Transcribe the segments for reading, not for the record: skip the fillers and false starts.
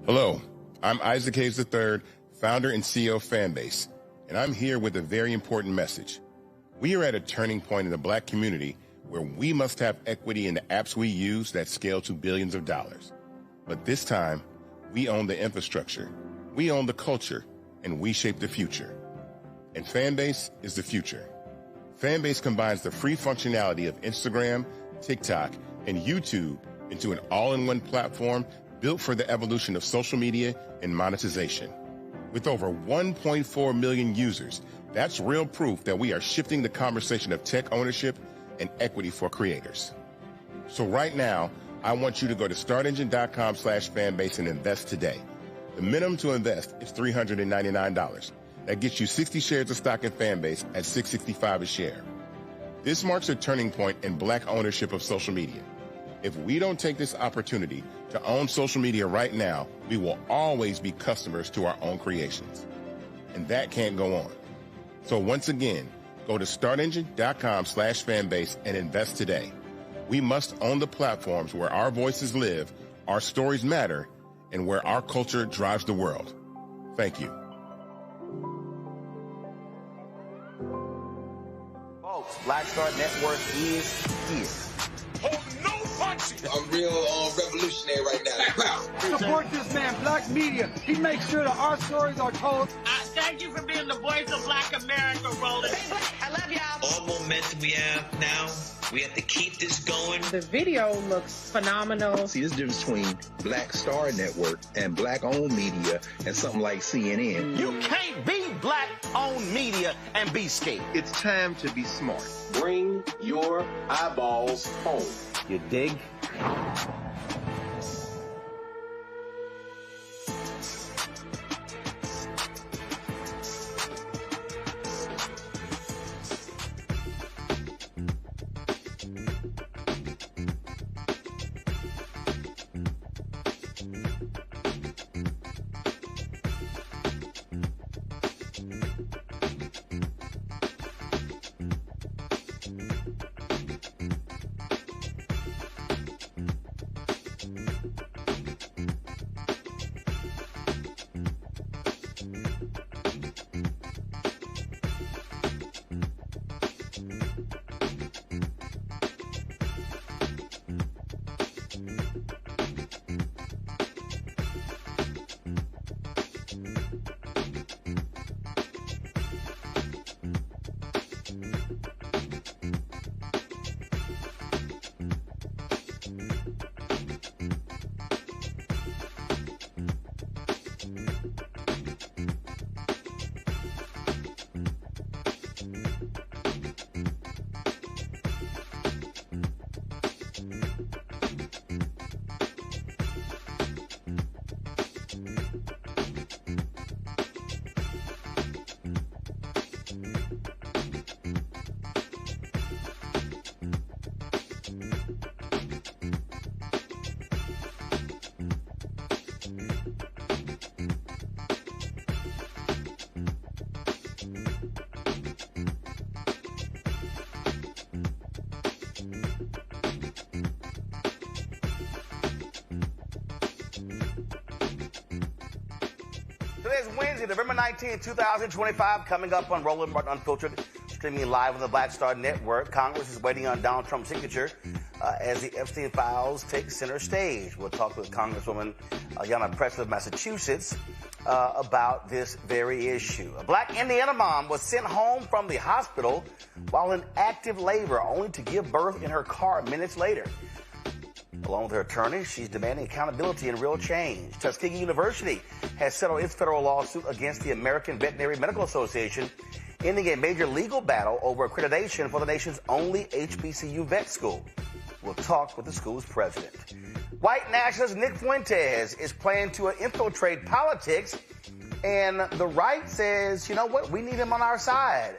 Hello, I'm Isaac Hayes III, founder and CEO of Fanbase, and I'm here with a very important message. We are at a turning point in the Black community where we must have equity in the apps we use that scale to billions of dollars. But this time, we own the infrastructure, we own the culture, and we shape the future. And Fanbase is the future. Fanbase combines the free functionality of Instagram, TikTok, and YouTube into an all-in-one platform built for the evolution of social media and monetization. With over 1.4 million users, that's real proof that we are shifting the conversation of tech ownership and equity for creators. So right now, I want you to go to startengine.com/fanbase and invest today. The minimum to invest is $399. That gets you 60 shares of stock in Fanbase at $665 a share. This marks a turning point in Black ownership of social media. If we don't take this opportunity to own social media right now, we will always be customers to our own creations. And that can't go on. So once again, go to startengine.com/fanbase and invest today. We must own the platforms where our voices live, our stories matter, and where our culture drives the world. Thank you. Folks, Black Star Network is here. Oh, no punching! I'm real revolutionary right now. Support this man, Black Media. He makes sure that our stories are told. Thank you for being the voice of Black America, Roland. Stay Black. I love y'all. All momentum we have now, we have to keep this going. The video looks phenomenal. See, there's a difference between Black Star Network and Black-owned media and something like CNN. You can't be Black-owned media and be scared. It's time to be smart. Bring your eyeballs home. You dig? Today's Wednesday, November 19, 2025, coming up on Roland Unfiltered, streaming live on the Black Star Network. Congress is waiting on Donald Trump's signature as the Epstein files take center stage. We'll talk with Congresswoman Ayanna Pressley of Massachusetts about this very issue. A Black Indiana mom was sent home from the hospital while in active labor, only to give birth in her car minutes later. Along with her attorney, she's demanding accountability and real change. Tuskegee University has settled its federal lawsuit against the American Veterinary Medical Association, ending a major legal battle over accreditation for the nation's only HBCU vet school. We'll talk with the school's president. White nationalist Nick Fuentes is planning to infiltrate politics, and the right says, you know what, we need him on our side.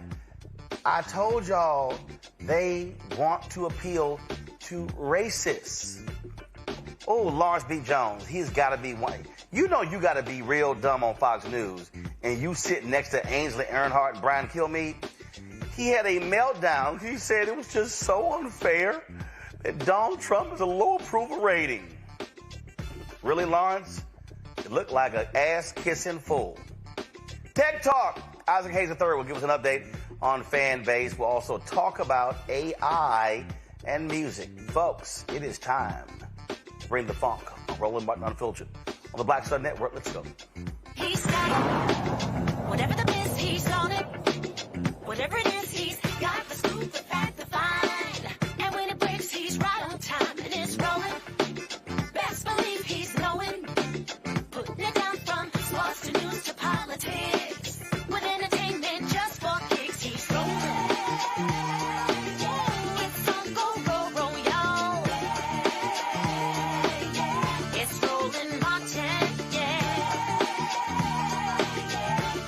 I told y'all they want to appeal to racists. Oh, Lawrence B. Jones, he's got to be white. You know you got to be real dumb on Fox News, and you sit next to Ainsley Earnhardt and Brian Kilmeade. He had a meltdown. He said it was just so unfair that Donald Trump has a low approval rating. Really, Lawrence? It looked like an ass-kissing fool. Tech Talk. Isaac Hayes III will give us an update on Fanbase. We'll also talk about AI and music. Folks, it is time to bring the funk on Roland Martin Unfiltered on the Black Star Network. Let's go. He's got whatever the miss, he's on it. Whatever it is, he's got the scoop, the fact, the find. And when it breaks, he's right on time and it's rolling. Best believe he's knowing. Putting it down from sports to news to politics. With entertainment just for kicks, he's rolling. It's on go, roll, y'all. It's Roland Martin, yeah.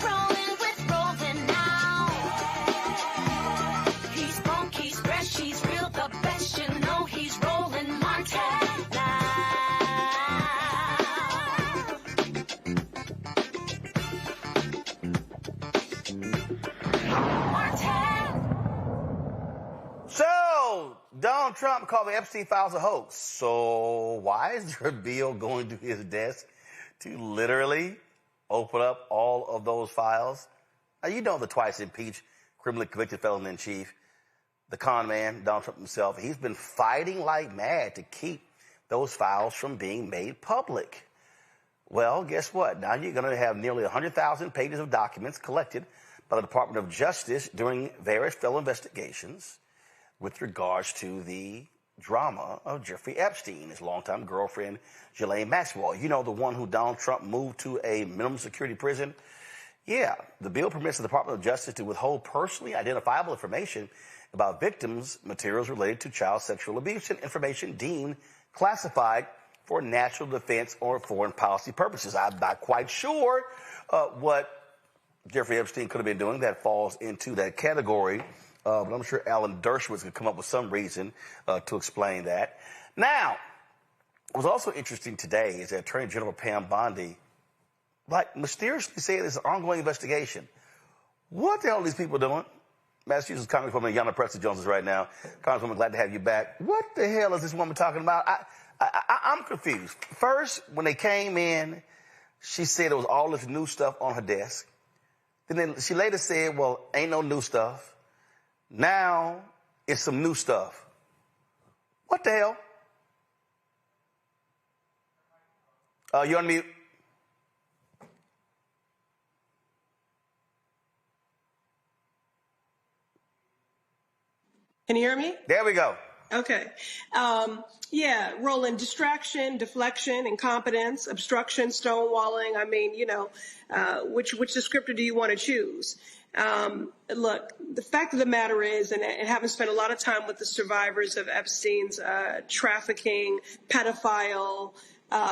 Rolling with Roland now. He's funk, he's fresh, he's real, the best, you know he's Roland Martin now. So, Donald Trump called the Epstein files a hoax. So, why is there a bill going to his desk to literally open up all of those files? Now, you know the twice impeached, criminally convicted felon-in-chief, the con man, Donald Trump himself. He's been fighting like mad to keep those files from being made public. Well, guess what? Now you're going to have nearly 100,000 pages of documents collected by the Department of Justice during various federal investigations with regards to the drama of Jeffrey Epstein, his longtime girlfriend, Ghislaine Maxwell. You know, the one who Donald Trump moved to a minimum security prison? Yeah, the bill permits the Department of Justice to withhold personally identifiable information about victims' materials related to child sexual abuse and information deemed classified for national defense or foreign policy purposes. I'm not quite sure what Jeffrey Epstein could have been doing that falls into that category, but I'm sure Alan Dershowitz could come up with some reason to explain that. Now, what was also interesting today is that Attorney General Pam Bondi, mysteriously said there's an ongoing investigation. What the hell are these people doing? Massachusetts Congresswoman Ayanna Pressley joins us right now. Congresswoman, glad to have you back. What the hell is this woman talking about? I'm confused. First, when they came in, she said there was all this new stuff on her desk. Then she later said, well, ain't no new stuff. Now it's some new stuff. What the hell? You're on mute. Can you hear me? There we go. Okay. Yeah, Roland, distraction, deflection, incompetence, obstruction, stonewalling. I mean, which descriptor do you want to choose? Look, the fact of the matter is, and having spent a lot of time with the survivors of Epstein's trafficking, pedophile,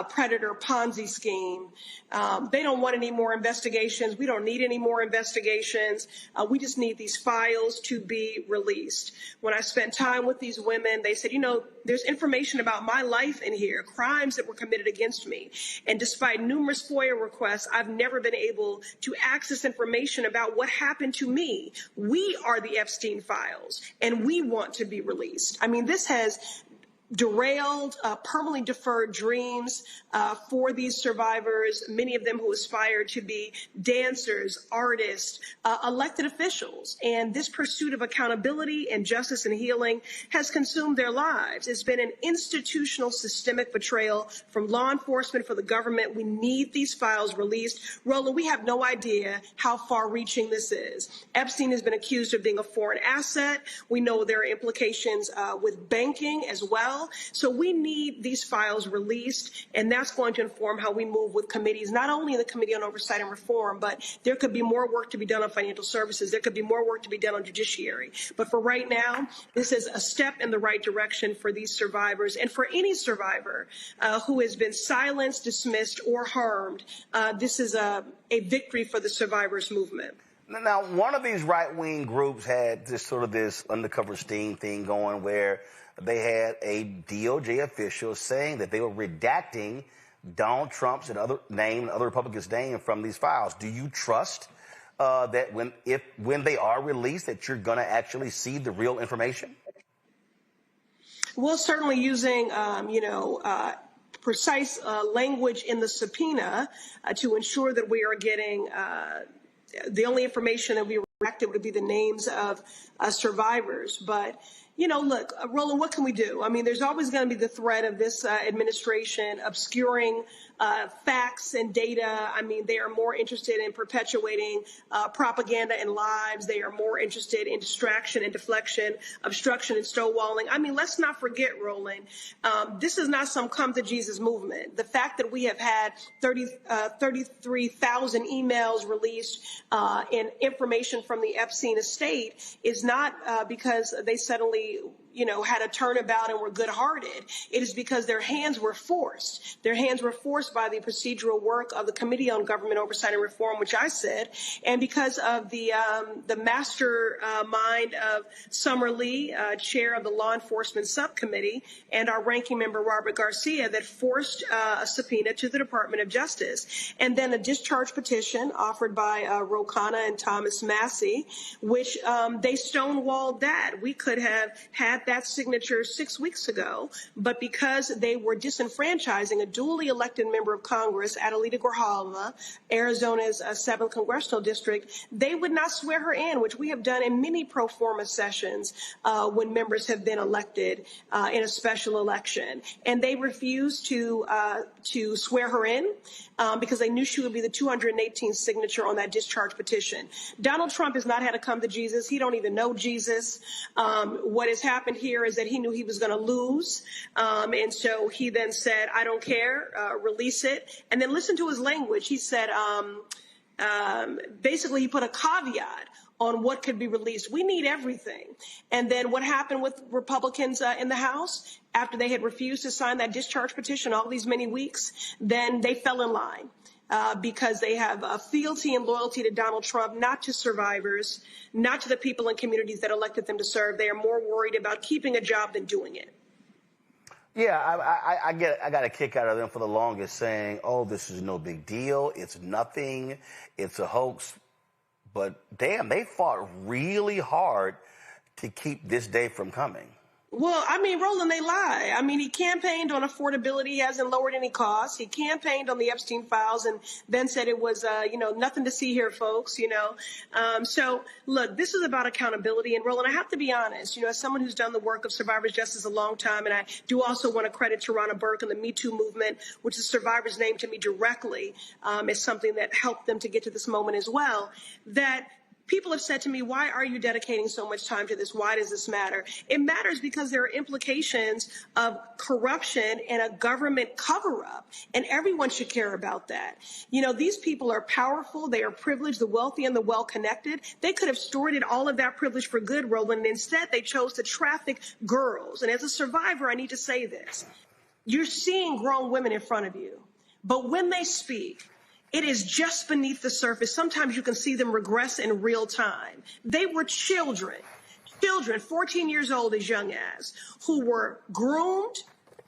predator Ponzi scheme. They don't want any more investigations. We don't need any more investigations. We just need these files to be released. When I spent time with these women, they said, there's information about my life in here, crimes that were committed against me. And despite numerous FOIA requests, I've never been able to access information about what happened to me. We are the Epstein files, and we want to be released. I mean, this has derailed, permanently deferred dreams for these survivors, many of them who aspired to be dancers, artists, elected officials. And this pursuit of accountability and justice and healing has consumed their lives. It's been an institutional systemic betrayal from law enforcement for the government. We need these files released. Roland, we have no idea how far-reaching this is. Epstein has been accused of being a foreign asset. We know there are implications with banking as well. So we need these files released, and that's going to inform how we move with committees, not only in the Committee on Oversight and Reform, but there could be more work to be done on financial services. There could be more work to be done on judiciary. But for right now, this is a step in the right direction for these survivors and for any survivor who has been silenced, dismissed, or harmed. This is a victory for the survivors movement. Now, one of these right-wing groups had this undercover sting thing going where they had a DOJ official saying that they were redacting Donald Trump's and other Republicans' name from these files. Do you trust that when they are released that you're going to actually see the real information? Well, certainly using, precise language in the subpoena to ensure that we are getting the only information that we redacted would be the names of survivors. But, you know, look, Roland, what can we do? I mean, there's always going to be the threat of this administration obscuring facts and data. I mean, they are more interested in perpetuating propaganda and lies. They are more interested in distraction and deflection, obstruction and stonewalling. I mean, let's not forget, Roland, this is not some come to Jesus movement. The fact that we have had 33,000 emails released and information from the Epstein estate is not because they suddenly, you know, had a turnabout and were good-hearted. It is because their hands were forced. Their hands were forced by the procedural work of the Committee on Government Oversight and Reform, which I said, and because of the master mind of Summer Lee, chair of the Law Enforcement Subcommittee, and our ranking member, Robert Garcia, that forced a subpoena to the Department of Justice. And then a discharge petition offered by Rokana and Thomas Massey, which they stonewalled that. We could have had that signature 6 weeks ago, but because they were disenfranchising a duly elected member of Congress, Adelita Grijalva, Arizona's 7th Congressional District, they would not swear her in, which we have done in many pro forma sessions when members have been elected in a special election. And they refused to swear her in because they knew she would be the 218th signature on that discharge petition. Donald Trump has not had a come to Jesus. He don't even know Jesus. What has happened here is that he knew he was going to lose. And so he then said, I don't care, release it. And then listen to his language. He said, basically he put a caveat on what could be released. We need everything. And then what happened with Republicans in the House after they had refused to sign that discharge petition all these many weeks, then they fell in line. Because they have a fealty and loyalty to Donald Trump, not to survivors, not to the people and communities that elected them to serve. They are more worried about keeping a job than doing it. Yeah, I got a kick out of them for the longest saying, oh, this is no big deal. It's nothing. It's a hoax. But damn, they fought really hard to keep this day from coming. Well, I mean, Roland, they lie. I mean, he campaigned on affordability. He hasn't lowered any costs. He campaigned on the Epstein files and then said it was, nothing to see here, folks, So, look, this is about accountability. And, Roland, I have to be honest, as someone who's done the work of survivors justice a long time, and I do also want to credit Tarana Burke and the Me Too movement, which is survivors' name to me directly, as something that helped them to get to this moment as well, that people have said to me, why are you dedicating so much time to this? Why does this matter? It matters because there are implications of corruption and a government cover-up, and everyone should care about that. These people are powerful. They are privileged, the wealthy and the well-connected. They could have stored all of that privilege for good, Roland, and instead they chose to traffic girls. And as a survivor, I need to say this. You're seeing grown women in front of you, but when they speak, it is just beneath the surface. Sometimes you can see them regress in real time. They were children, 14 years old as young as, who were groomed,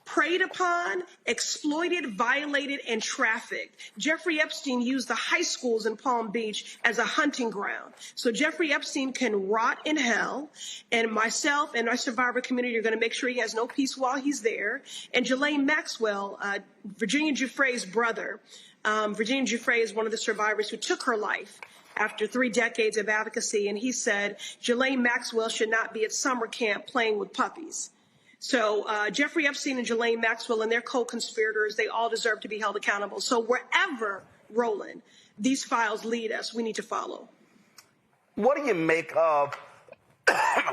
preyed upon, exploited, violated, and trafficked. Jeffrey Epstein used the high schools in Palm Beach as a hunting ground. So Jeffrey Epstein can rot in hell, and myself and our survivor community are going to make sure he has no peace while he's there. And Ghislaine Maxwell, Virginia Giuffre's brother, Virginia Giuffre is one of the survivors who took her life after 3 decades of advocacy, and he said Ghislaine Maxwell should not be at summer camp playing with puppies. So Jeffrey Epstein and Ghislaine Maxwell and their co-conspirators, they all deserve to be held accountable. So wherever, Roland, these files lead us, we need to follow. What do you make of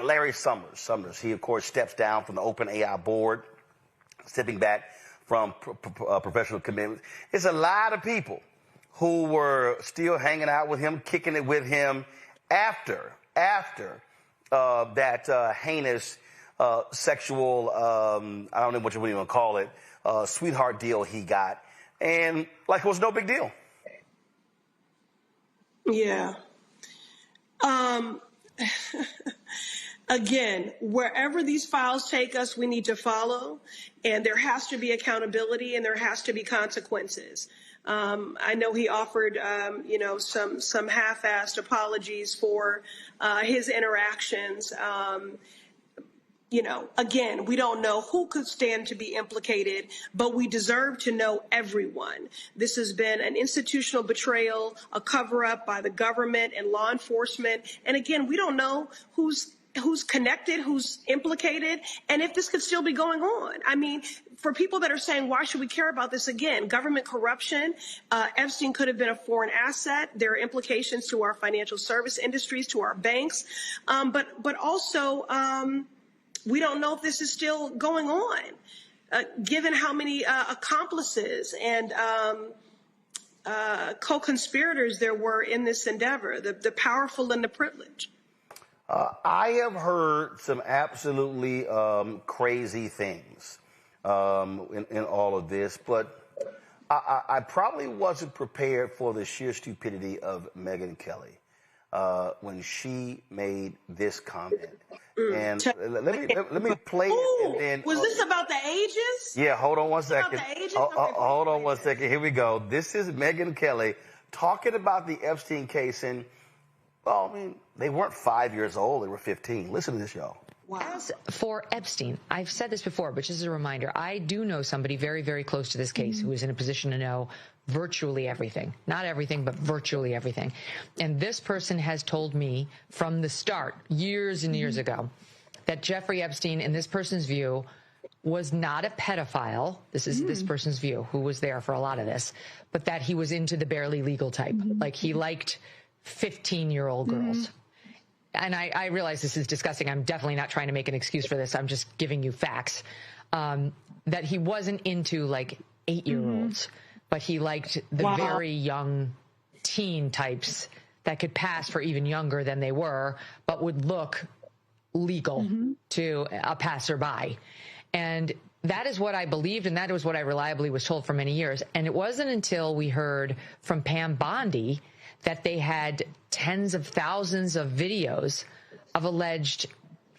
Larry Summers? He, of course, steps down from the OpenAI board, stepping back from professional commitments. It's a lot of people who were still hanging out with him, kicking it with him after that heinous sexual, I don't know what you would even call it, sweetheart deal he got. And like it was no big deal. Yeah. Again, wherever these files take us, we need to follow, and there has to be accountability and there has to be consequences. I know he offered, some half-assed apologies for his interactions. Again, we don't know who could stand to be implicated, but we deserve to know everyone. This has been an institutional betrayal, a cover-up by the government and law enforcement. And again, we don't know who's connected, who's implicated, and if this could still be going on. I mean, for people that are saying, why should we care about this again? Government corruption, Epstein could have been a foreign asset. There are implications to our financial service industries, to our banks, but also we don't know if this is still going on, given how many accomplices and co-conspirators there were in this endeavor, the powerful and the privileged. I have heard some absolutely crazy things in all of this, but I probably wasn't prepared for the sheer stupidity of Megyn Kelly when she made this comment. And let me play it. And then, was this about the ages? Yeah, hold on one second. About the ages? Hold on one second. Here we go. This is Megyn Kelly talking about the Epstein case. And, well, I mean, they weren't 5 years old. They were 15. Listen to this, y'all. Wow. As for Epstein, I've said this before, but just as a reminder, I do know somebody very, very close to this case who is in a position to know virtually everything. Not everything, but virtually everything. And this person has told me from the start, years and years ago, that Jeffrey Epstein, in this person's view, was not a pedophile. This is this person's view, who was there for a lot of this, but that he was into the barely legal type. Like he liked 15-year-old girls. And I realize this is disgusting. I'm definitely not trying to make an excuse for this. I'm just giving you facts. That he wasn't into like 8-year-olds, but he liked the very young teen types that could pass for even younger than they were, but would look legal to a passerby. And that is what I believed, and that was what I reliably was told for many years. And it wasn't until we heard from Pam Bondi that they had tens of thousands of videos of alleged,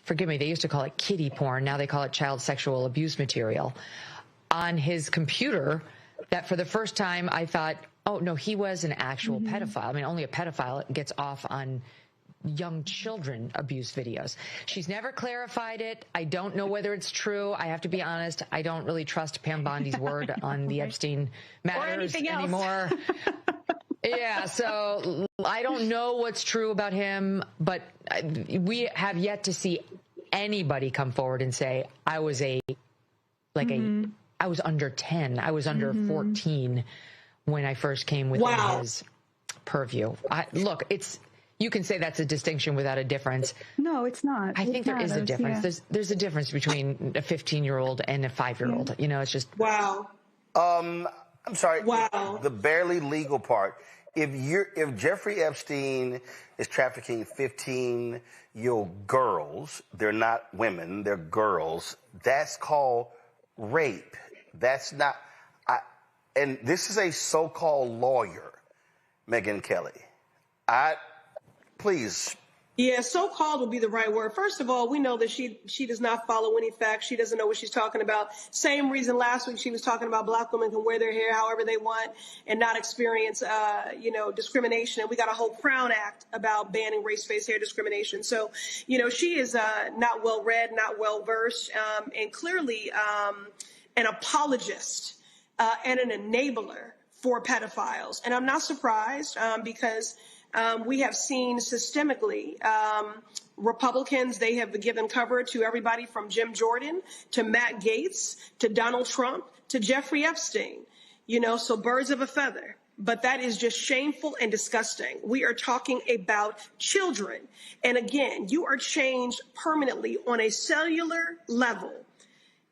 forgive me, they used to call it kiddie porn, now they call it child sexual abuse material, on his computer, that for the first time I thought, oh, no, he was an actual pedophile. I mean, only a pedophile gets off on young children abuse videos. She's never clarified it. I don't know whether it's true. I have to be honest. I don't really trust Pam Bondi's word on the Epstein matters anymore. Yeah, so I don't know what's true about him, but we have yet to see anybody come forward and say, I was I was under 10. I was under 14 when I first came within his purview. Look, you can say that's a distinction without a difference. No, it's not. I think there is a difference. Yeah. There's a difference between a 15-year-old and a 5-year-old. You know, it's just I'm sorry. The barely legal part. If Jeffrey Epstein is trafficking 15-year-old girls, they're not women, they're girls. That's called rape. That's not. And this is a so-called lawyer, Megyn Kelly. Please. Yeah, so-called would be the right word. First of all, we know that she does not follow any facts. She doesn't know what she's talking about. Same reason last week she was talking about black women can wear their hair however they want and not experience, discrimination. And we got a whole Crown Act about banning race-based hair discrimination. So, she is not well-read, not well-versed, and clearly an apologist and an enabler for pedophiles. And I'm not surprised because we have seen systemically Republicans, they have given cover to everybody from Jim Jordan to Matt Gaetz to Donald Trump to Jeffrey Epstein, so birds of a feather. But that is just shameful and disgusting. We are talking about children. And again, you are changed permanently on a cellular level.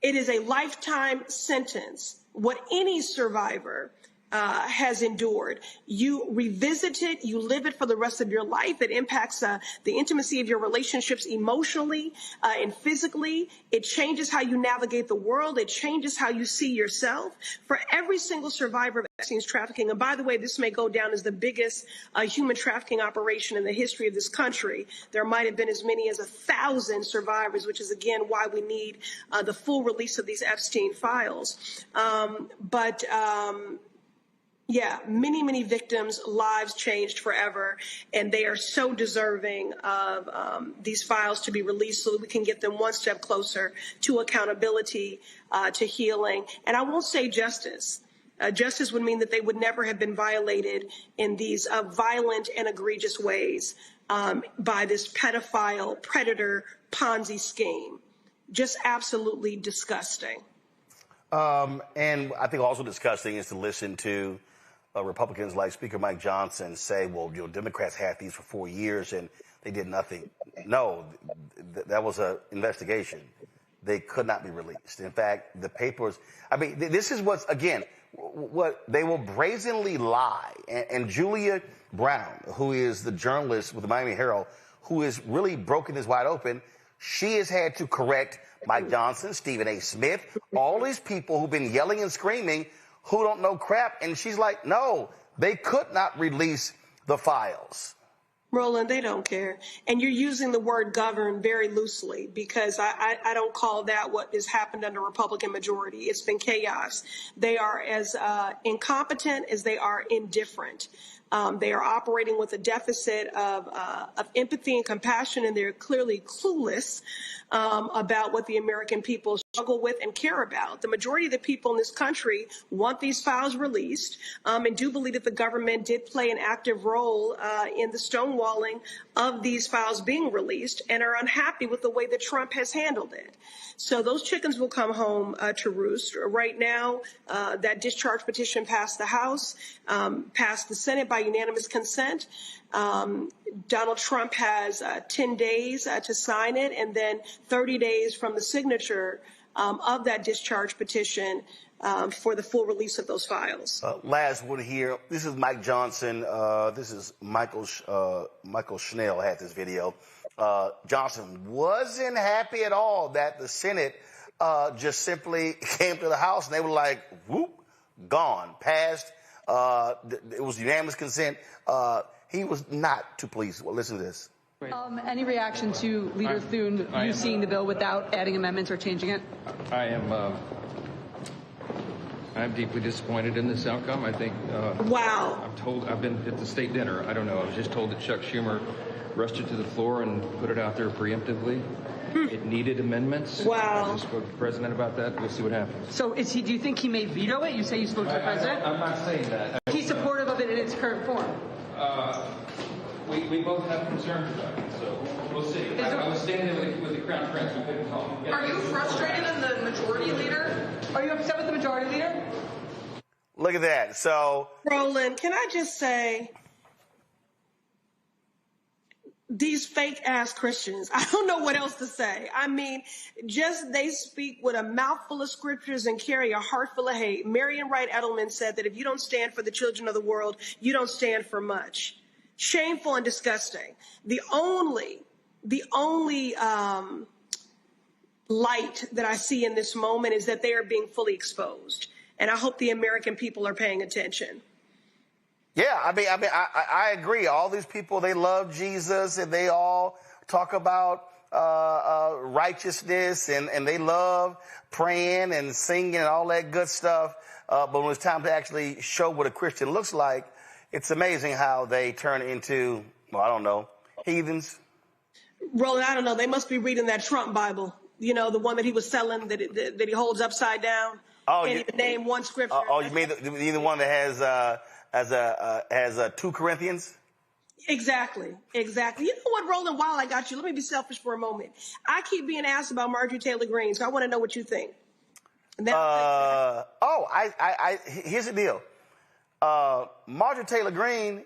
It is a lifetime sentence. What any survivor has endured. You revisit it, you live it for the rest of your life. It impacts the intimacy of your relationships emotionally and physically. It changes how you navigate the world. It changes how you see yourself. For every single survivor of Epstein's trafficking, and by the way, this may go down as the biggest human trafficking operation in the history of this country. There might have been as many as 1,000 survivors, which is, again, why we need the full release of these Epstein files. Yeah, many, many victims' lives changed forever, and they are so deserving of these files to be released so that we can get them one step closer to accountability, to healing. And I won't say justice. Justice would mean that they would never have been violated in these violent and egregious ways by this pedophile, predator, Ponzi scheme. Just absolutely disgusting. And I think also disgusting is to listen to Republicans like Speaker Mike Johnson say, well, Democrats had these for 4 years and they did nothing. No, that was an investigation. They could not be released. In fact, the papers, I mean, this is what's, again, what they will brazenly lie. And Julia Brown, who is the journalist with the Miami Herald, who has really broken this wide open, she has had to correct Mike Johnson, Stephen A. Smith, all these people who've been yelling and screaming who don't know crap. And she's like, no, they could not release the files. Roland, they don't care. And you're using the word govern very loosely because I don't call that what has happened under Republican majority. It's been chaos. They are as incompetent as they are indifferent. They are operating with a deficit of empathy and compassion, and they're clearly clueless about what the American people struggle with and care about. The majority of the people in this country want these files released and do believe that the government did play an active role in the stonewalling of these files being released and are unhappy with the way that Trump has handled it. So those chickens will come home to roost. Right now, that discharge petition passed the House, passed the Senate by unanimous consent. Donald Trump has 10 days to sign it, and then 30 days from the signature of that discharge petition for the full release of those files. Last one here. This is Mike Johnson. This is Michael Schnell had this video. Johnson wasn't happy at all that the Senate just simply came to the House and they were like, whoop, gone, passed. It was unanimous consent. He was not too pleased. Well, listen to this. Any reaction to Leader Thune, you seeing the bill without adding amendments or changing it? I'm deeply disappointed in this outcome. I think. Wow. I'm told I've been at the state dinner. I don't know. I was just told that Chuck Schumer rushed it to the floor and put it out there preemptively. It needed amendments. Wow. I just spoke to the president about that. We'll see what happens. So do you think he may veto it? You say you spoke to the president? I'm not saying that. He's supportive of it in its current form. We both have concerns about it, so we'll see. I was standing there with the Crown Prince. We couldn't talk. Are you frustrated in the majority leader? Are you upset with the majority leader? Look at that. So, Roland, can I just say, these fake ass Christians, I don't know what else to say. I mean, just they speak with a mouthful of scriptures and carry a heart full of hate. Marian Wright Edelman said that if you don't stand for the children of the world, you don't stand for much. Shameful and disgusting. The only light that I see in this moment is that they are being fully exposed. And I hope the American people are paying attention. Yeah, I agree. All these people, they love Jesus and they all talk about righteousness and they love praying and singing and all that good stuff. But when it's time to actually show what a Christian looks like, it's amazing how they turn into, well, I don't know, heathens. Roland, I don't know. They must be reading that Trump Bible, you know, the one that he was selling that he holds upside down. Oh, can't even name one scripture. You mean the one that has 2 Corinthians? Exactly. You know what, Roland, while I got you, let me be selfish for a moment. I keep being asked about Marjorie Taylor Greene, so I want to know what you think. Here's the deal. Marjorie Taylor Greene,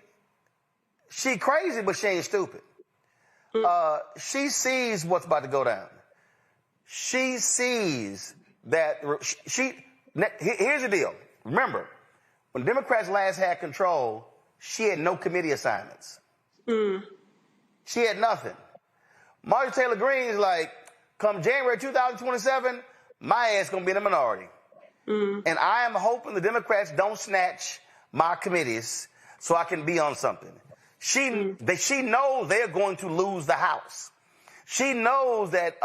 she crazy, but she ain't stupid. She sees what's about to go down. She sees that here's the deal. Remember, when Democrats last had control, she had no committee assignments. She had nothing. Marjorie Taylor Greene is like, come January 2027, my ass gonna be in the minority. And I am hoping the Democrats don't snatch my committees so I can be on something. She knows they're going to lose the House. She knows that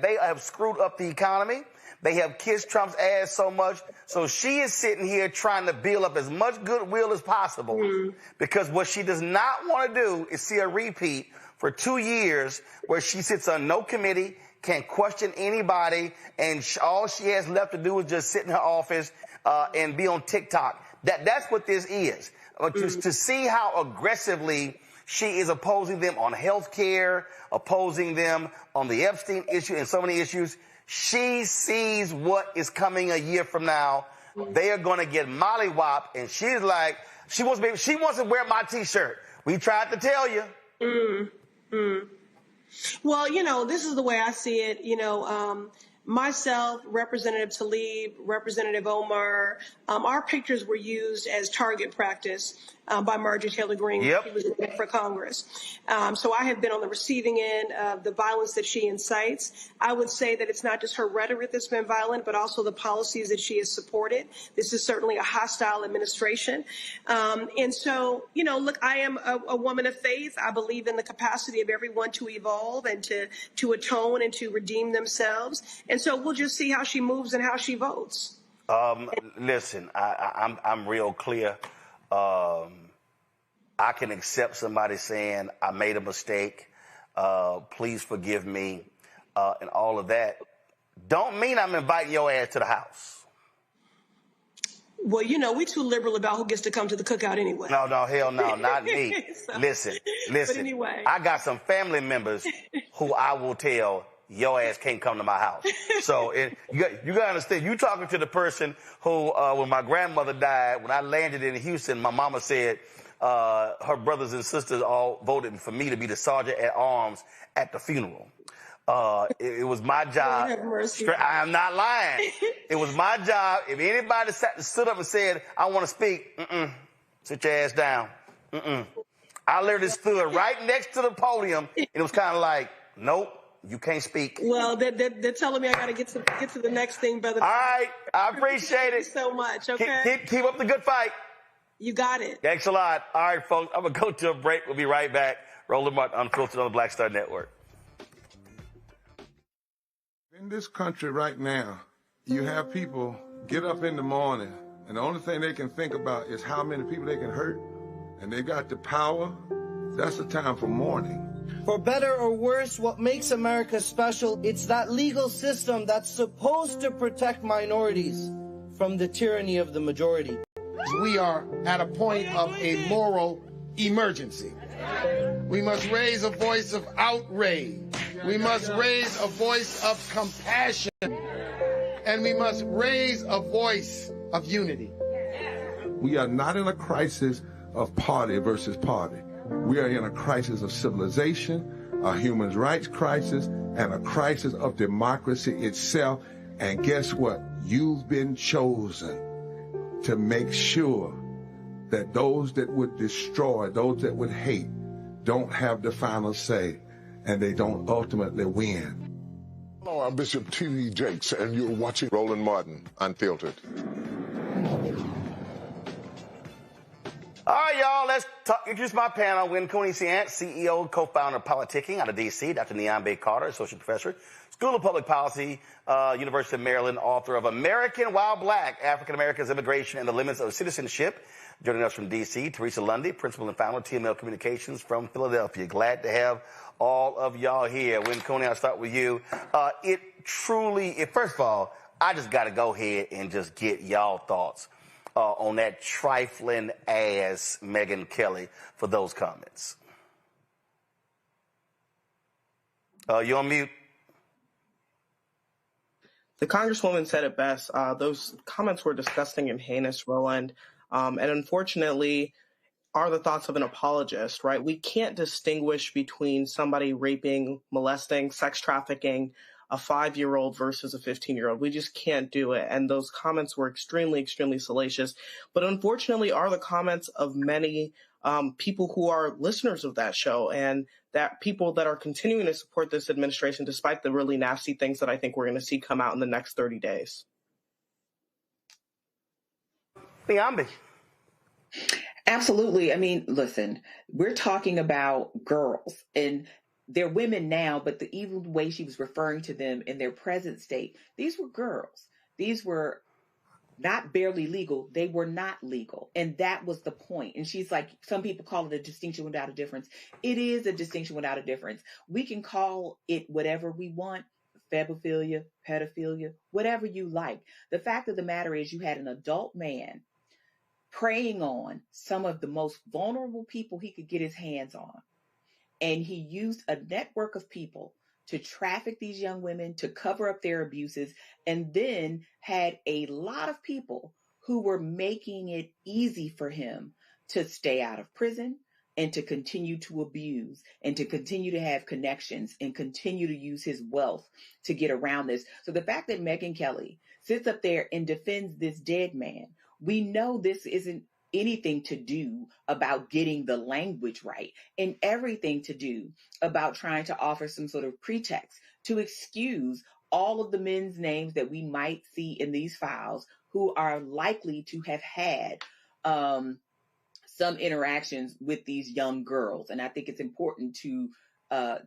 they have screwed up the economy, They have kissed Trump's ass so much. So she is sitting here trying to build up as much goodwill as possible because what she does not want to do is see a repeat for 2 years where she sits on no committee, can't question anybody, and all she has left to do is just sit in her office and be on TikTok. That's what this is. To see how aggressively she is opposing them on health care, opposing them on the Epstein issue and so many issues. She sees what is coming a year from now. They are going to get mollywopped, and she's like, she wants to wear my T-shirt. We tried to tell you. Well, this is the way I see it. Myself, Representative Tlaib, Representative Omar, our pictures were used as target practice by Marjorie Taylor Greene when she was running for Congress. So I have been on the receiving end of the violence that she incites. I would say that it's not just her rhetoric that's been violent, but also the policies that she has supported. This is certainly a hostile administration. And so, look, I am a woman of faith. I believe in the capacity of everyone to evolve and to atone and to redeem themselves. And so we'll just see how she moves and how she votes. Listen, I'm real clear. I can accept somebody saying, I made a mistake, please forgive me, and all of that. Don't mean I'm inviting your ass to the house. Well, we're too liberal about who gets to come to the cookout anyway. No, hell no, not me. Listen. But anyway. I got some family members who I will tell, your ass can't come to my house. So you got to understand, you talking to the person who, when my grandmother died, when I landed in Houston, my mama said her brothers and sisters all voted for me to be the sergeant at arms at the funeral. It was my job. I am not lying. It was my job. If anybody stood up and said, I want to speak, sit your ass down. I literally stood right next to the podium, and it was kind of like, nope. You can't speak. Well, they're telling me I got to get to the next thing, brother. All right. I appreciate it. Thank you so much. Okay. Keep up the good fight. You got it. Thanks a lot. All right, folks. I'm going to go to a break. We'll be right back. Roland Martin, Unfiltered on the Black Star Network. In this country right now, you have people get up in the morning, and the only thing they can think about is how many people they can hurt, and they got the power. That's the time for mourning. For better or worse, what makes America special, it's that legal system that's supposed to protect minorities from the tyranny of the majority. We are at a point of a moral emergency. We must raise a voice of outrage. We must raise a voice of compassion. And we must raise a voice of unity. We are not in a crisis of party versus party. We are in a crisis of civilization, a human rights crisis, and a crisis of democracy itself. And guess what? You've been chosen to make sure that those that would destroy, those that would hate, don't have the final say, and they don't ultimately win. Hello, I'm Bishop T.V. Jakes, and you're watching Roland Martin, Unfiltered. All right, y'all, let's introduce my panel. Win Cooney, CEO, co-founder of Politicking out of D.C., Dr. Nyambe Carter, associate professor, School of Public Policy, University of Maryland, author of American While Black, African Americans, Immigration, and the Limits of Citizenship. Joining us from D.C., Teresa Lundy, principal and founder of TML Communications from Philadelphia. Glad to have all of y'all here. Win Cooney, I'll start with you. First of all, I just got to go ahead and just get y'all thoughts on that trifling ass Megyn Kelly for those comments. You on mute? The Congresswoman said it best. Those comments were disgusting and heinous, Roland, and unfortunately are the thoughts of an apologist, right? We can't distinguish between somebody raping, molesting, sex trafficking, a 5-year-old versus a 15-year-old. We just can't do it. And those comments were extremely, extremely salacious, but unfortunately are the comments of many people who are listeners of that show, and that people that are continuing to support this administration despite the really nasty things that I think we're going to see come out in the next 30 days. Nyambe. Absolutely. I mean, listen, we're talking about girls, and they're women now, but even the way she was referring to them in their present state, these were girls. These were not barely legal. They were not legal. And that was the point. And she's like, some people call it a distinction without a difference. It is a distinction without a difference. We can call it whatever we want, febophilia, pedophilia, whatever you like. The fact of the matter is you had an adult man preying on some of the most vulnerable people he could get his hands on. And he used a network of people to traffic these young women, to cover up their abuses, and then had a lot of people who were making it easy for him to stay out of prison and to continue to abuse and to continue to have connections and continue to use his wealth to get around this. So the fact that Megyn Kelly sits up there and defends this dead man, we know this isn't anything to do about getting the language right and everything to do about trying to offer some sort of pretext to excuse all of the men's names that we might see in these files who are likely to have had some interactions with these young girls. And I think it's important to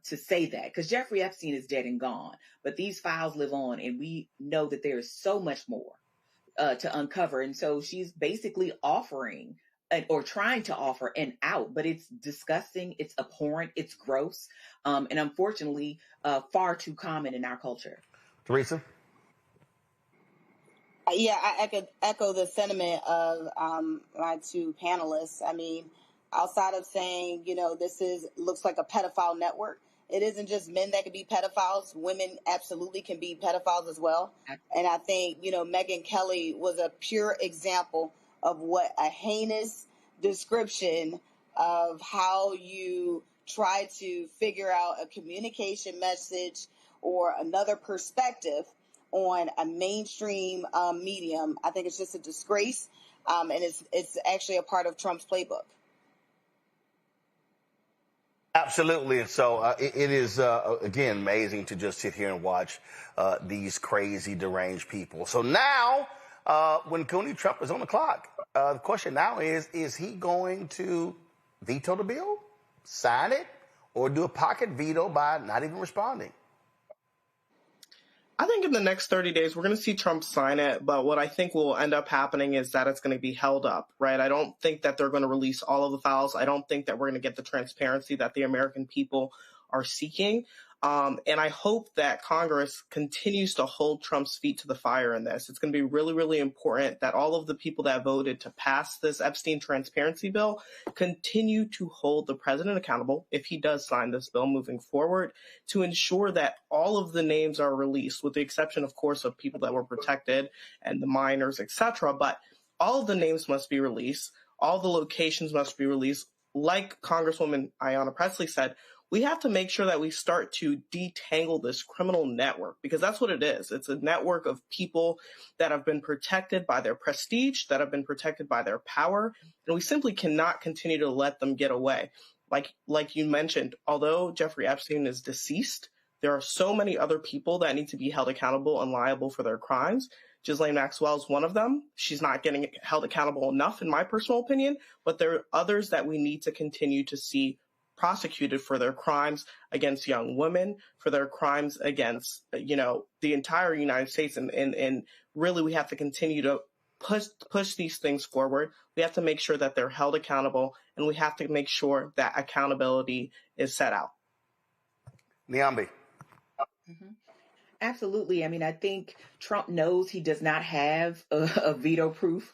say that, because Jeffrey Epstein is dead and gone, but these files live on, and we know that there is so much more to uncover. And so she's basically offering or trying to offer an out, but it's disgusting, it's abhorrent, it's gross, and unfortunately far too common in our culture. Teresa? Yeah, I echo the sentiment of my two panelists. I mean, outside of saying, this looks like a pedophile network, it isn't just men that can be pedophiles. Women absolutely can be pedophiles as well. And I think, Megyn Kelly was a pure example of what a heinous description of how you try to figure out a communication message or another perspective on a mainstream medium. I think it's just a disgrace, and it's actually a part of Trump's playbook. Absolutely. And so it is, again, amazing to just sit here and watch these crazy, deranged people. So now, when Cooney Trump is on the clock, the question now is he going to veto the bill, sign it, or do a pocket veto by not even responding? I think in the next 30 days, we're going to see Trump sign it. But what I think will end up happening is that it's going to be held up, right? I don't think that they're going to release all of the files. I don't think that we're going to get the transparency that the American people are seeking. And I hope that Congress continues to hold Trump's feet to the fire in this. It's going to be really, really important that all of the people that voted to pass this Epstein transparency bill continue to hold the president accountable, if he does sign this bill moving forward, to ensure that all of the names are released, with the exception, of course, of people that were protected and the minors, etc. But all of the names must be released. All the locations must be released. Like Congresswoman Ayanna Pressley said, we have to make sure that we start to detangle this criminal network, because that's what it is. It's a network of people that have been protected by their prestige, that have been protected by their power, and we simply cannot continue to let them get away. Like you mentioned, although Jeffrey Epstein is deceased, there are so many other people that need to be held accountable and liable for their crimes. Ghislaine Maxwell is one of them. She's not getting held accountable enough, in my personal opinion, but there are others that we need to continue to see prosecuted for their crimes against young women, for their crimes against, the entire United States. And really, we have to continue to push these things forward. We have to make sure that they're held accountable, and we have to make sure that accountability is set out. Niambi. Mm-hmm. Absolutely. I mean, I think Trump knows he does not have a veto proof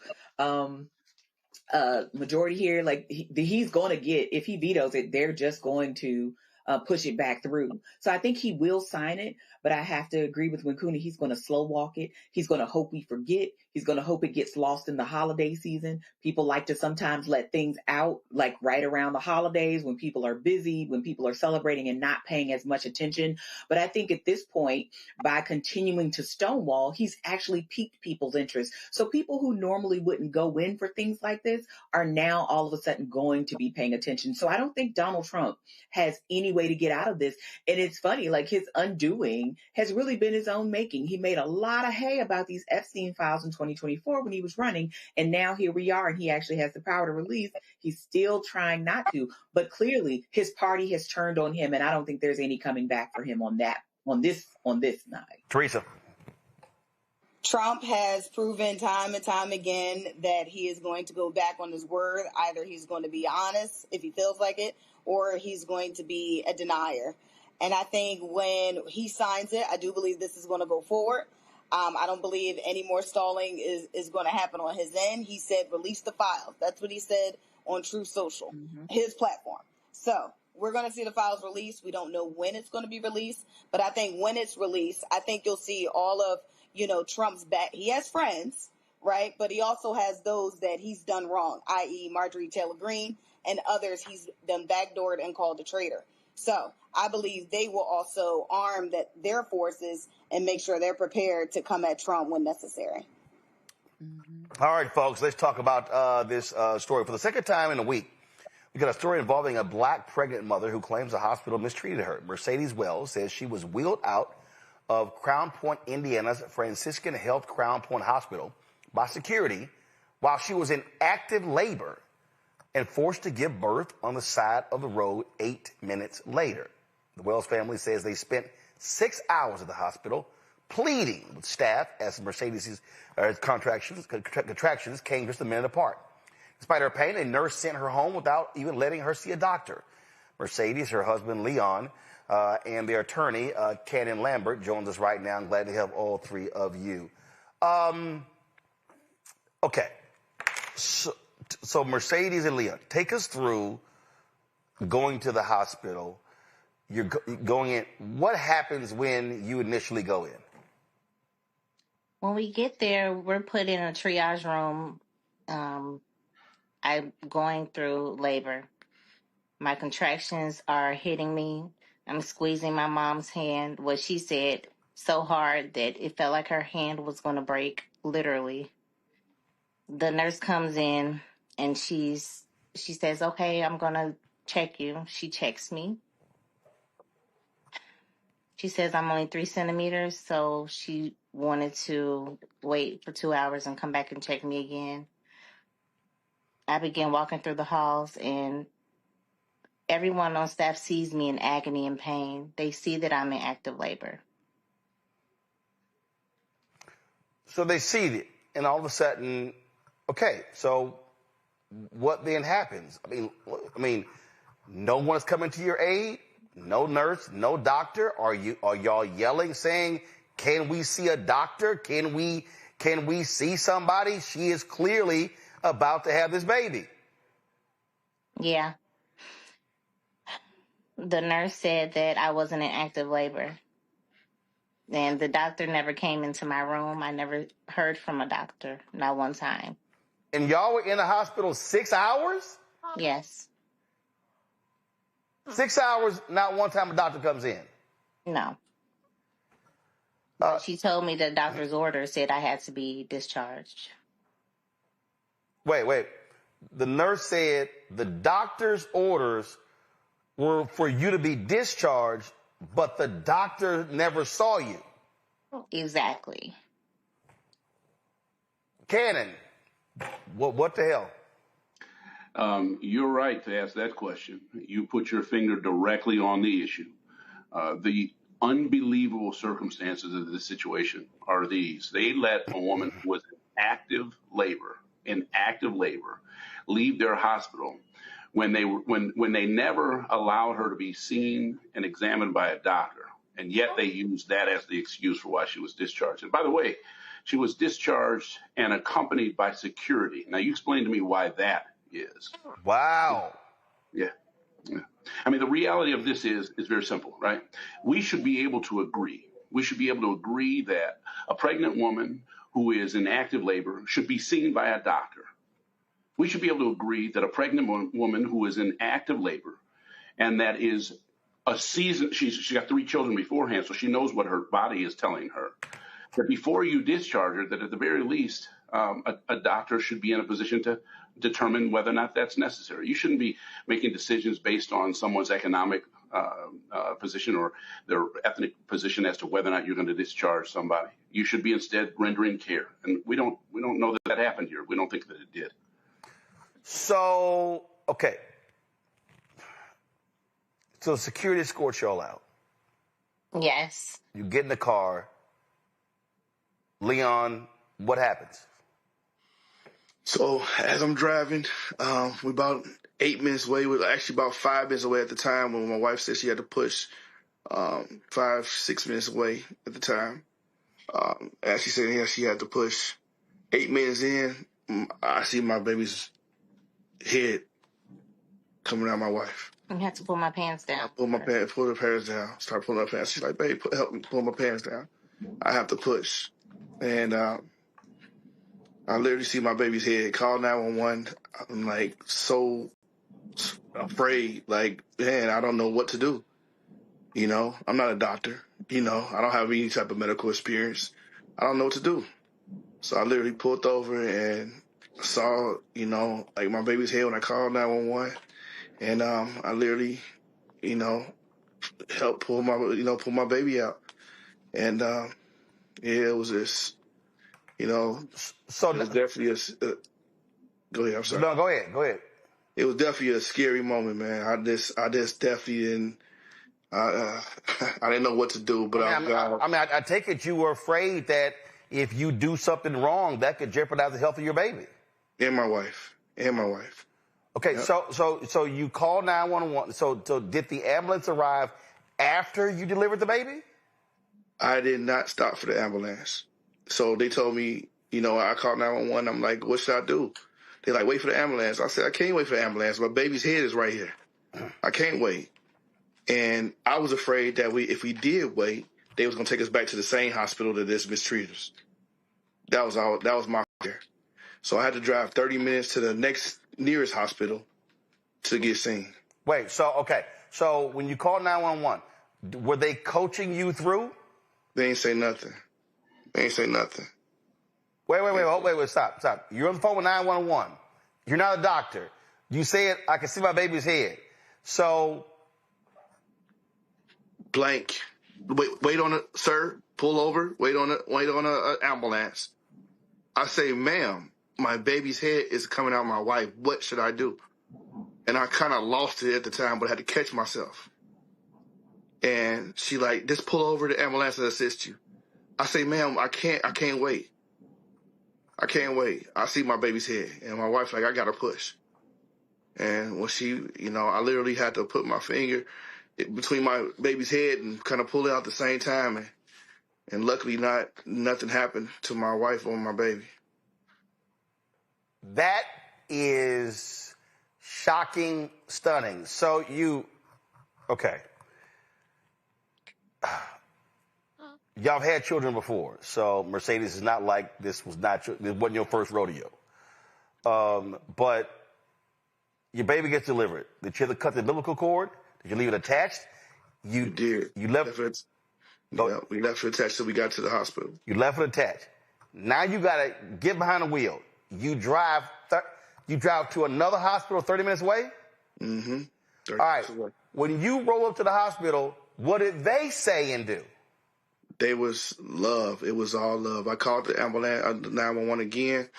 majority here. Like he's going to get, if he vetoes it, they're just going to push it back through. So I think he will sign it, but I have to agree with Cooney. He's going to slow walk it. He's going to hope we forget. He's going to hope it gets lost in the holiday season. People like to sometimes let things out like right around the holidays when people are busy, when people are celebrating and not paying as much attention. But I think at this point, by continuing to stonewall, he's actually piqued people's interest. So people who normally wouldn't go in for things like this are now all of a sudden going to be paying attention. So I don't think Donald Trump has any way way to get out of this. And it's funny, like his undoing has really been his own making. He made a lot of hay about these Epstein files in 2024 when he was running. And now here we are, and he actually has the power to release. He's still trying not to, but clearly his party has turned on him. And I don't think there's any coming back for him on this night. Teresa. Trump has proven time and time again that he is going to go back on his word. Either he's going to be honest if he feels like it, or he's going to be a denier. And I think when he signs it, I do believe this is going to go forward. I don't believe any more stalling is going to happen on his end. He said, release the files. That's what he said on True Social, his platform. So we're going to see the files released. We don't know when it's going to be released, but I think when it's released, I think you'll see all of, Trump's back. He has friends, right? But he also has those that he's done wrong, i.e. Marjorie Taylor Greene and others he's done backdoored and called a traitor. So I believe they will also arm their forces and make sure they're prepared to come at Trump when necessary. All right, folks, let's talk about this story. For the second time in a week, we got a story involving a black pregnant mother who claims the hospital mistreated her. Mercedes Wells says she was wheeled out of Crown Point, Indiana's Franciscan Health Crown Point Hospital by security while she was in active labor and forced to give birth on the side of the road 8 minutes later. The Wells family says they spent 6 hours at the hospital pleading with staff as Mercedes' contractions came just a minute apart. Despite her pain, a nurse sent her home without even letting her see a doctor. Mercedes, her husband Leon, and their attorney, Cannon Lambert, joins us right now. I'm glad to have all three of you. Okay. So Mercedes and Leon, take us through going to the hospital. You're going in. What happens when you initially go in? When we get there, we're put in a triage room. I'm going through labor. My contractions are hitting me. I'm squeezing my mom's hand, what she said, so hard that it felt like her hand was going to break, literally. The nurse comes in and she says, okay, I'm going to check you. She checks me. She says I'm only 3 centimeters, so she wanted to wait for 2 hours and come back and check me again. I began walking through the halls, and everyone on staff sees me in agony and pain. They see that I'm in active labor. So they see it, and all of a sudden, okay, so what then happens? I mean, no one's coming to your aid? No nurse, no doctor? Are y'all yelling, saying, can we see a doctor? Can we see somebody? She is clearly about to have this baby. Yeah. The nurse said that I wasn't in active labor. And the doctor never came into my room. I never heard from a doctor, not one time. And y'all were in the hospital 6 hours? Yes. 6 hours, not one time a doctor comes in? No. She told me the doctor's order said I had to be discharged. Wait. The nurse said the doctor's orders were for you to be discharged, but the doctor never saw you. Exactly. Cannon, what the hell? You're right to ask that question. You put your finger directly on the issue. The unbelievable circumstances of this situation are these. They let a woman who was in active labor, leave their hospital when they never allowed her to be seen and examined by a doctor. And yet they used that as the excuse for why she was discharged. And by the way, she was discharged and accompanied by security. Now, you explain to me why that is. Wow. Yeah. I mean, the reality of this is very simple, right? We should be able to agree. We should be able to agree that a pregnant woman who is in active labor should be seen by a doctor. We should be able to agree that a pregnant woman who is in active labor and that is a season, she got 3 children beforehand, so she knows what her body is telling her, that before you discharge her, that at the very least, a doctor should be in a position to determine whether or not that's necessary. You shouldn't be making decisions based on someone's economic position or their ethnic position as to whether or not you're going to discharge somebody. You should be instead rendering care, and we don't know that happened here. We don't think that it did. So okay, so security escorts y'all out. Yes. You get in the car. Leon, what happens? So as I'm driving, we're about 8 minutes away. We're actually about 5 minutes away at the time when my wife said she had to push 5-6 minutes away at the time. As she said, she had to push 8 minutes in. I see my baby's head coming out of my wife. You have to pull my pants down. I pull the pants down, start pulling her pants. She's like, babe, help me pull my pants down. I have to push. And I literally see my baby's head. Call 911. I'm like so afraid. Like, man, I don't know what to do. You know, I'm not a doctor. You know, I don't have any type of medical experience. I don't know what to do. So I literally pulled over and saw, you know, like my baby's head when I called 911. And I literally, you know, helped pull my baby out. And yeah, it was this, you know, so it was definitely go ahead. I'm sorry. No, go ahead. It was definitely a scary moment, man. I just definitely didn't. I didn't know what to do, but I take it you were afraid that if you do something wrong, that could jeopardize the health of your baby. And my wife. Okay, yep. So you called 911. So did the ambulance arrive after you delivered the baby? I did not stop for the ambulance. So they told me, you know, I called 911. I'm like, what should I do? They're like, wait for the ambulance. I said, I can't wait for the ambulance. My baby's head is right here. I can't wait. And I was afraid that if we did wait, they was going to take us back to the same hospital that this mistreated us. That was my fear. So I had to drive 30 minutes to the nearest hospital to get seen. Wait, so when you called 911, were they coaching you through? They ain't say nothing. Wait, stop. You're on the phone with 911. You're not a doctor. You said, I can see my baby's head. So. Blank. Wait on it, sir. Pull over. Wait on a ambulance. I say, ma'am, my baby's head is coming out of my wife. What should I do? And I kind of lost it at the time, but I had to catch myself. And she like, just pull over the ambulance and assist you. I say, ma'am, I can't wait. I can't wait. I see my baby's head. And my wife's like, I got to push. And when she, you know, I literally had to put my finger between my baby's head and kind of pull it out at the same time. And luckily nothing happened to my wife or my baby. That is shocking, stunning. So okay. Y'all have had children before, so Mercedes is not like this wasn't your first rodeo. But your baby gets delivered. Did you have to cut the umbilical cord? Did you leave it attached? You did. You left it. Yeah, we left it attached till we got to the hospital. You left it attached. Now you got to get behind the wheel. You drive to another hospital 30 minutes away? Mm-hmm. All right. When you roll up to the hospital, what did they say and do? They was love. It was all love. I called the ambulance, 911 again.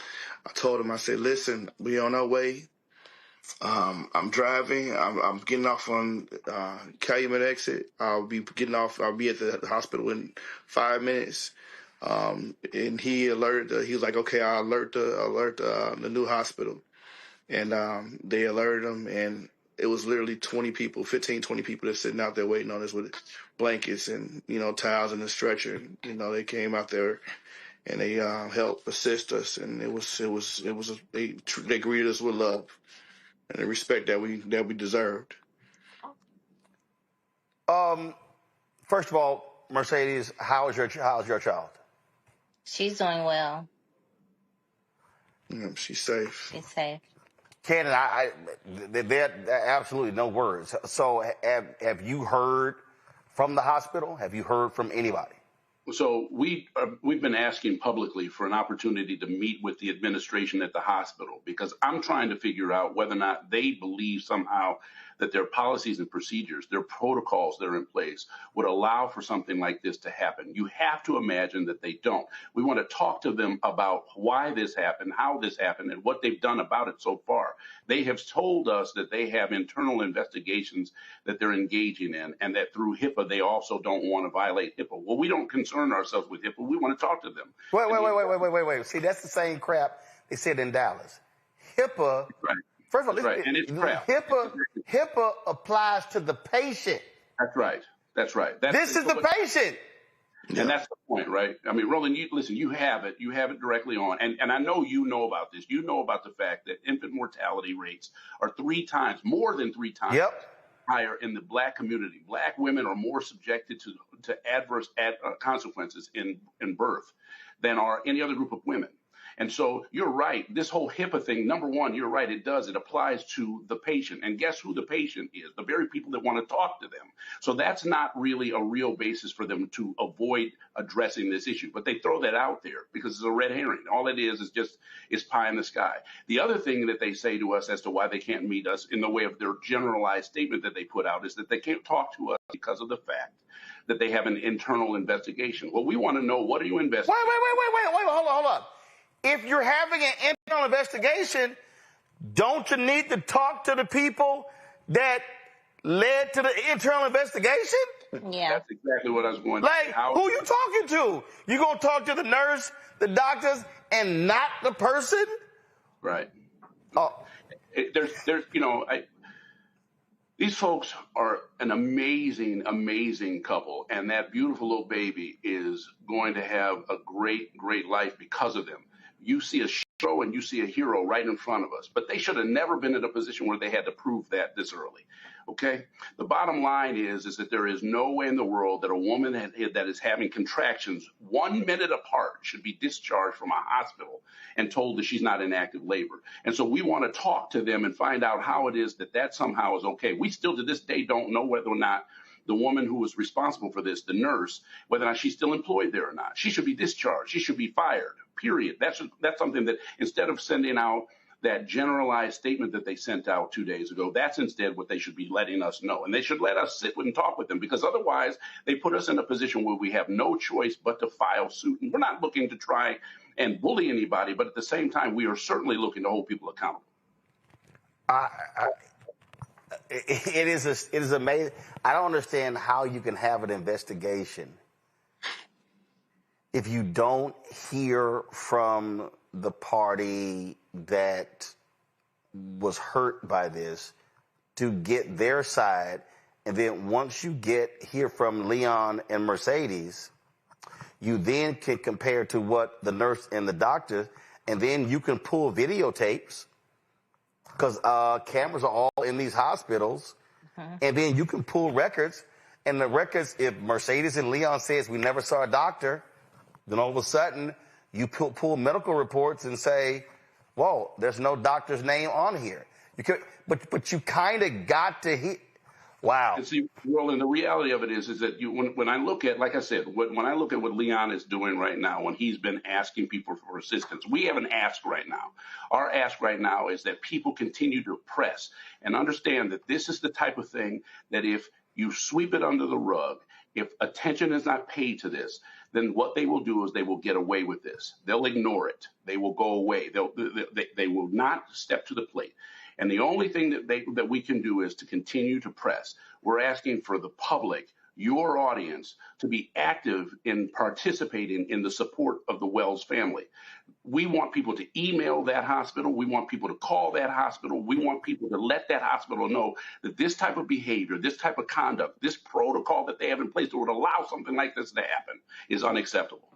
I told them, I said, listen, we on our way. I'm driving. I'm getting off on Calumet exit. I'll be getting off. I'll be at the hospital in 5 minutes. And he alerted. He was like, okay, I'll alert the new hospital. And they alerted him, and it was literally 20 people, 15, 20 people that's sitting out there waiting on us with blankets and, you know, towels and a stretcher. You know, they came out there and they helped assist us, and they greeted us with love and the respect that we deserved. First of all, Mercedes, how's your child? She's doing well. Yeah, she's safe. She's safe. Cannon, there are absolutely no words. So have you heard from the hospital? Have you heard from anybody? So we've been asking publicly for an opportunity to meet with the administration at the hospital, because I'm trying to figure out whether or not they believe somehow that their policies and procedures, their protocols that are in place would allow for something like this to happen. You have to imagine that they don't. We want to talk to them about why this happened, how this happened, and what they've done about it so far. They have told us that they have internal investigations that they're engaging in, and that through HIPAA, they also don't want to violate HIPAA. Well, we don't concern ourselves with HIPAA. We want to talk to them. Wait. See, that's the same crap they said in Dallas. HIPAA, right. First of all, right. And it's crap. HIPAA applies to the patient. That's right. That's right. This is the patient. And that's the point, right? I mean, Roland, you have it directly on. And I know you know about this. You know about the fact that infant mortality rates are more than three times higher in the Black community. Black women are more subjected to adverse consequences in birth than are any other group of women. And so you're right. This whole HIPAA thing, number one, you're right. It applies to the patient. And guess who the patient is? The very people that want to talk to them. So that's not really a real basis for them to avoid addressing this issue. But they throw that out there because it's a red herring. All it is pie in the sky. The other thing that they say to us as to why they can't meet us in the way of their generalized statement that they put out is that they can't talk to us because of the fact that they have an internal investigation. Well, we want to know, what are you investigating? Wait, hold on. If you're having an internal investigation, don't you need to talk to the people that led to the internal investigation? Yeah. That's exactly what I was going to say. Who you talking to? You going to talk to the nurse, the doctors, and not the person? Right. Oh. These folks are an amazing, amazing couple, and that beautiful little baby is going to have a great, great life because of them. You see a show and you see a hero right in front of us, but they should have never been in a position where they had to prove that this early. Okay. The bottom line is that there is no way in the world that a woman that is having contractions 1 minute apart should be discharged from a hospital and told that she's not in active labor. And so we want to talk to them and find out how it is that somehow is okay. We still to this day don't know whether or not the woman who was responsible for this, the nurse, whether or not she's still employed there or not. She should be discharged. She should be fired, period. That's something that instead of sending out that generalized statement that they sent out 2 days ago, that's instead what they should be letting us know. And they should let us sit and talk with them, because otherwise they put us in a position where we have no choice but to file suit. And we're not looking to try and bully anybody, but at the same time, we are certainly looking to hold people accountable. It is amazing. I don't understand how you can have an investigation if you don't hear from the party that was hurt by this to get their side. And then once you hear from Leon and Mercedes, you then can compare to what the nurse and the doctor, and then you can pull videotapes, because cameras are all in these hospitals, and then you can pull records, and the records, if Mercedes and Leon says we never saw a doctor, then all of a sudden you pull medical reports and say, whoa, there's no doctor's name on here. But you kind of got to hit. Wow. And see, Roland, the reality of it is that when I look at, like I said, when I look at what Leon is doing right now, when he's been asking people for assistance, we have an ask right now. Our ask right now is that people continue to press and understand that this is the type of thing that if you sweep it under the rug, if attention is not paid to this, then what they will do is they will get away with this. They'll ignore it. They will go away. They will not step to the plate. And the only thing that we can do is to continue to press. We're asking for the public, your audience, to be active in participating in the support of the Wells family. We want people to email that hospital. We want people to call that hospital. We want people to let that hospital know that this type of behavior, this type of conduct, this protocol that they have in place that would allow something like this to happen is unacceptable.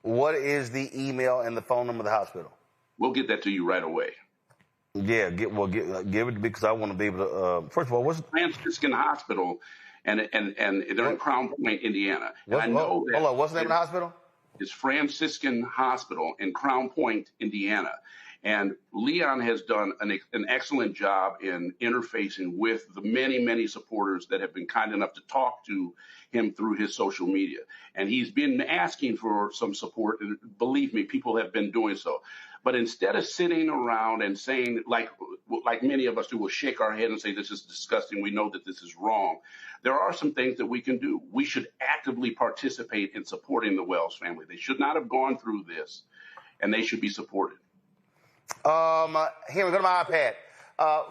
What is the email and the phone number of the hospital? We'll get that to you right away. Yeah, give it, because I want to be able to. First of all, what's Franciscan Hospital, and they're in Crown Point, Indiana. And I know what's the name of the hospital? It's Franciscan Hospital in Crown Point, Indiana, And Leon has done an excellent job in interfacing with the many, many supporters that have been kind enough to talk to him through his social media. And he's been asking for some support. And believe me, people have been doing so. But instead of sitting around and saying, like many of us do, we'll shake our head and say, this is disgusting, we know that this is wrong, there are some things that we can do. We should actively participate in supporting the Wells family. They should not have gone through this, and they should be supported. Here we go to my iPad.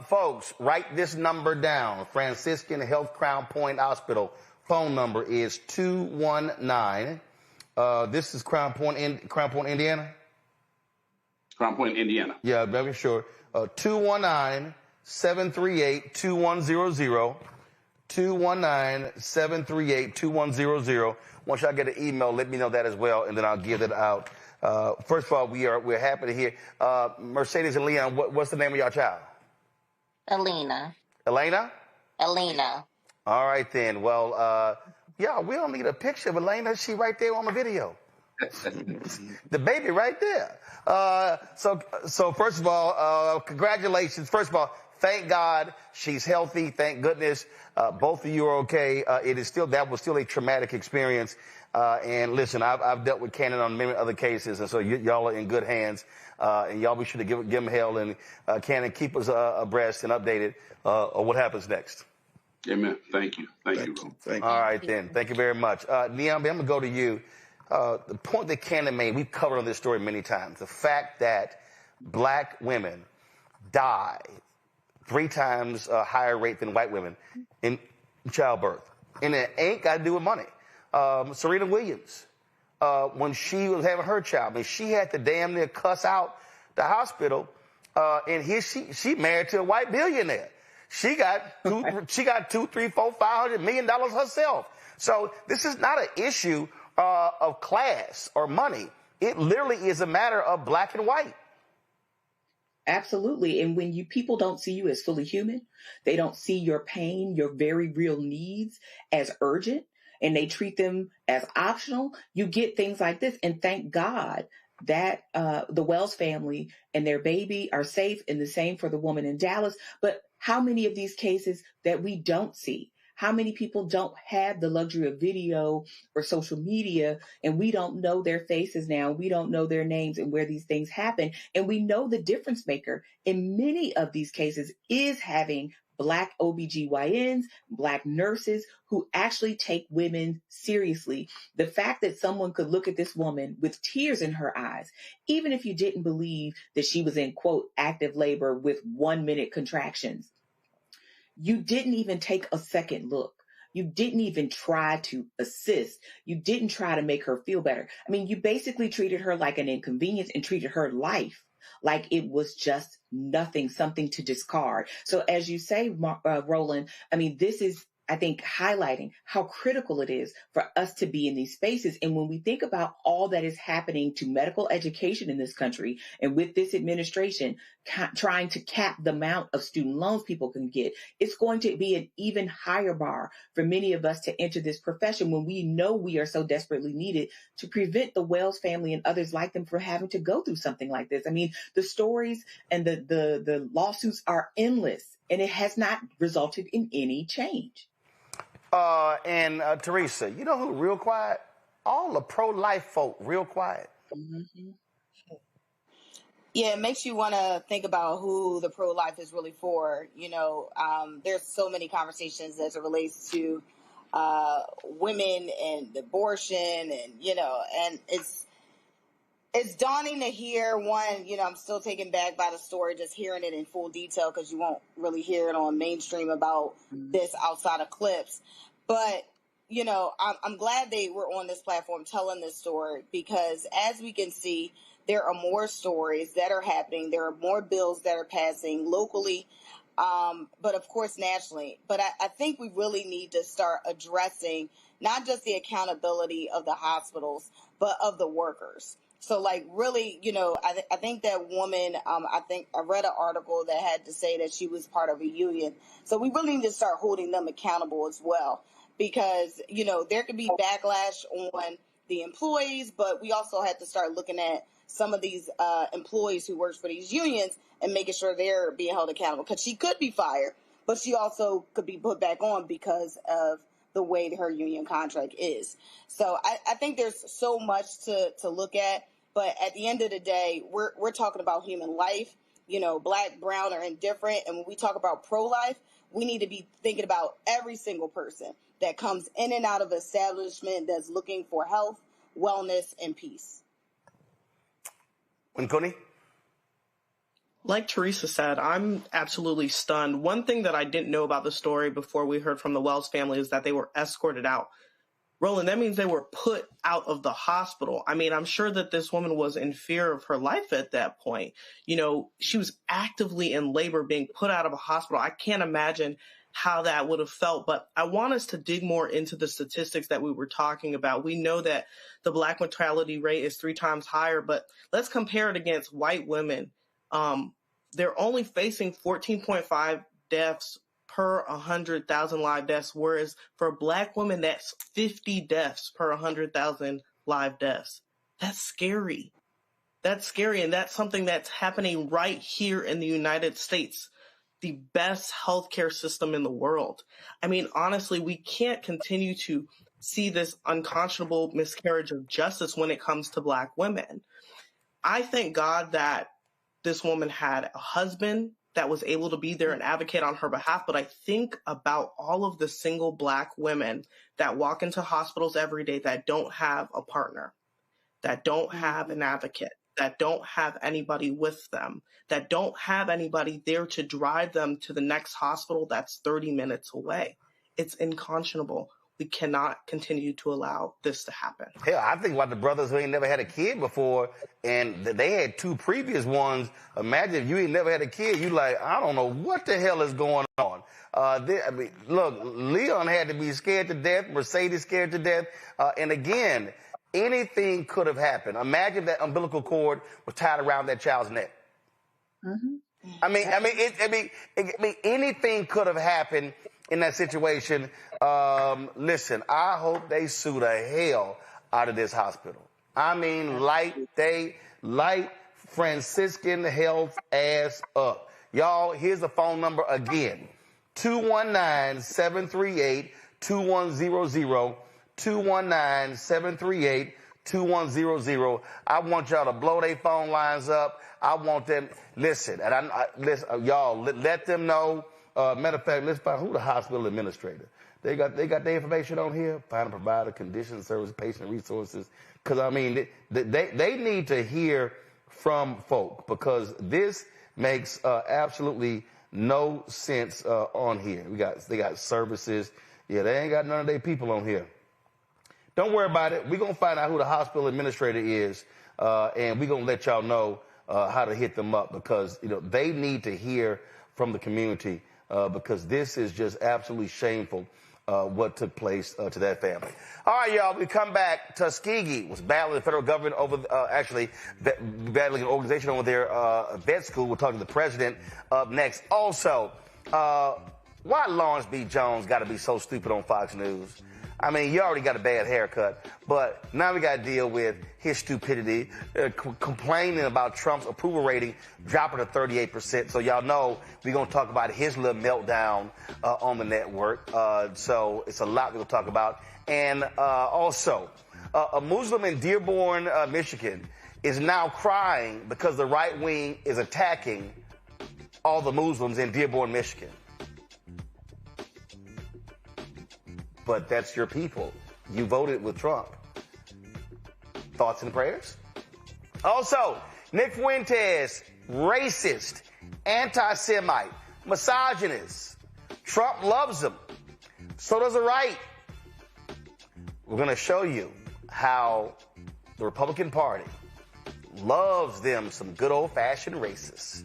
Folks, write this number down. Franciscan Health Crown Point Hospital. Phone number is 219. This is Crown Point, Indiana? Crown Point, Indiana. Yeah, very sure. 219-738-2100. 219-738-2100. Once y'all get an email, let me know that as well, and then I'll give it out. First of all, we're happy to hear. Mercedes and Leon, what's the name of your child? Alina. Elena? Alina. All right, then. Well, yeah, we don't need a picture of Elena. She right there on the video. The baby right there. So first of all, congratulations. First of all, thank God she's healthy. Thank goodness. Both of you are okay. That was still a traumatic experience. And listen, I've dealt with Cannon on many other cases, and so y'all are in good hands. And y'all be sure to give them hell, and Cannon, keep us abreast and updated on what happens next. Amen. Thank you. Thank you, Ron. All right, then. Thank you very much. Niambi, I'm going to go to you. The point that Cannon made, we've covered on this story many times. The fact that black women die 3 times higher rate than white women in childbirth. And it ain't got to do with money. Serena Williams, when she was having her child, I mean, she had to damn near cuss out the hospital. And here she married to a white billionaire. She got $2, $3, $4, $500 million herself. So this is not an issue of class or money. It literally is a matter of black and white. Absolutely. And when people don't see you as fully human, they don't see your pain, your very real needs as urgent, and they treat them as optional, you get things like this. And thank God that the Wells family and their baby are safe, and the same for the woman in Dallas. But how many of these cases that we don't see? How many people don't have the luxury of video or social media, and we don't know their faces now? We don't know their names and where these things happen. And we know the difference maker in many of these cases is having Black OBGYNs, Black nurses who actually take women seriously. The fact that someone could look at this woman with tears in her eyes, even if you didn't believe that she was in, quote, active labor with 1-minute contractions, you didn't even take a second look. You didn't even try to assist. You didn't try to make her feel better. I mean, you basically treated her like an inconvenience and treated her life like it was just nothing, something to discard. So as you say, Roland, I mean, this is, I think, highlighting how critical it is for us to be in these spaces. And when we think about all that is happening to medical education in this country, and with this administration trying to cap the amount of student loans people can get, it's going to be an even higher bar for many of us to enter this profession when we know we are so desperately needed to prevent the Wells family and others like them from having to go through something like this. I mean, the stories and the lawsuits are endless, and it has not resulted in any change. And Teresa, you know who real quiet? All the pro-life folk real quiet. Mm-hmm. Yeah, it makes you want to think about who the pro-life is really for. You know, there's so many conversations as it relates to women and abortion, and you know, and it's daunting to hear. One, you know, I'm still taken back by the story, just hearing it in full detail, because you won't really hear it on mainstream about this outside of clips. But, you know, I'm glad they were on this platform telling this story, because as we can see, there are more stories that are happening. There are more bills that are passing locally, but of course nationally. But I think we really need to start addressing not just the accountability of the hospitals, but of the workers. So, like, really, you know, I think that woman, I read an article that had to say that she was part of a union. So we really need to start holding them accountable as well, because, you know, there could be backlash on the employees, but we also have to start looking at some of these employees who work for these unions and making sure they're being held accountable. Because she could be fired, but she also could be put back on because of the way her union contract is. So I think there's so much to look at. But at the end of the day, we're talking about human life. You know, black, brown, or indifferent. And when we talk about pro-life, we need to be thinking about every single person that comes in and out of establishment that's looking for health, wellness, and peace. Nkoni? Like Teresa said, I'm absolutely stunned. One thing that I didn't know about the story before we heard from the Wells family is that they were escorted out. Roland, that means they were put out of the hospital. I mean, I'm sure that this woman was in fear of her life at that point. You know, she was actively in labor being put out of a hospital. I can't imagine how that would have felt, but I want us to dig more into the statistics that we were talking about. We know that the Black mortality rate is 3 times higher, but let's compare it against white women. They're only facing 14.5 deaths per 100,000 live deaths, whereas for Black women, that's 50 deaths per 100,000 live deaths. That's scary. That's scary, and that's something that's happening right here in the United States, the best healthcare system in the world. I mean, honestly, we can't continue to see this unconscionable miscarriage of justice when it comes to Black women. I thank God that this woman had a husband that was able to be there and advocate on her behalf. But I think about all of the single Black women that walk into hospitals every day that don't have a partner, that don't have an advocate, that don't have anybody with them, that don't have anybody there to drive them to the next hospital that's 30 minutes away. It's unconscionable. We cannot continue to allow this to happen. Hell, I think about the brothers who ain't never had a kid before, and they had 2 previous ones. Imagine if you ain't never had a kid, you like, I don't know what the hell is going on. Look, Leon had to be scared to death, Mercedes scared to death, and again, anything could have happened. Imagine if that umbilical cord was tied around that child's neck. Mm-hmm. I mean, anything could have happened in that situation. Listen, I hope they sue the hell out of this hospital. I mean, light Franciscan health ass up. Y'all, here's the phone number again. 219-738-2100. 219-738-2100. I want y'all to blow their phone lines up. I want them, listen, and listen, y'all, let them know. Matter of fact, let's find who the hospital administrator. They got their information on here. Find a provider, condition, service, patient resources. Because I mean, they need to hear from folk, because this makes absolutely no sense on here. They got services. Yeah, they ain't got none of their people on here. Don't worry about it. We're gonna find out who the hospital administrator is, and we're gonna let y'all know how to hit them up, because they need to hear from the community. Because this is just absolutely shameful, what took place to that family. All right, y'all, we come back. Tuskegee was battling the federal government over, battling an organization over their vet school. We'll talk to the president up next. Also, why Lawrence B. Jones got to be so stupid on Fox News? I mean, you already got a bad haircut, but now we got to deal with his stupidity, complaining about Trump's approval rating dropping to 38%. So y'all know we're going to talk about his little meltdown on the network. So it's a lot we're going to talk about. And also, a Muslim in Dearborn, Michigan, is now crying because the right wing is attacking all the Muslims in Dearborn, Michigan. But that's your people. You voted with Trump. Thoughts and prayers? Also, Nick Fuentes, racist, anti-Semite, misogynist. Trump loves him. So does the right. We're going to show you how the Republican Party loves them some good old-fashioned racists.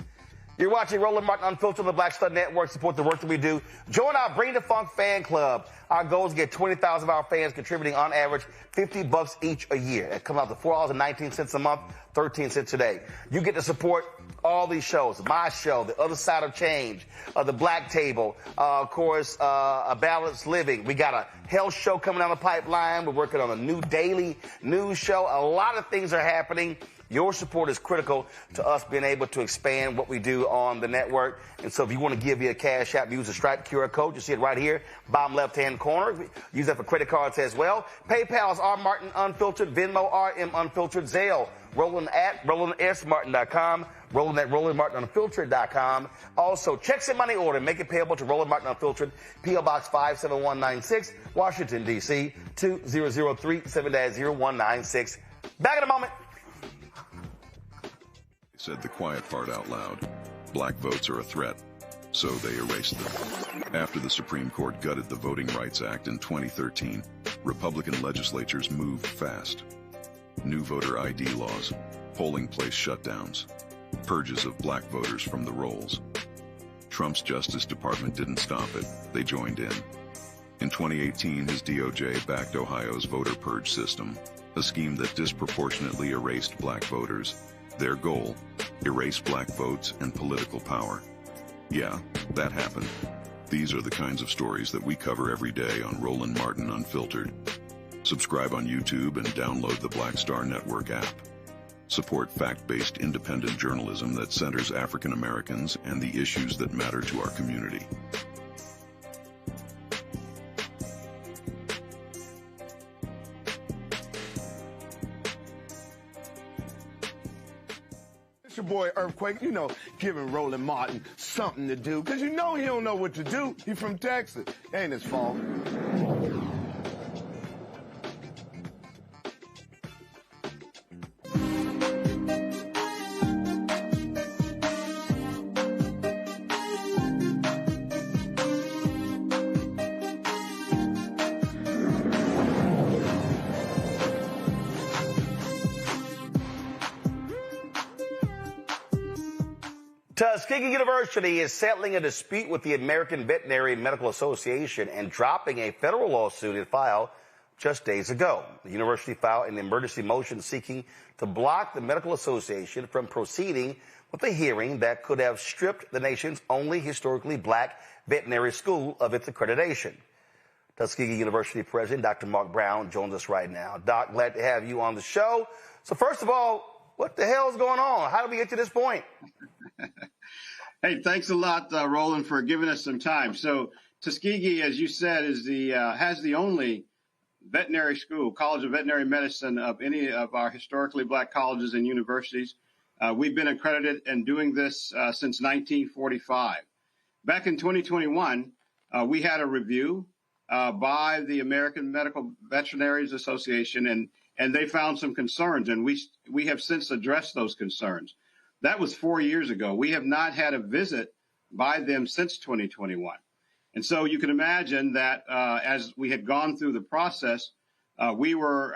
You're watching Roland Martin Unfiltered on the Black Star Network. Support the work that we do. Join our Bring the Funk fan club. Our goal is to get 20,000 of our fans contributing on average $50 each a year. That comes out to $4.19 a month, 13 cents a day. You get to support all these shows. My show, The Other Side of Change, The Black Table, of course, A Balanced Living. We got a health show coming down the pipeline. We're working on a new daily news show. A lot of things are happening. Your support is critical to us being able to expand what we do on the network. And so if you want to give via Cash App, use the Stripe QR code. You see it right here, bottom left-hand corner. Use that for credit cards as well. PayPal is R Martin Unfiltered, Venmo RM Unfiltered, Zelle, Roland at RolandSMartin.com, Roland at RolandMartinUnfiltered.com. Also, checks and money order. Make it payable to Roland Martin Unfiltered, P.O. Box 57196, Washington, D.C., 20037-0196. Back in a moment. Said the quiet part out loud. Black votes are a threat, so they erased them. After the Supreme Court gutted the Voting Rights Act in 2013, Republican legislatures moved fast. New voter ID laws, polling place shutdowns, purges of black voters from the rolls. Trump's Justice Department didn't stop it. They joined in. In 2018, his DOJ backed Ohio's voter purge system, a scheme that disproportionately erased black voters. Their goal, erase black votes and political power. Yeah, that happened. These are the kinds of stories that we cover every day on Roland Martin Unfiltered. Subscribe on YouTube and download the Black Star Network app. Support fact-based independent journalism that centers African Americans and the issues that matter to our community. It's your boy Earthquake, giving Roland Martin something to do, because he don't know what to do. He from Texas. Ain't his fault. Tuskegee University is settling a dispute with the American Veterinary Medical Association and dropping a federal lawsuit it filed just days ago. The university filed an emergency motion seeking to block the medical association from proceeding with a hearing that could have stripped the nation's only historically black veterinary school of its accreditation. Tuskegee University President Dr. Mark Brown joins us right now. Doc, glad to have you on the show. So first of all, what the hell is going on? How did we get to this point? Hey, thanks a lot, Roland, for giving us some time. So Tuskegee, as you said, is has the only veterinary school, College of Veterinary Medicine, of any of our historically black colleges and universities. We've been accredited and doing this since 1945. Back in 2021, we had a review by the American Veterinary Association, and they found some concerns, and we have since addressed those concerns. That was 4 years ago. We have not had a visit by them since 2021. And so you can imagine that as we had gone through the process, we were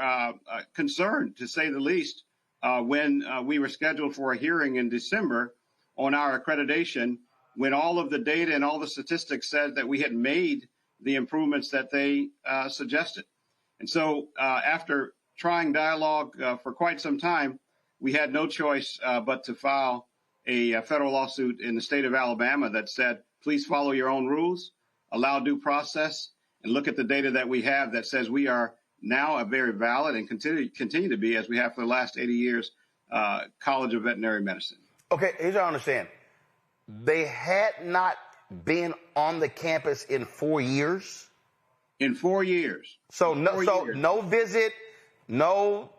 concerned, to say the least, when we were scheduled for a hearing in December on our accreditation, when all of the data and all the statistics said that we had made the improvements that they suggested. And so after trying dialogue for quite some time, we had no choice but to file a federal lawsuit in the state of Alabama that said, please follow your own rules, allow due process, and look at the data that we have that says we are now a very valid and continue to be, as we have for the last 80 years, College of Veterinary Medicine. Okay, here's what I understand. They had not been on the campus in 4 years? In 4 years. So no visit, no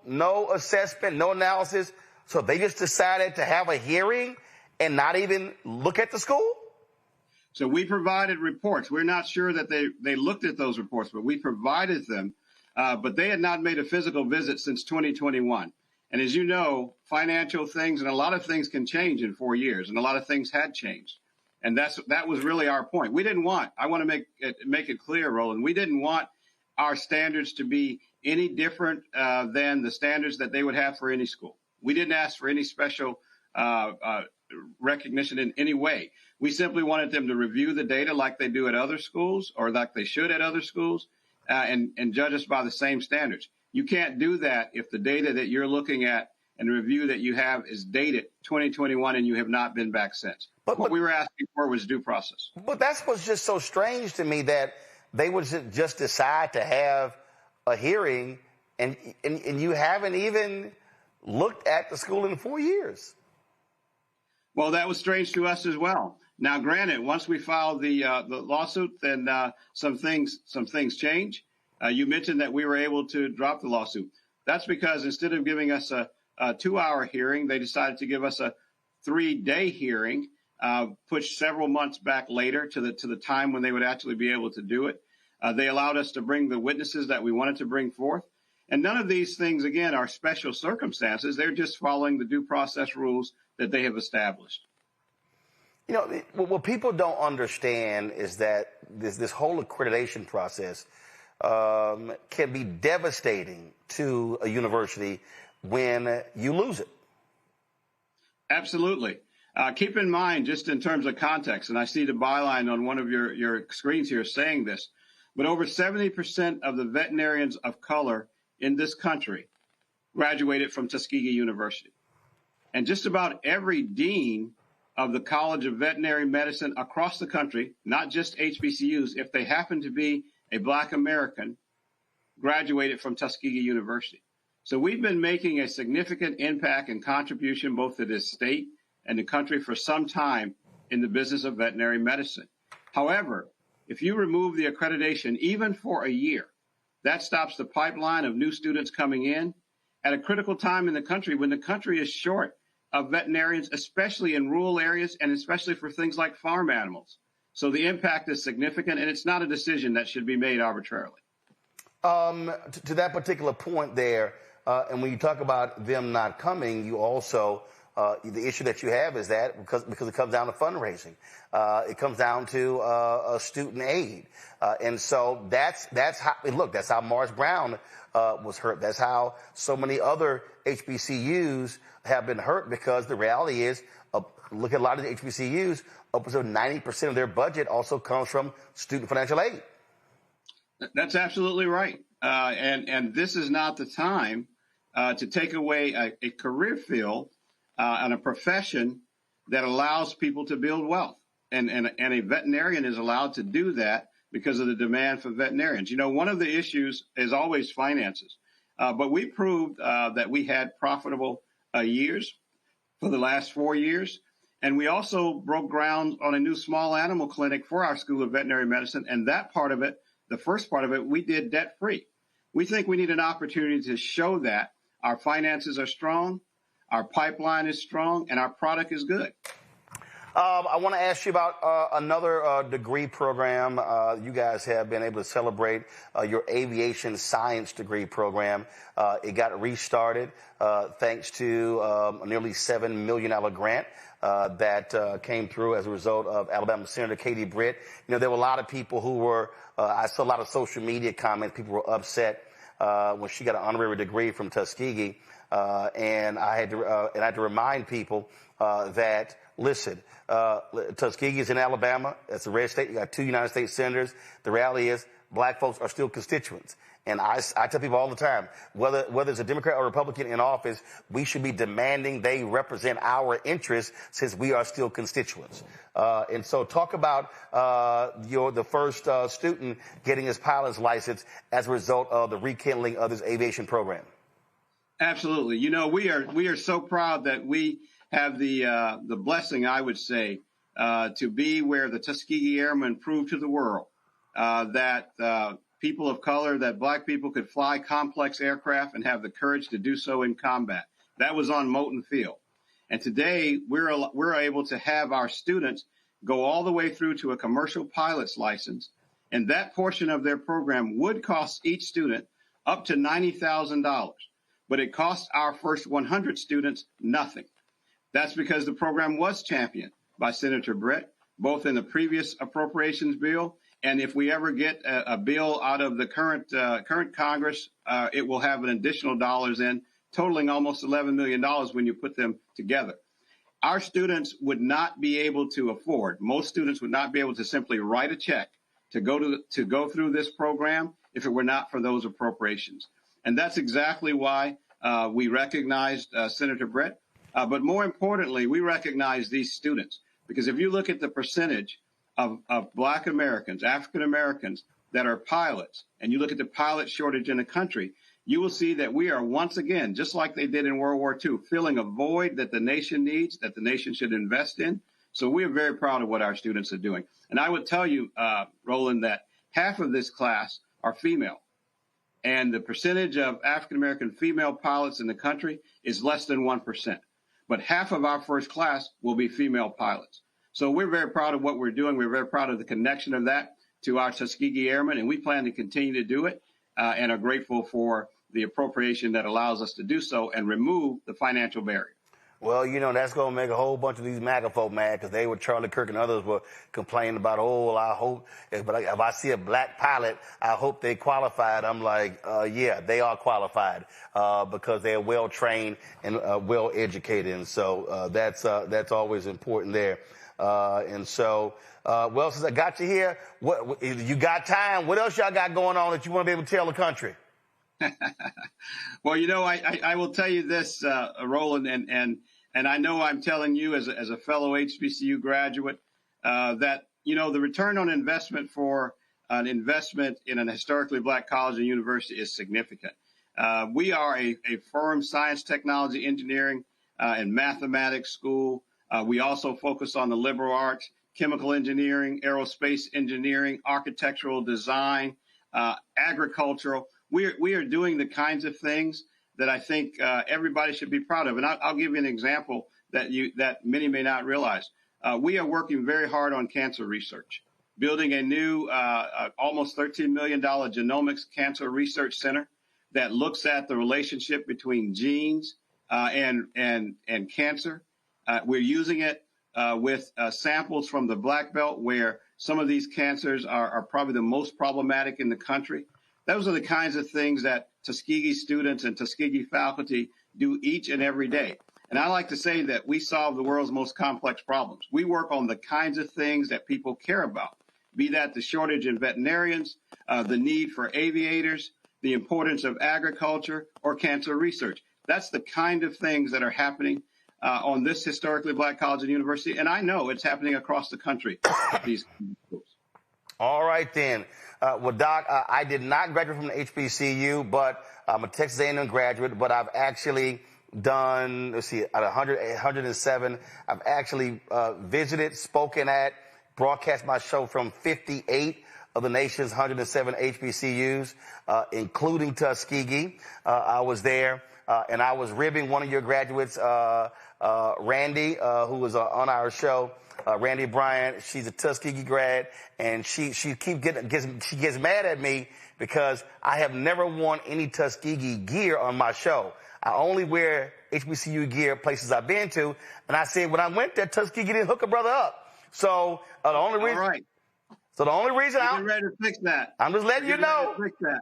assessment, no analysis. So they just decided to have a hearing and not even look at the school? So we provided reports. We're not sure that they looked at those reports, but we provided them. But they had not made a physical visit since 2021. And as you know, financial things and a lot of things can change in 4 years, and a lot of things had changed. And that was really our point. We didn't want, I want to make it clear, Roland, we didn't want our standards to be any different than the standards that they would have for any school. We didn't ask for any special recognition in any way. We simply wanted them to review the data like they do at other schools, or like they should at other schools, and judge us by the same standards. You can't do that if the data that you're looking at and the review that you have is dated 2021 and you have not been back since. But what we were asking for was due process. But that's what's just so strange to me, that they would just decide to have a hearing and you haven't even looked at the school in 4 years. Well, that was strange to us as well. Now, granted, once we filed the lawsuit, then some things change. You mentioned that we were able to drop the lawsuit. That's because instead of giving us a 2-hour hearing, they decided to give us a 3-day hearing, pushed several months back later to the time when they would actually be able to do it. They allowed us to bring the witnesses that we wanted to bring forth. And none of these things, again, are special circumstances. They're just following the due process rules that they have established. You know, what people don't understand is that this whole accreditation process can be devastating to a university when you lose it. Absolutely. Keep in mind, just in terms of context, and I see the byline on one of your screens here saying this, but over 70% of the veterinarians of color in this country graduated from Tuskegee University. And just about every dean of the College of Veterinary Medicine across the country, not just HBCUs, if they happen to be a Black American, graduated from Tuskegee University. So we've been making a significant impact and contribution both to this state and the country for some time in the business of veterinary medicine. However, if you remove the accreditation, even for a year, that stops the pipeline of new students coming in at a critical time in the country when the country is short of veterinarians, especially in rural areas and especially for things like farm animals. So the impact is significant, and it's not a decision that should be made arbitrarily. To that particular point there, and when you talk about them not coming, you also, the issue that you have is that because it comes down to fundraising. It comes down to student aid. And so that's how, look, that's how Morris Brown was hurt. That's how so many other HBCUs have been hurt, because the reality is, look at a lot of the HBCUs, upwards of 90% of their budget also comes from student financial aid. That's absolutely right. And this is not the time to take away a career field and a profession that allows people to build wealth. And a veterinarian is allowed to do that because of the demand for veterinarians. You know, one of the issues is always finances. But we proved that we had profitable years for the last 4 years. And we also broke ground on a new small animal clinic for our School of Veterinary Medicine. And that part of it, the first part of it, we did debt-free. We think we need an opportunity to show that our finances are strong, our pipeline is strong, and our product is good. I want to ask you about another degree program. You guys have been able to celebrate your aviation science degree program. It got restarted thanks to a nearly $7 million grant that came through as a result of Alabama Senator Katie Britt. You know, there were a lot of people who were, I saw a lot of social media comments. People were upset when she got an honorary degree from Tuskegee. And I had to remind people that, listen, Tuskegee is in Alabama. That's a red state. You got 2 United States senators. The reality is black folks are still constituents. And I tell people all the time, whether it's a Democrat or Republican in office, we should be demanding they represent our interests since we are still constituents. And so talk about the first student getting his pilot's license as a result of the rekindling of this aviation program. Absolutely. You know, we are so proud that we have the blessing, I would say, to be where the Tuskegee Airmen proved to the world that people of color, that black people could fly complex aircraft and have the courage to do so in combat. That was on Moulton Field. And today we're able to have our students go all the way through to a commercial pilot's license. And that portion of their program would cost each student up to $90,000. But it cost our first 100 students nothing. That's because the program was championed by Senator Britt, both in the previous appropriations bill, and if we ever get a bill out of the current Congress, it will have an additional dollars in, totaling almost $11 million when you put them together. Our students would not be able to afford, most students would not be able to simply write a check to go through this program if it were not for those appropriations. And that's exactly why we recognized Senator Britt. But more importantly, we recognize these students, because if you look at the percentage of black Americans, African Americans that are pilots, and you look at the pilot shortage in the country, you will see that we are once again, just like they did in World War II, filling a void that the nation needs, that the nation should invest in. So we are very proud of what our students are doing. And I would tell you, Roland, that half of this class are female. And the percentage of African-American female pilots in the country is less than 1%. But half of our first class will be female pilots. So we're very proud of what we're doing. We're very proud of the connection of that to our Tuskegee Airmen, and we plan to continue to do it and are grateful for the appropriation that allows us to do so and remove the financial barrier. Well, you know, that's going to make a whole bunch of these MAGA folk mad because they were, Charlie Kirk and others were complaining about, oh, I hope, if I see a black pilot, I hope they qualified. I'm like, yeah, they are qualified because they're well-trained and well-educated. And so that's always important there. And so, well, since I got you here, you got time. What else y'all got going on that you want to be able to tell the country? Well, you know, I will tell you this, Roland, and I know I'm telling you as a fellow HBCU graduate that, you know, the return on investment for an investment in an historically black college and university is significant. We are a firm science, technology, engineering, and mathematics school. We also focus on the liberal arts, chemical engineering, aerospace engineering, architectural design, agricultural. We are doing the kinds of things that I think everybody should be proud of. And I'll give you an example that many may not realize. We are working very hard on cancer research, building a new almost $13 million genomics cancer research center that looks at the relationship between genes and cancer. We're using it with samples from the Black Belt, where some of these cancers are probably the most problematic in the country. Those are the kinds of things that Tuskegee students and Tuskegee faculty do each and every day. And I like to say that we solve the world's most complex problems. We work on the kinds of things that people care about, be that the shortage in veterinarians, the need for aviators, the importance of agriculture, or cancer research. That's the kind of things that are happening on this historically black college and university. And I know it's happening across the country at these schools. All right, then. Well, Doc, I did not graduate from the HBCU, but I'm a Texas A&M graduate, but I've actually done, let's see, at 107, I've actually visited, spoken at, broadcast my show from 58 of the nation's 107 HBCUs, including Tuskegee. I was there, and I was ribbing one of your graduates, Randy, who was on our show. Randy Bryant, she's a Tuskegee grad, and she gets mad at me because I have never worn any Tuskegee gear on my show. I only wear HBCU gear places I've been to, and I said when I went there, Tuskegee didn't hook a brother up. So the only reason. All right. So the only reason I'm ready to fix that. I'm just letting you know.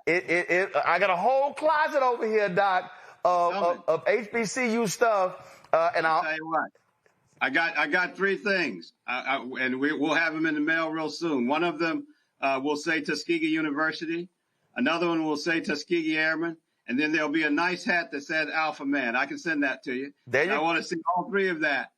I got a whole closet over here, Doc, of HBCU stuff, and I'll tell you what. I got three things, and we'll have them in the mail real soon. One of them will say Tuskegee University. Another one will say Tuskegee Airmen. And then there'll be a nice hat that says Alpha Man. I can send that to you. I want to see all three of that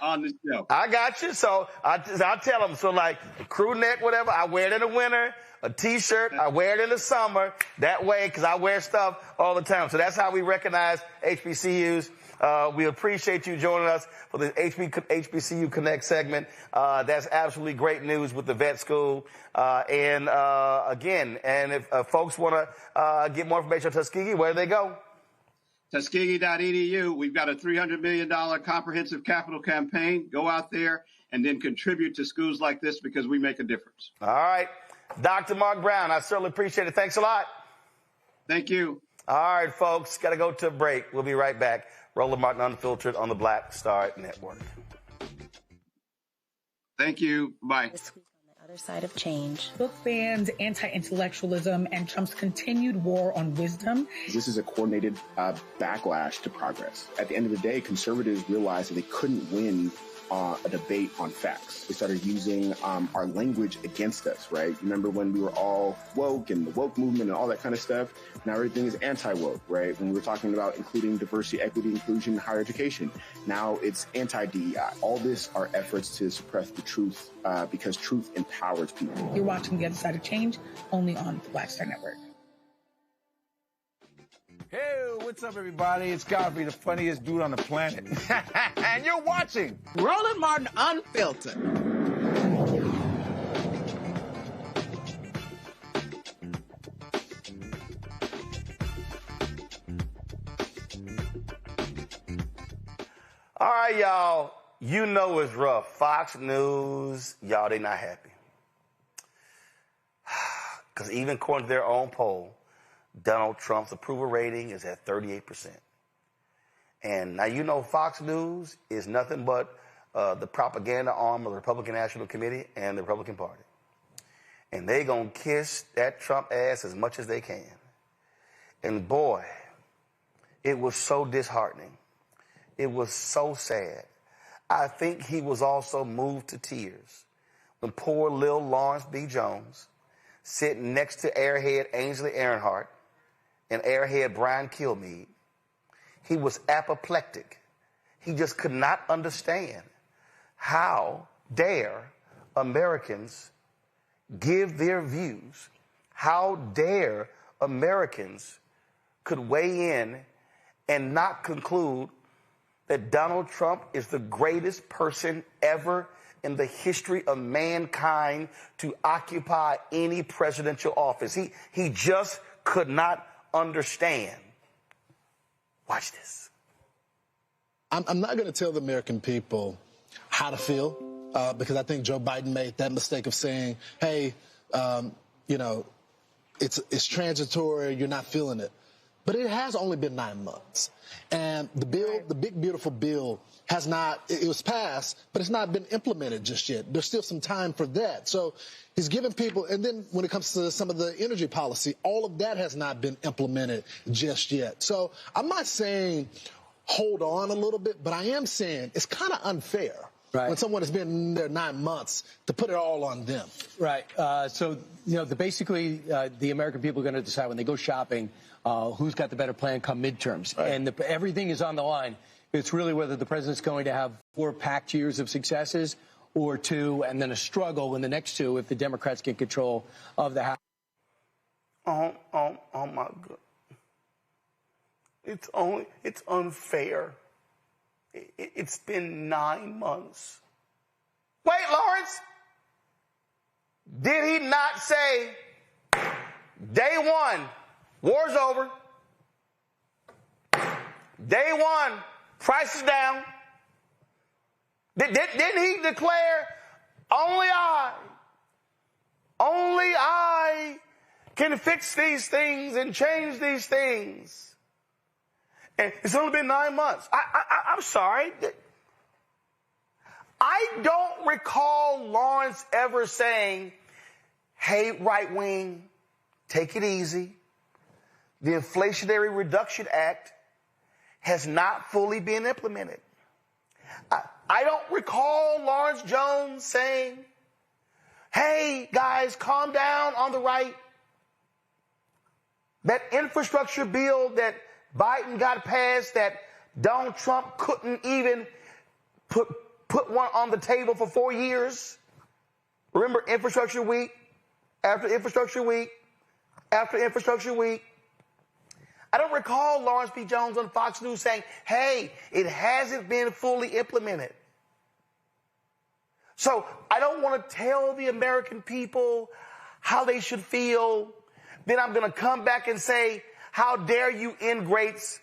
on the show. I got you. So I'll tell them. So like a crew neck, whatever, I wear it in the winter. A T-shirt, I wear it in the summer. That way, because I wear stuff all the time. So that's how we recognize HBCUs. We appreciate you joining us for the HBCU Connect segment. That's absolutely great news with the vet school. And if folks want to get more information on Tuskegee, where do they go? Tuskegee.edu. We've got a $300 million comprehensive capital campaign. Go out there and then contribute to schools like this because we make a difference. All right. Dr. Mark Brown, I certainly appreciate it. Thanks a lot. Thank you. All right, folks. Got to go to a break. We'll be right back. Roland Martin Unfiltered on the Black Star Network. Thank you. Bye. Other side of change. Book bans, anti-intellectualism, and Trump's continued war on wisdom. This is a coordinated backlash to progress. At the end of the day, conservatives realized that they couldn't win a debate on facts. They started using our language against us, right? Remember when we were all woke and the woke movement and all that kind of stuff? Now everything is anti-woke, right? When we were talking about including diversity, equity, inclusion, higher education, now it's anti-DEI. All this are efforts to suppress the truth because truth empowers people. You're watching The Other Side of Change only on the Black Star Network. what's up, everybody? It's Godfrey, the funniest dude on the planet. And you're watching Roland Martin Unfiltered. All right, y'all. You know it's rough. Fox News, y'all, they not happy. Because even according to their own poll, Donald Trump's approval rating is at 38%. And now you know Fox News is nothing but the propaganda arm of the Republican National Committee and the Republican Party. And they going to kiss that Trump ass as much as they can. And boy, it was so disheartening. It was so sad. I think he was also moved to tears when poor Lil Lawrence B. Jones, sitting next to airhead Ainsley Earnhardt and airhead Brian Kilmeade, he was apoplectic. He just could not understand how dare Americans give their views. How dare Americans could weigh in and not conclude that Donald Trump is the greatest person ever in the history of mankind to occupy any presidential office. He just could not understand. Watch this. I'm not going to tell the American people how to feel because I think Joe Biden made that mistake of saying, hey, it's transitory, you're not feeling it. But it has only been 9 months. And the bill, the big, beautiful bill, has not, it was passed, but it's not been implemented just yet. There's still some time for that. So he's giving people, and then when it comes to some of the energy policy, all of that has not been implemented just yet. So I'm not saying hold on a little bit, but I am saying it's kind of unfair. Right. When someone has been in there 9 months to put it all on them. Right. Basically, the American people are going to decide when they go shopping who's got the better plan come midterms. Right. And everything is on the line. It's really whether the president's going to have 4 packed years of successes or 2, and then a struggle in the next 2 if the Democrats get control of the House. Oh my God. It's unfair. It's been 9 months. Wait, Lawrence. Did he not say, day 1, war's over. Day 1, price is down. Didn't he declare, only I can fix these things and change these things? And it's only been 9 months. I'm sorry. I don't recall Lawrence ever saying, hey, right wing, take it easy. The Inflationary Reduction Act has not fully been implemented. I don't recall Lawrence Jones saying, hey, guys, calm down on the right. That infrastructure bill that Biden got passed that Donald Trump couldn't even put one on the table for 4 years. Remember Infrastructure Week, after Infrastructure Week, after Infrastructure Week. I don't recall Lawrence B. Jones on Fox News saying, hey, it hasn't been fully implemented. So I don't want to tell the American people how they should feel. Then I'm going to come back and say, how dare you ingrates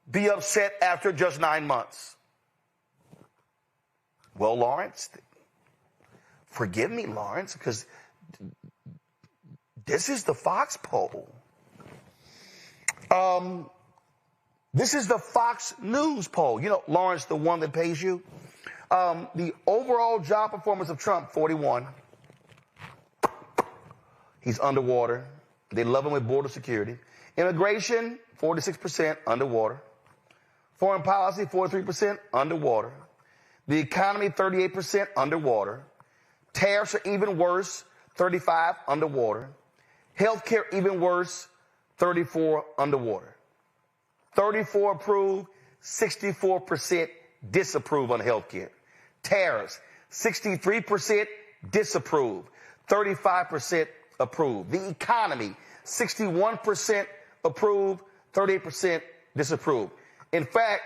be upset after just 9 months? Well, Lawrence, forgive me, Lawrence, because this is the Fox poll. This is the Fox News poll. You know, Lawrence, the one that pays you. The overall job performance of Trump, 41. He's underwater. They love him with border security. Immigration, 46% underwater. Foreign policy, 43% underwater. The economy, 38% underwater. Tariffs are even worse, 35 underwater. Healthcare, even worse, 34 underwater. 34 approve, 64% disapprove on healthcare. Tariffs, 63% disapprove, 35% approve. The economy, 61% approve, 38% disapprove. In fact,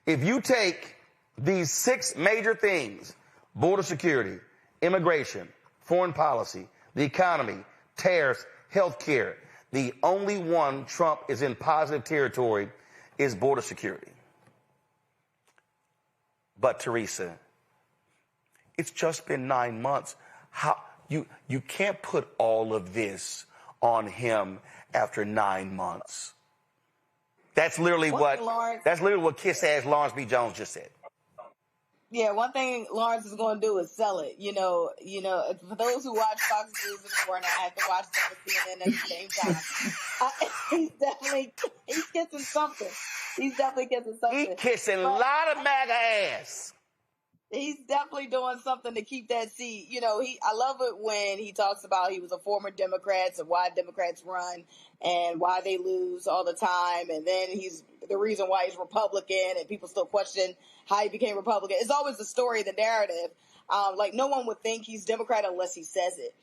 if you take these 6 major things, border security, immigration, foreign policy, the economy, tariffs, health care, the only one Trump is in positive territory is border security. But Teresa, it's just been 9 months. How you can't put all of this on him after 9 months. That's literally what kiss-ass Lawrence B. Jones just said. Yeah, one thing Lawrence is going to do is sell it. You know, for those who watch Fox News in the morning, I have to watch them with CNN at the same time. He's kissing something. He's definitely kissing something. He's kissing a lot of MAGA ass. He's definitely doing something to keep that seat. You know, I love it when he talks about he was a former Democrat and why Democrats run and why they lose all the time. And then he's the reason why he's Republican and people still question how he became Republican. It's always the story, the narrative. Like no one would think he's Democrat unless he says it.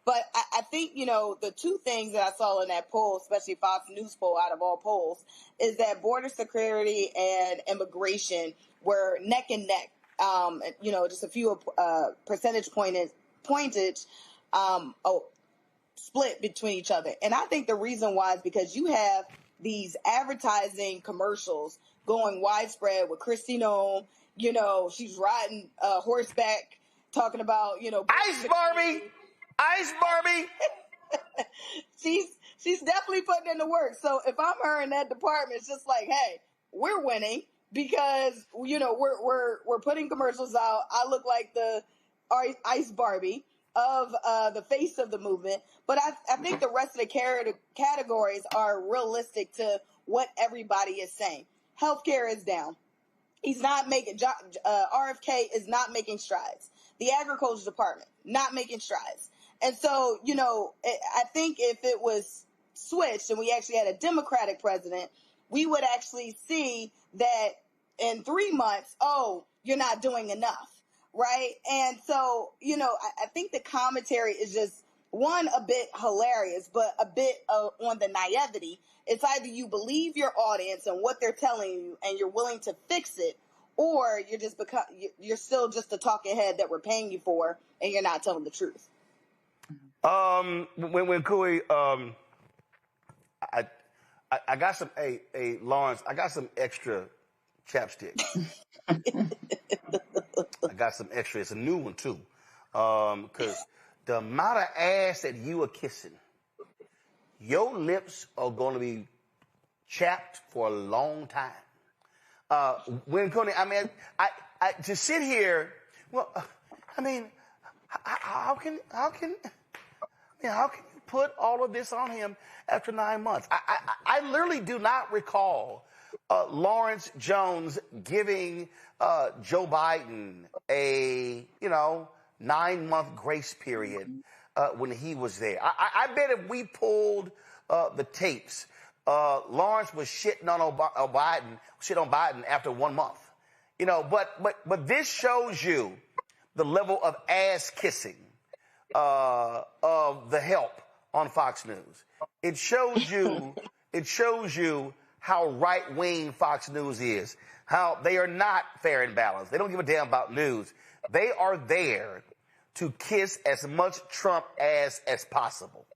But I think, you know, the 2 things that I saw in that poll, especially Fox News poll out of all polls, is that border security and immigration were neck and neck. You know, just a few percentage pointage split between each other. And I think the reason why is because you have these advertising commercials going widespread with Kristi Noem. You know, she's riding horseback, talking about, you know, Ice Barbie. she's definitely putting in the work. So if I'm her in that department, it's just like, hey, we're winning. Because, you know, we're putting commercials out. I look like the Ice Barbie of the face of the movement. But I think the rest of the categories are realistic to what everybody is saying. Healthcare is down. He's not making RFK is not making strides. The Agriculture Department not making strides. And so, you know, I think if it was switched and we actually had a Democratic president, we would actually see that in 3 months, oh, you're not doing enough, right? And so, you know, I think the commentary is just, one, a bit hilarious, but a bit on the naivety. It's either you believe your audience and what they're telling you and you're willing to fix it, or you're still just a talking head that we're paying you for and you're not telling the truth. When Kui, I got some, Lawrence, I got some extra chapstick. I got some extra. It's a new one, too. Because the amount of ass that you are kissing, your lips are going to be chapped for a long time. When Coney, I mean, I to sit here, well, I mean, how can you put all of this on him after 9 months? I literally do not recall Lawrence Jones giving Joe Biden a 9-month grace period when he was there. I bet if we pulled the tapes, Lawrence was shitting on Biden after 1 month. You know, but this shows you the level of ass kissing of the help on Fox News. It shows you how right-wing Fox News is, how they are not fair and balanced. They don't give a damn about news. They are there to kiss as much Trump ass as possible.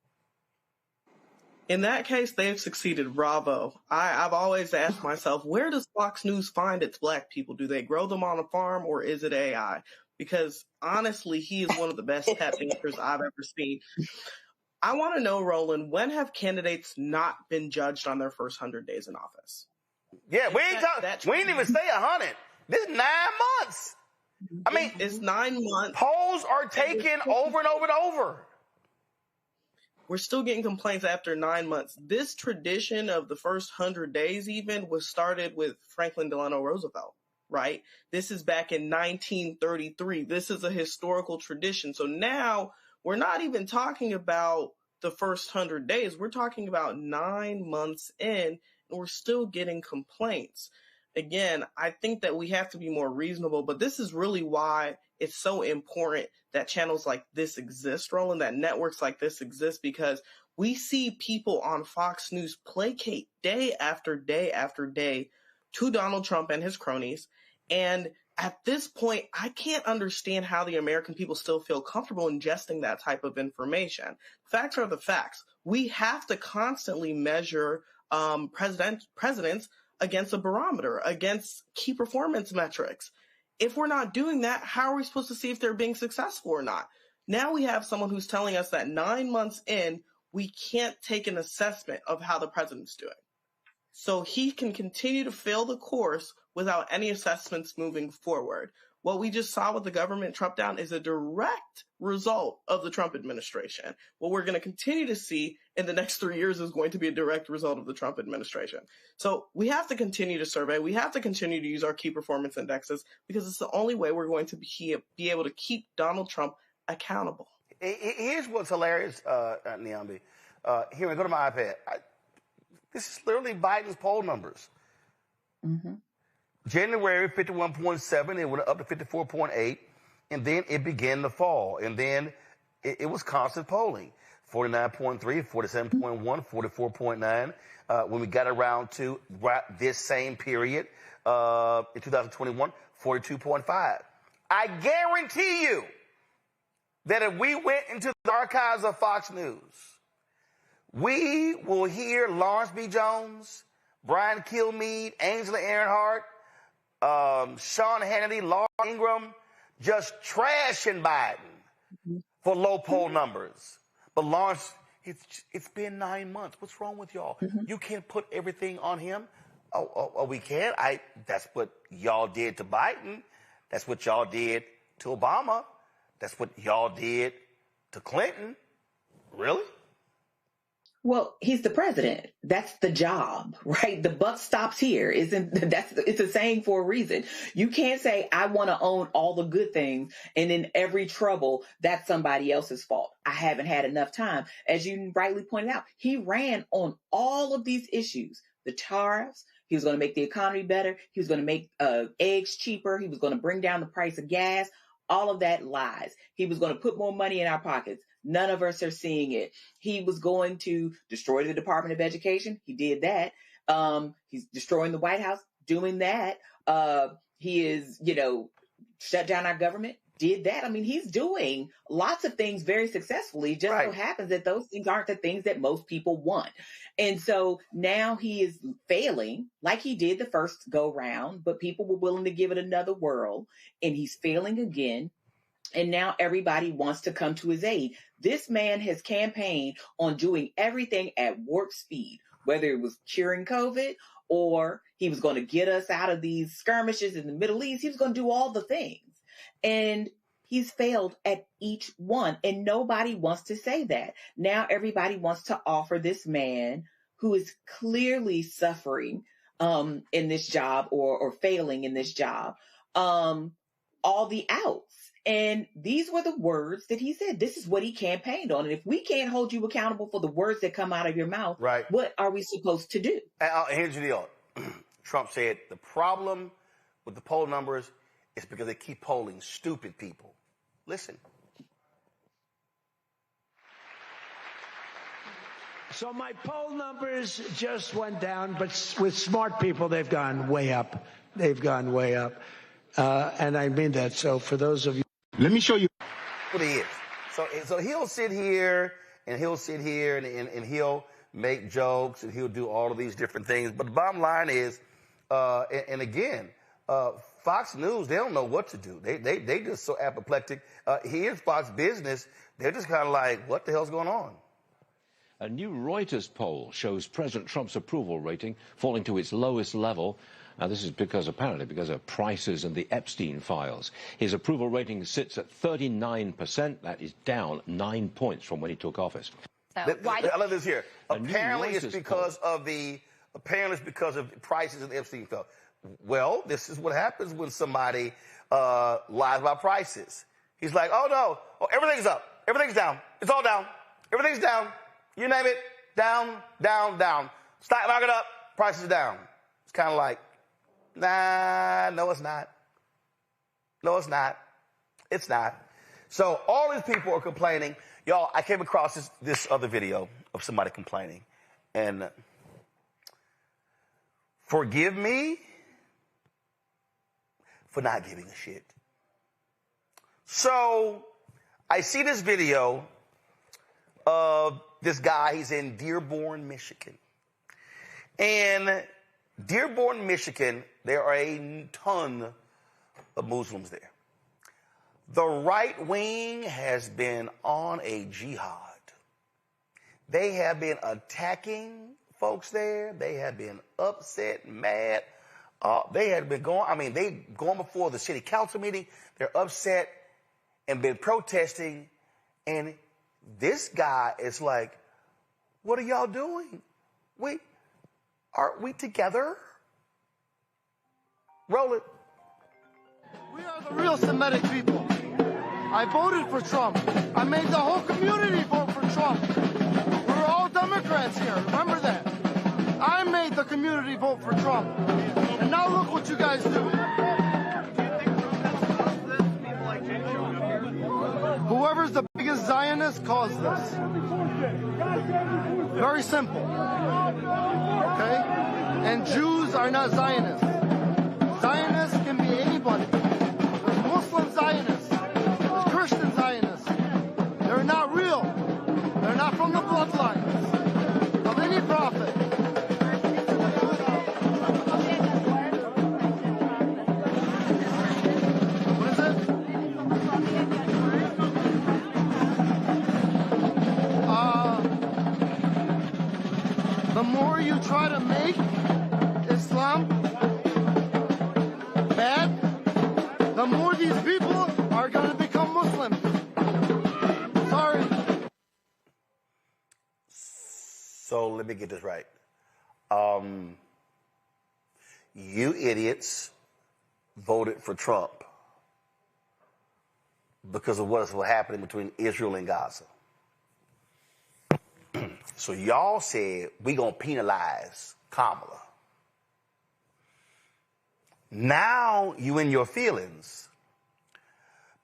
In that case, they've succeeded. Bravo. I've always asked myself, where does Fox News find its black people? Do they grow them on a farm or is it AI? Because honestly, he is one of the best tap dancers I've ever seen. I want to know, Roland, when have candidates not been judged on their first 100 days in office? Yeah, we ain't even say 100. This is 9 months. I mean, it's 9 months. Polls are taken over and over and over. We're still getting complaints after 9 months. This tradition of the first 100 days even was started with Franklin Delano Roosevelt, right? This is back in 1933. This is a historical tradition. So now we're not even talking about the first 100 days. We're talking about 9 months in, and we're still getting complaints. Again, I think that we have to be more reasonable, but this is really why it's so important that channels like this exist, Roland, that networks like this exist, because we see people on Fox News placate day after day after day to Donald Trump and his cronies. And at this point, I can't understand how the American people still feel comfortable ingesting that type of information. Facts are the facts. We have to constantly measure presidents against a barometer, against key performance metrics. If we're not doing that, how are we supposed to see if they're being successful or not? Now we have someone who's telling us that 9 months in, we can't take an assessment of how the president's doing. So he can continue to fail the course without any assessments moving forward. What we just saw with the government Trump down is a direct result of the Trump administration. What we're going to continue to see in the next 3 years is going to be a direct result of the Trump administration. So we have to continue to survey. We have to continue to use our key performance indexes, because it's the only way we're going to be able to keep Donald Trump accountable. Here's what's hilarious, Niambi. Here, we go to my iPad. This is literally Biden's poll numbers. Mm-hmm. January, 51.7. It went up to 54.8. And then it began to fall. And then it was constant polling. 49.3, 47.1, 44.9. When we got around to this same period in 2021, 42.5. I guarantee you that if we went into the archives of Fox News, we will hear Lawrence B. Jones, Brian Kilmeade, Angela Earhart, Sean Hannity, Laura Ingraham, just trashing Biden for low poll numbers. But Lawrence, it's been 9 months. What's wrong with y'all? You can't put everything on him. Oh, we can't. That's what y'all did to Biden. That's what y'all did to Obama. That's what y'all did to Clinton. Really? Well, he's the president. That's the job, right? The buck stops here. It's a saying for a reason. You can't say, I want to own all the good things, and in every trouble, that's somebody else's fault. I haven't had enough time. As you rightly pointed out, he ran on all of these issues. The tariffs, he was going to make the economy better. He was going to make eggs cheaper. He was going to bring down the price of gas. All of that lies. He was going to put more money in our pockets. None of us are seeing it. He was going to destroy the Department of Education. He did that. He's destroying the White House, doing that. He is, shut down our government, did that. I mean, he's doing lots of things very successfully. Just so happens that those things aren't the things that most people want. And so now he is failing like he did the first go round, but people were willing to give it another whirl, and he's failing again. And now everybody wants to come to his aid. This man has campaigned on doing everything at warp speed, whether it was curing COVID or he was going to get us out of these skirmishes in the Middle East. He was going to do all the things. And he's failed at each one. And nobody wants to say that. Now everybody wants to offer this man who is clearly suffering in this job or failing in this job all the outs. And these were the words that he said. This is what he campaigned on. And if we can't hold you accountable for the words that come out of your mouth, what are we supposed to do? Here's the deal. Trump said the problem with the poll numbers is because they keep polling stupid people. Listen. So my poll numbers just went down, but with smart people, they've gone way up. They've gone way up. And I mean that. So for those of you, let me show you what he is. So he'll sit here and he'll make jokes and he'll do all of these different things. But the bottom line is, and again, Fox News, they don't know what to do. They just so apoplectic. Here's Fox Business. They're just kind of like, what the hell's going on? A new Reuters poll shows President Trump's approval rating falling to its lowest level. Now, this is apparently because of prices and the Epstein files. His approval rating sits at 39%. That is down 9 points from when he took office. I love this here. Apparently it's because of prices and the Epstein file. Well, this is what happens when somebody lies about prices. He's like, oh, no, everything's up. Everything's down. It's all down. Everything's down. You name it, down, down, down. Stock market up, prices down. It's kind of like, nah, no, it's not. No, it's not. It's not. So all these people are complaining. Y'all, I came across this other video of somebody complaining. And forgive me for not giving a shit. So I see this video of this guy. He's in Dearborn, Michigan. And Dearborn, Michigan, there are a ton of Muslims there. The right wing has been on a jihad. They have been attacking folks there. They have been upset, mad. They had been going, they going before the city council meeting. They're upset and been protesting. And this guy is like, what are y'all doing? Aren't we together? Roland. We are the real Semitic people. I voted for Trump. I made the whole community vote for Trump. We're all Democrats here. Remember that. I made the community vote for Trump. And now look what you guys do. Whoever's the biggest Zionist caused this. Very simple. Okay? And Jews are not Zionists. Zionists can be anybody. There's Muslim Zionists. There's Christian Zionists. They're not real. They're not from the bloodlines of any prophet. What is it? The more you try to make Islam bad, the more these people are going to become Muslims. Sorry. So let me get this right. You idiots voted for Trump because of what's happening between Israel and Gaza. So y'all said we gonna penalize Kamala. Now you in your feelings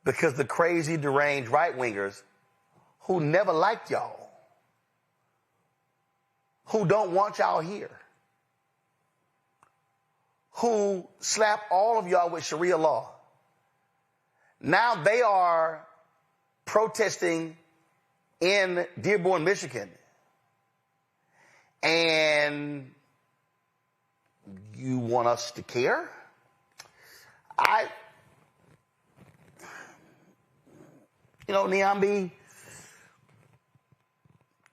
because the crazy deranged right-wingers who never liked y'all, who don't want y'all here, who slap all of y'all with Sharia law, now they are protesting in Dearborn, Michigan. And you want us to care? Niambi,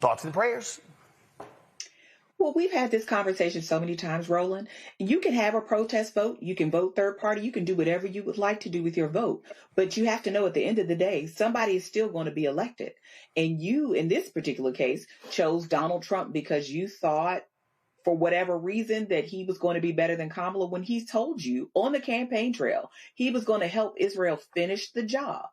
thoughts and prayers? Well, we've had this conversation so many times, Roland. You can have a protest vote. You can vote third party. You can do whatever you would like to do with your vote. But you have to know at the end of the day, somebody is still going to be elected. And you, in this particular case, chose Donald Trump because you thought, for whatever reason, that he was going to be better than Kamala when he told you on the campaign trail he was going to help Israel finish the job.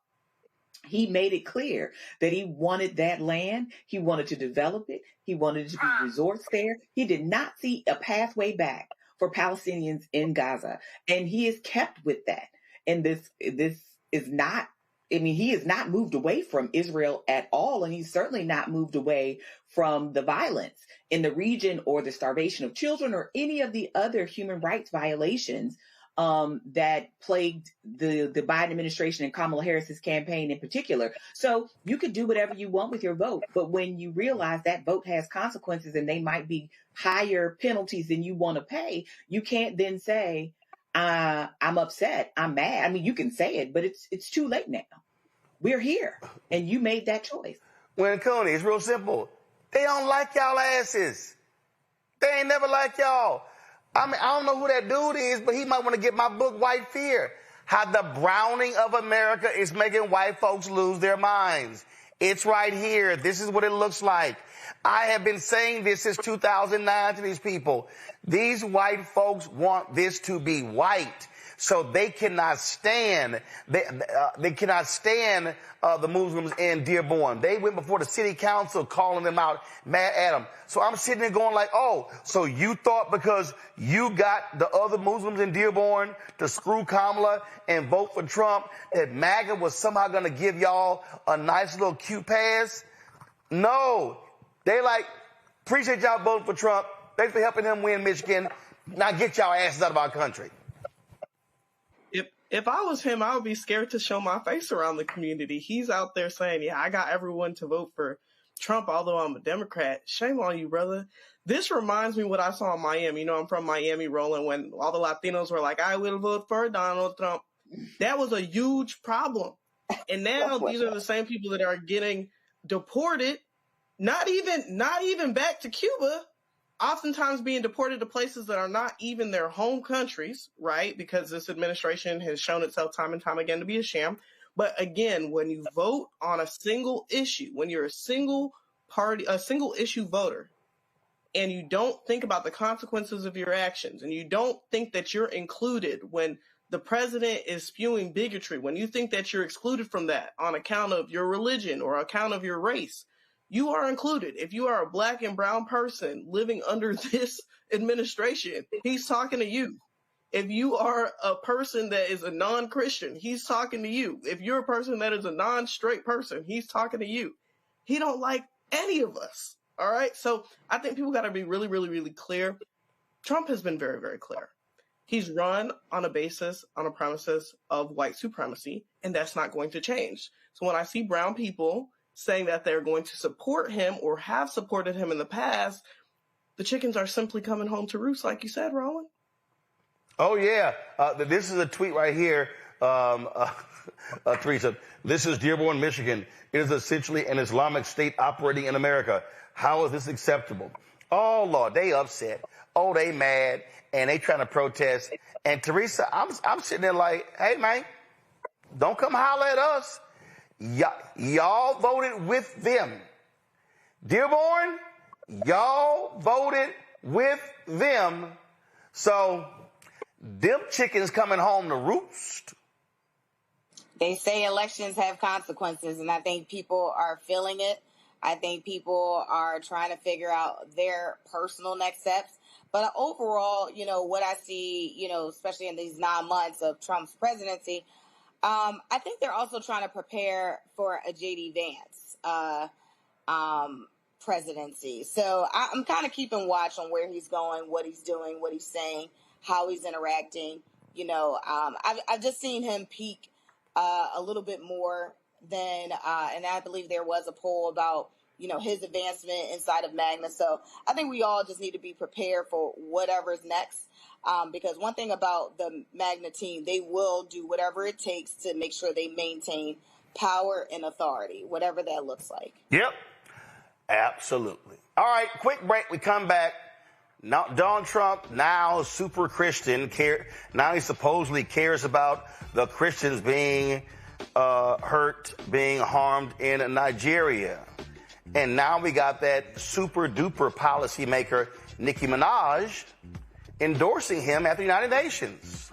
He made it clear that he wanted that land. He wanted to develop it. He wanted to be resorts there. He did not see a pathway back for Palestinians in Gaza. And he is kept with that. And this is not, he has not moved away from Israel at all. And he's certainly not moved away from the violence in the region or the starvation of children or any of the other human rights violations that plagued the Biden administration and Kamala Harris's campaign in particular. So you could do whatever you want with your vote. But when you realize that vote has consequences and they might be higher penalties than you want to pay, you can't then say, I'm upset, I'm mad. You can say it, but it's too late now. We're here and you made that choice. When Coney, it's real simple. They don't like y'all asses. They ain't never like y'all. I don't know who that dude is, but he might want to get my book, White Fear. How the browning of America is making white folks lose their minds. It's right here. This is what it looks like. I have been saying this since 2009 to these people. These white folks want this to be white. So they cannot stand they cannot stand the Muslims in Dearborn. They went before the city council calling them out, mad at them. So I'm sitting there going like, oh, so you thought because you got the other Muslims in Dearborn to screw Kamala and vote for Trump that MAGA was somehow going to give y'all a nice little cute pass? No. They like, appreciate y'all voting for Trump. Thanks for helping him win Michigan. Now get y'all asses out of our country. If I was him, I would be scared to show my face around the community. He's out there saying, yeah, I got everyone to vote for Trump, although I'm a Democrat. Shame on you, brother. This reminds me what I saw in Miami. You know, I'm from Miami, Roland, when all the Latinos were like, I will vote for Donald Trump. That was a huge problem. And now these are the same people that are getting deported, not even back to Cuba, oftentimes being deported to places that are not even their home countries, right? Because this administration has shown itself time and time again to be a sham. But again, when you vote on a single issue, when you're a single issue voter, and you don't think about the consequences of your actions, and you don't think that you're included when the president is spewing bigotry, when you think that you're excluded from that on account of your religion or account of your race, you are included. If you are a black and brown person living under this administration, he's talking to you. If you are a person that is a non-Christian, he's talking to you. If you're a person that is a non-straight person, he's talking to you. He don't like any of us. All right. So I think people got to be really, really, really clear. Trump has been very, very clear. He's run on a premises of white supremacy, and that's not going to change. So when I see brown people saying that they're going to support him or have supported him in the past, the chickens are simply coming home to roost, like you said, Roland. Oh, yeah. This is a tweet right here, Teresa. This is Dearborn, Michigan. It is essentially an Islamic state operating in America. How is this acceptable? Oh, Lord, they upset. Oh, they mad, and they trying to protest. And Teresa, I'm sitting there like, hey, man, don't come holler at us. Y'all voted with them. Dearborn, y'all voted with them. So them chickens coming home to roost. They say elections have consequences, and I think people are feeling it. I think people are trying to figure out their personal next steps. But overall, you know, what I see, you know, especially in these 9 months of Trump's presidency, I think they're also trying to prepare for a J.D. Vance presidency. So I'm kind of keeping watch on where he's going, what he's doing, what he's saying, how he's interacting. You know, I've just seen him peak a little bit more than, and I believe there was a poll about, you know, his advancement inside of Magna. So I think we all just need to be prepared for whatever's next. Because one thing about the Magna team, they will do whatever it takes to make sure they maintain power and authority, whatever that looks like. Yep, absolutely. All right, quick break. We come back. Now, Donald Trump, now super Christian, now he supposedly cares about the Christians being hurt, being harmed in Nigeria. And now we got that super duper policymaker, Nicki Minaj, endorsing him at the United Nations.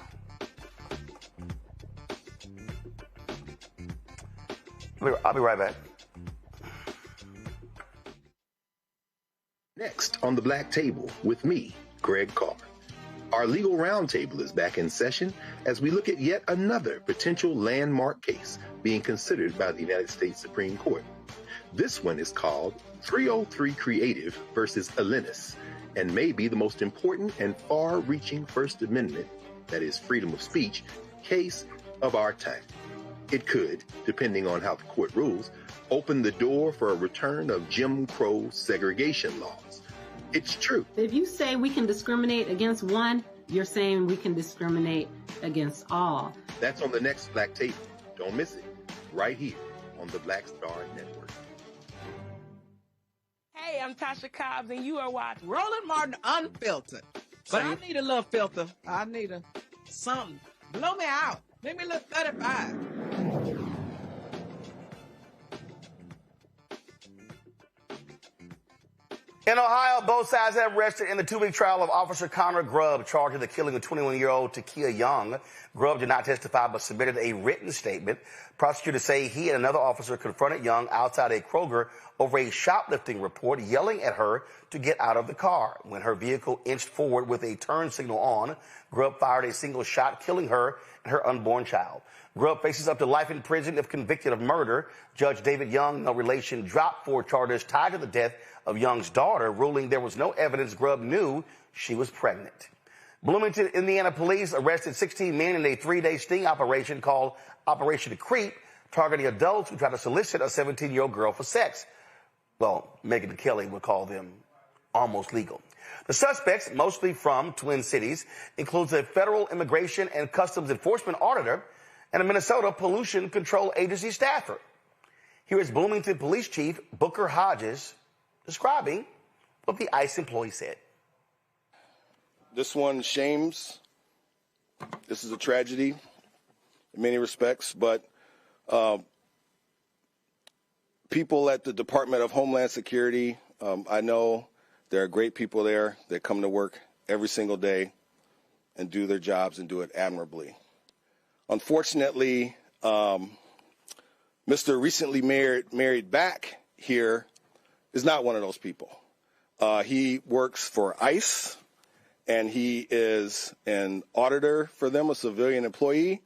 I'll be right back. Next on the Black Table with me, Greg Carr. Our legal roundtable is back in session as we look at yet another potential landmark case being considered by the United States Supreme Court. This one is called 303 Creative versus Alennis, and may be the most important and far-reaching First Amendment, that is freedom of speech, case of our time. It could, depending on how the court rules, open the door for a return of Jim Crow segregation laws. It's true. If you say we can discriminate against one, you're saying we can discriminate against all. That's on the next Black Table. Don't miss it. Right here on the Black Star Network. Hey, I'm Tasha Cobbs, and you are watching Roland Martin Unfiltered. But I need a little filter. I need something. Blow me out. Make me look 35. In Ohio, both sides have arrested in the 2-week trial of Officer Connor Grubb, charged with the killing of 21-year-old Takia Young. Grubb did not testify but submitted a written statement. Prosecutors say he and another officer confronted Young outside a Kroger over a shoplifting report, yelling at her to get out of the car. When her vehicle inched forward with a turn signal on, Grubb fired a single shot, killing her and her unborn child. Grubb faces up to life in prison if convicted of murder. Judge David Young, no relation, dropped 4 charges tied to the death of Young's daughter, ruling there was no evidence Grubb knew she was pregnant. Bloomington, Indiana police arrested 16 men in a 3-day sting operation called Operation Creep, targeting adults who tried to solicit a 17-year-old girl for sex. Well, Megyn Kelly would call them almost legal. The suspects, mostly from Twin Cities, includes a federal immigration and customs enforcement auditor and a Minnesota Pollution Control Agency staffer. Here is Bloomington Police Chief Booker Hodges describing what the ICE employee said. This one shames. This is a tragedy in many respects, but people at the Department of Homeland Security, I know there are great people there that come to work every single day and do their jobs and do it admirably. Unfortunately, Mr. recently married back here is not one of those people. He works for ICE, and he is an auditor for them, a civilian employee.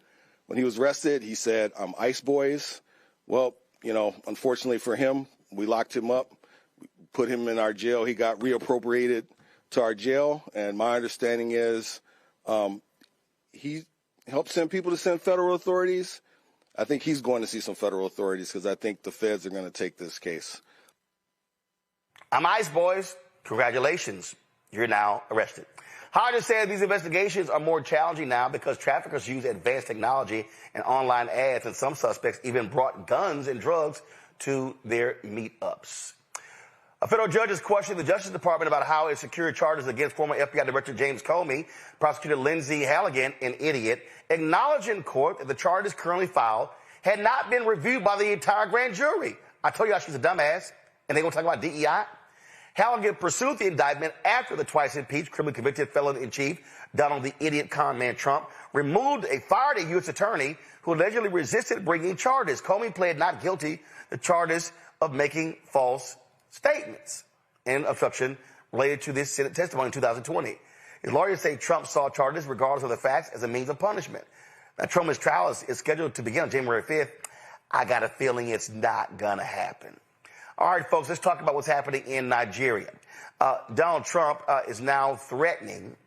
When he was arrested, he said, "I'm ICE boys." Well, you know, unfortunately for him, we locked him up, put him in our jail. He got reappropriated to our jail, and my understanding is he helped send people to send federal authorities. I think he's going to see some federal authorities because I think the feds are going to take this case. I'm ICE, boys. Congratulations. You're now arrested. Hodges said these investigations are more challenging now because traffickers use advanced technology and online ads, and some suspects even brought guns and drugs to their meetups. A federal judge is questioning the Justice Department about how it secured charges against former FBI Director James Comey. Prosecutor Lindsay Halligan, an idiot, acknowledged in court that the charges currently filed had not been reviewed by the entire grand jury. I told y'all she's a dumbass, and they're going to talk about DEI. Halligan pursued the indictment after the twice-impeached, criminally convicted felon-in-chief, Donald the Idiot Con Man Trump, fired a U.S. attorney who allegedly resisted bringing charges. Comey pled not guilty to charges of making false statements and obstruction related to this Senate testimony in 2020. His lawyers say Trump saw charges, regardless of the facts, as a means of punishment. Now, Trump's trial is scheduled to begin on January 5th. I got a feeling it's not going to happen. All right, folks, let's talk about what's happening in Nigeria. Donald Trump is now threatening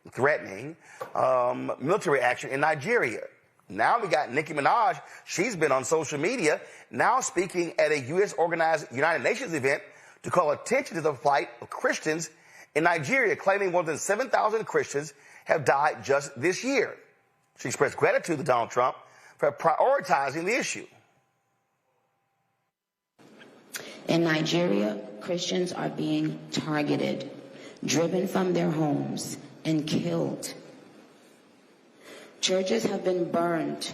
military action in Nigeria. Now we got Nicki Minaj. She's been on social media, now speaking at a U.S.-organized United Nations event to call attention to the plight of Christians in Nigeria, claiming more than 7,000 Christians have died just this year. She expressed gratitude to Donald Trump for prioritizing the issue. In Nigeria, Christians are being targeted, driven from their homes, and killed. Churches have been burned.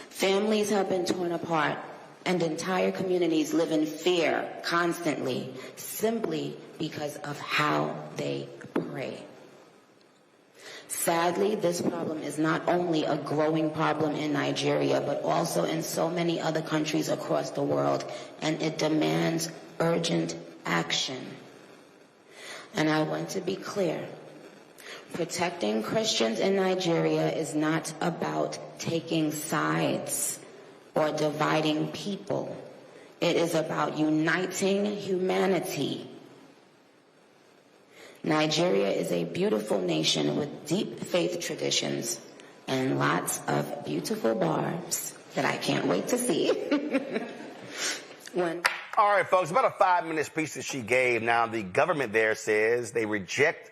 Families have been torn apart, and entire communities live in fear constantly, simply because of how they pray. Sadly, this problem is not only a growing problem in Nigeria, but also in so many other countries across the world, and it demands urgent action. And I want to be clear. Protecting Christians in Nigeria is not about taking sides or dividing people. It is about uniting humanity. Nigeria is a beautiful nation with deep faith traditions and lots of beautiful barbs that I can't wait to see. All right, folks, about a 5-minute speech that she gave. Now, the government there says they reject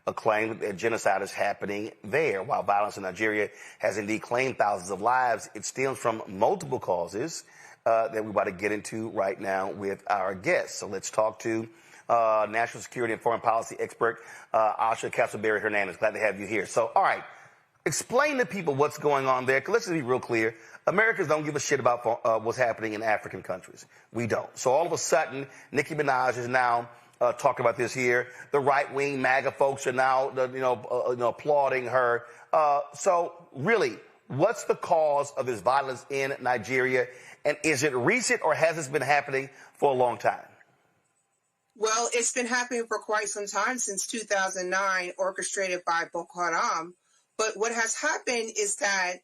a claim that genocide is happening there. While violence in Nigeria has indeed claimed thousands of lives, it stems from multiple causes that we're about to get into right now with our guests. So let's talk to national security and foreign policy expert Asha Castleberry-Hernandez. Glad to have you here. So, all right, explain to people what's going on there. 'Cause let's be real clear. Americans don't give a shit about what's happening in African countries. We don't. So all of a sudden, Nicki Minaj is now talking about this here. The right-wing MAGA folks are now, applauding her. So really, what's the cause of this violence in Nigeria? And is it recent or has this been happening for a long time? Well, it's been happening for quite some time, since 2009, orchestrated by Boko Haram. But what has happened is that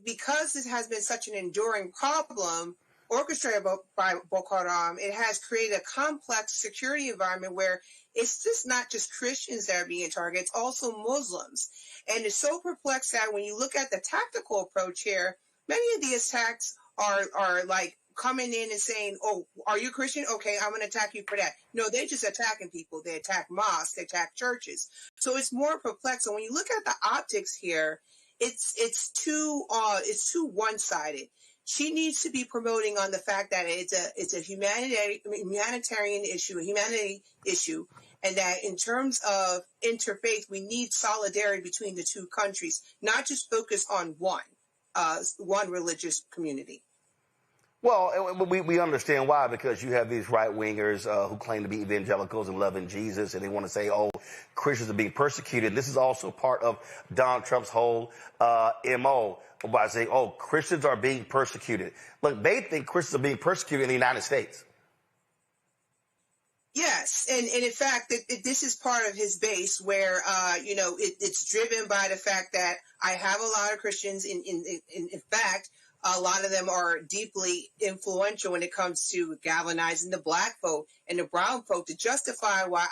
because this has been such an enduring problem, orchestrated by Boko Haram, it has created a complex security environment where it's just not just Christians that are being targeted, it's also Muslims. And it's so perplexed that when you look at the tactical approach here, many of the attacks are like coming in and saying, oh, are you Christian? Okay, I'm going to attack you for that. No, they're just attacking people. They attack mosques, they attack churches. So it's more perplexing. When you look at the optics here, it's too one-sided. She needs to be promoting on the fact that it's a humanitarian issue, a humanity issue, and that in terms of interfaith, we need solidarity between the two countries, not just focus on one religious community. Well, we understand why, because you have these right-wingers who claim to be evangelicals and loving Jesus, and they want to say, oh, Christians are being persecuted. This is also part of Donald Trump's whole MO by saying, oh, Christians are being persecuted. Look, they think Christians are being persecuted in the United States. Yes, and in fact, this is part of his base where, it's driven by the fact that I have a lot of Christians. In fact, a lot of them are deeply influential when it comes to galvanizing the black vote and the brown vote to justify why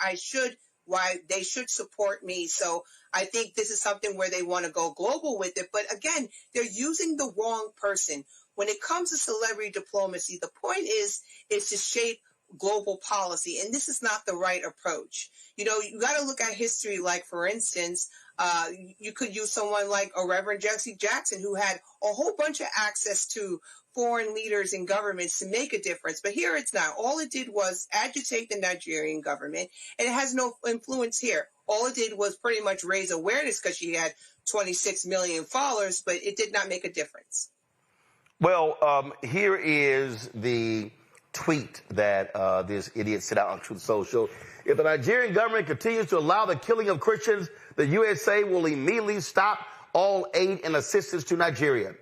they should support me. So I think this is something where they want to go global with it. But again, they're using the wrong person. When it comes to celebrity diplomacy, the point is to shape global policy, and this is not the right approach. You got to look at history. Like, for instance, you could use someone like a Reverend Jesse Jackson, who had a whole bunch of access to foreign leaders and governments to make a difference. But here it's not. All it did was agitate the Nigerian government, and it has no influence here. All it did was pretty much raise awareness because she had 26 million followers, but it did not make a difference. Well, here is the tweet that this idiot sent out on Truth Social. If the Nigerian government continues to allow the killing of Christians, the USA will immediately stop all aid and assistance to Nigeria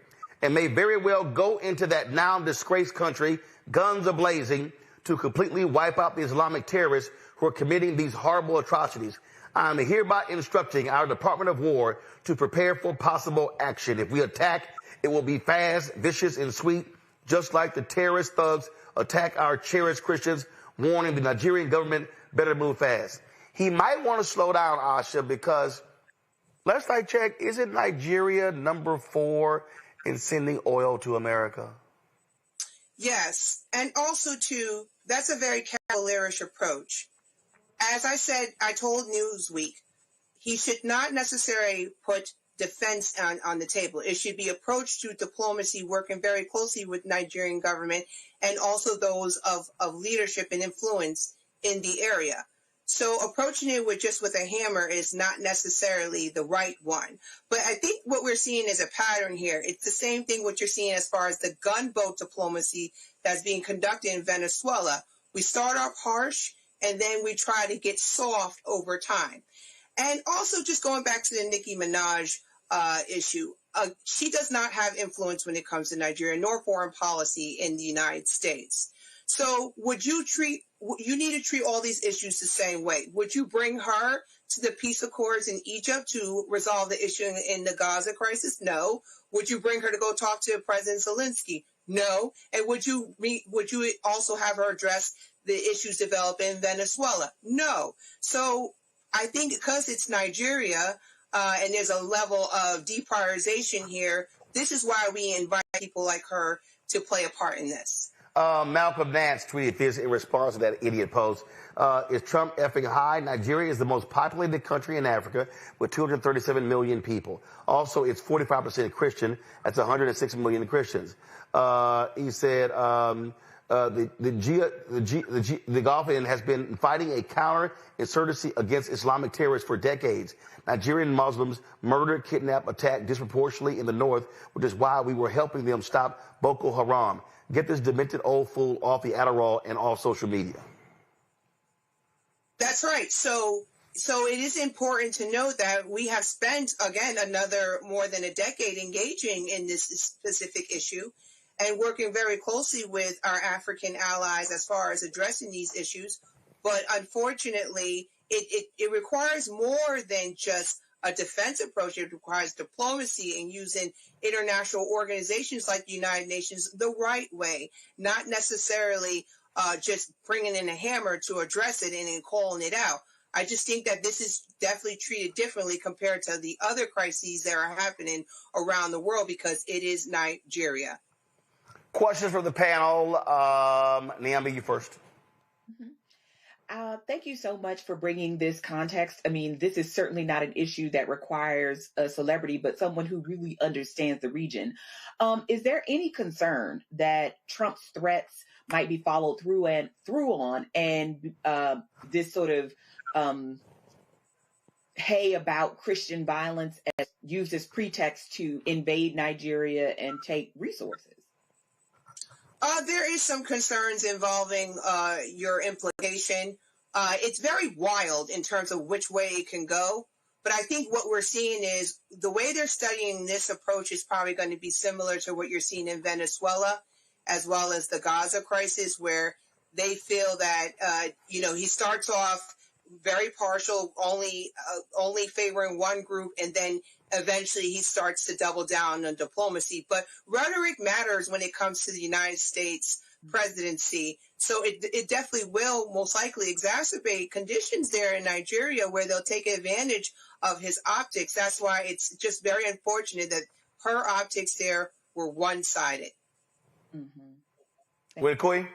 and may very well go into that now disgraced country, guns a-blazing, to completely wipe out the Islamic terrorists who are committing these horrible atrocities. I am hereby instructing our Department of War to prepare for possible action. If we attack, it will be fast, vicious, and sweet, just like the terrorist thugs attack our cherished Christians, warning the Nigerian government better move fast. He might want to slow down, Asha, because last I checked, isn't Nigeria number 4 in sending oil to America? Yes, and also, too, that's a very cavalierish approach. As I said, I told Newsweek, he should not necessarily put defense on the table. It should be approached to diplomacy, working very closely with Nigerian government and also those of leadership and influence in the area. So approaching it with a hammer is not necessarily the right one. But I think what we're seeing is a pattern here. It's the same thing what you're seeing as far as the gunboat diplomacy that's being conducted in Venezuela. We start off harsh, and then we try to get soft over time. And also, just going back to the Nicki Minaj issue, she does not have influence when it comes to Nigeria, nor foreign policy in the United States. So you need to treat all these issues the same way. Would you bring her to the peace accords in Egypt to resolve the issue in the Gaza crisis? No. Would you bring her to go talk to President Zelensky? No. And would you also have her address the issues developing in Venezuela? No. So I think because it's Nigeria and there's a level of deprioritization here, this is why we invite people like her to play a part in this. Malcolm Nance tweeted this in response to that idiot post. Is Trump effing high? Nigeria is the most populated country in Africa with 237 million people. Also, it's 45% Christian. That's 106 million Christians. He said the Gulfian has been fighting a counterinsurgency against Islamic terrorists for decades. Nigerian Muslims murder, kidnap, attack disproportionately in the north, which is why we were helping them stop Boko Haram. Get this demented old fool off the Adderall and off social media. That's right. So it is important to note that we have spent, again, another more than a decade engaging in this specific issue and working very closely with our African allies as far as addressing these issues. But unfortunately, it requires more than just a defense approach. It requires diplomacy and using international organizations like the United Nations the right way, not necessarily just bringing in a hammer to address it and then calling it out. I just think that this is definitely treated differently compared to the other crises that are happening around the world because it is Nigeria. Questions from the panel. Niambi, you first. Thank you so much for bringing this context. I mean, this is certainly not an issue that requires a celebrity, but someone who really understands the region. Is there any concern that Trump's threats might be followed through on, and this sort of hay about Christian violence as used as pretext to invade Nigeria and take resources? There is some concerns involving your implication. It's very wild in terms of which way it can go. But I think what we're seeing is the way they're studying this approach is probably going to be similar to what you're seeing in Venezuela, as well as the Gaza crisis, where they feel that, he starts off very partial, only favoring one group, and then eventually he starts to double down on diplomacy. But rhetoric matters when it comes to the United States presidency. So it definitely will most likely exacerbate conditions there in Nigeria where they'll take advantage of his optics. That's why it's just very unfortunate that her optics there were one-sided. Wikoi?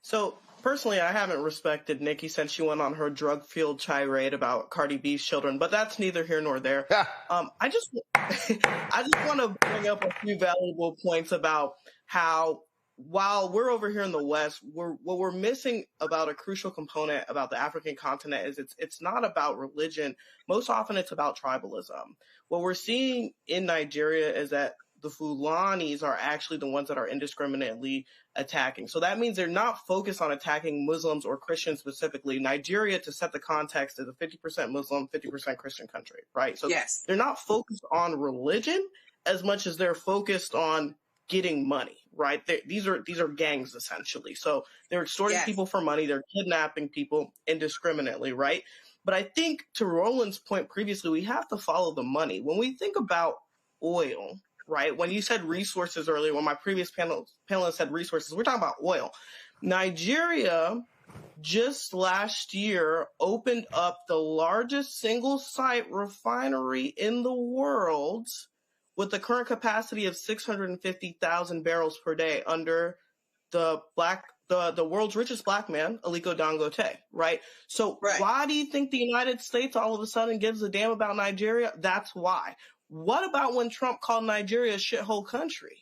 So personally, I haven't respected Nikki since she went on her drug-fueled tirade about Cardi B's children, but that's neither here nor there. I just want to bring up a few valuable points about how, while we're over here in the West, what we're missing about a crucial component about the African continent is it's not about religion. Most often it's about tribalism. What we're seeing in Nigeria is that the Fulanis are actually the ones that are indiscriminately attacking. So that means they're not focused on attacking Muslims or Christians specifically. Nigeria, to set the context, is a 50% Muslim, 50% Christian country, right? So yes, they're not focused on religion as much as they're focused on getting money, right? These are gangs, essentially. So they're extorting people for money. They're kidnapping people indiscriminately, right? But I think, to Roland's point previously, we have to follow the money. When we think about oil, right? When you said resources earlier, when my previous panelist said resources, we're talking about oil. Nigeria just last year opened up the largest single-site refinery in the world with the current capacity of 650,000 barrels per day under the world's richest black man, Aliko Dangote, right? So why do you think the United States all of a sudden gives a damn about Nigeria? That's why. What about when Trump called Nigeria a shithole country?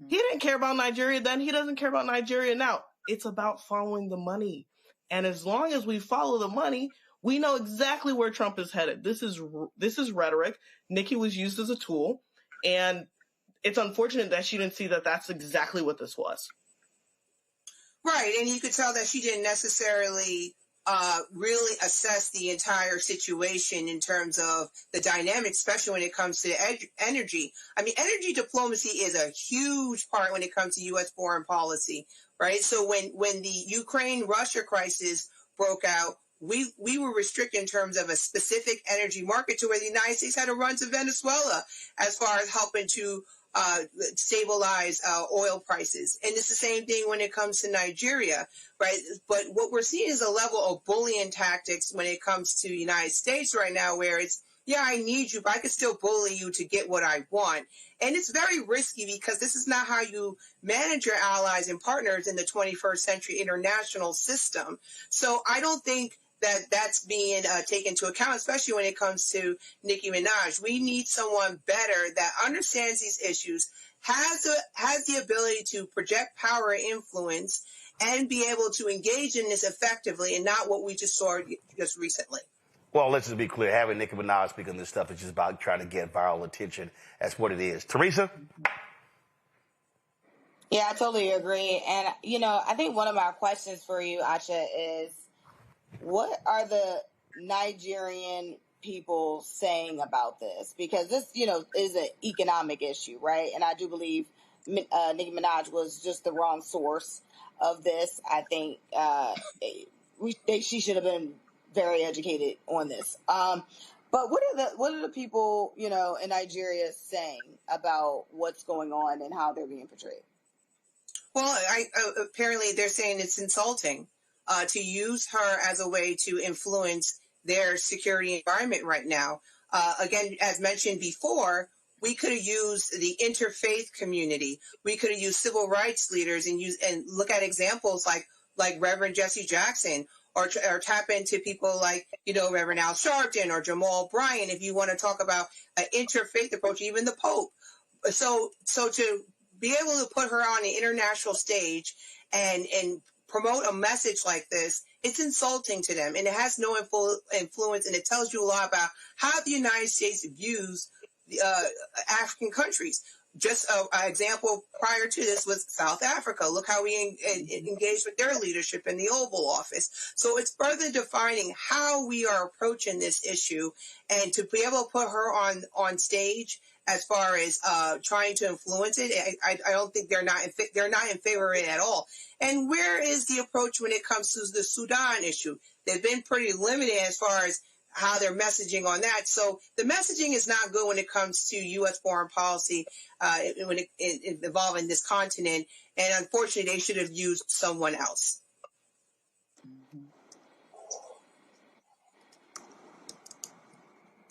He didn't care about Nigeria then. He doesn't care about Nigeria now. It's about following the money. And as long as we follow the money, we know exactly where Trump is headed. This is rhetoric. Nikki was used as a tool. And it's unfortunate that she didn't see that that's exactly what this was. Right. And you could tell that she didn't necessarily really assess the entire situation in terms of the dynamics, especially when it comes to energy. I mean, energy diplomacy is a huge part when it comes to U.S. foreign policy, right? So when the Ukraine-Russia crisis broke out, we were restricted in terms of a specific energy market to where the United States had to run to Venezuela as far as helping to stabilize oil prices. And it's the same thing when it comes to Nigeria, right? But what we're seeing is a level of bullying tactics when it comes to the United States right now, where it's, yeah, I need you, but I can still bully you to get what I want. And it's very risky because this is not how you manage your allies and partners in the 21st century international system. So I don't think that that's being taken into account, especially when it comes to Nicki Minaj. We need someone better that understands these issues, has the ability to project power and influence, and be able to engage in this effectively, and not what we just saw just recently. Well, let's just be clear. Having Nicki Minaj speak on this stuff is just about trying to get viral attention. That's what it is. Teresa? Yeah, I totally agree. And, I think one of my questions for you, Acha, is, what are the Nigerian people saying about this? Because this, is an economic issue, right? And I do believe Nicki Minaj was just the wrong source of this. I think she should have been very educated on this. But what are the people, in Nigeria saying about what's going on and how they're being portrayed? Well, apparently they're saying it's insulting to use her as a way to influence their security environment right now. Again, as mentioned before, we could have used the interfaith community. We could have used civil rights leaders and look at examples like Reverend Jesse Jackson, or tap into people like, Reverend Al Sharpton or Jamal Bryant, if you want to talk about an interfaith approach, even the Pope. So to be able to put her on the international stage and promote a message like this, it's insulting to them, and it has no influence, and it tells you a lot about how the United States views African countries. Just an example prior to this was South Africa. Look how we engaged with their leadership in the Oval Office. So it's further defining how we are approaching this issue, and to be able to put her on stage as far as trying to influence it, I don't think they're not in favor of it at all. And where is the approach when it comes to the Sudan issue? They've been pretty limited as far as how they're messaging on that. So the messaging is not good when it comes to U.S. foreign policy when it involving this continent. And unfortunately, they should have used someone else.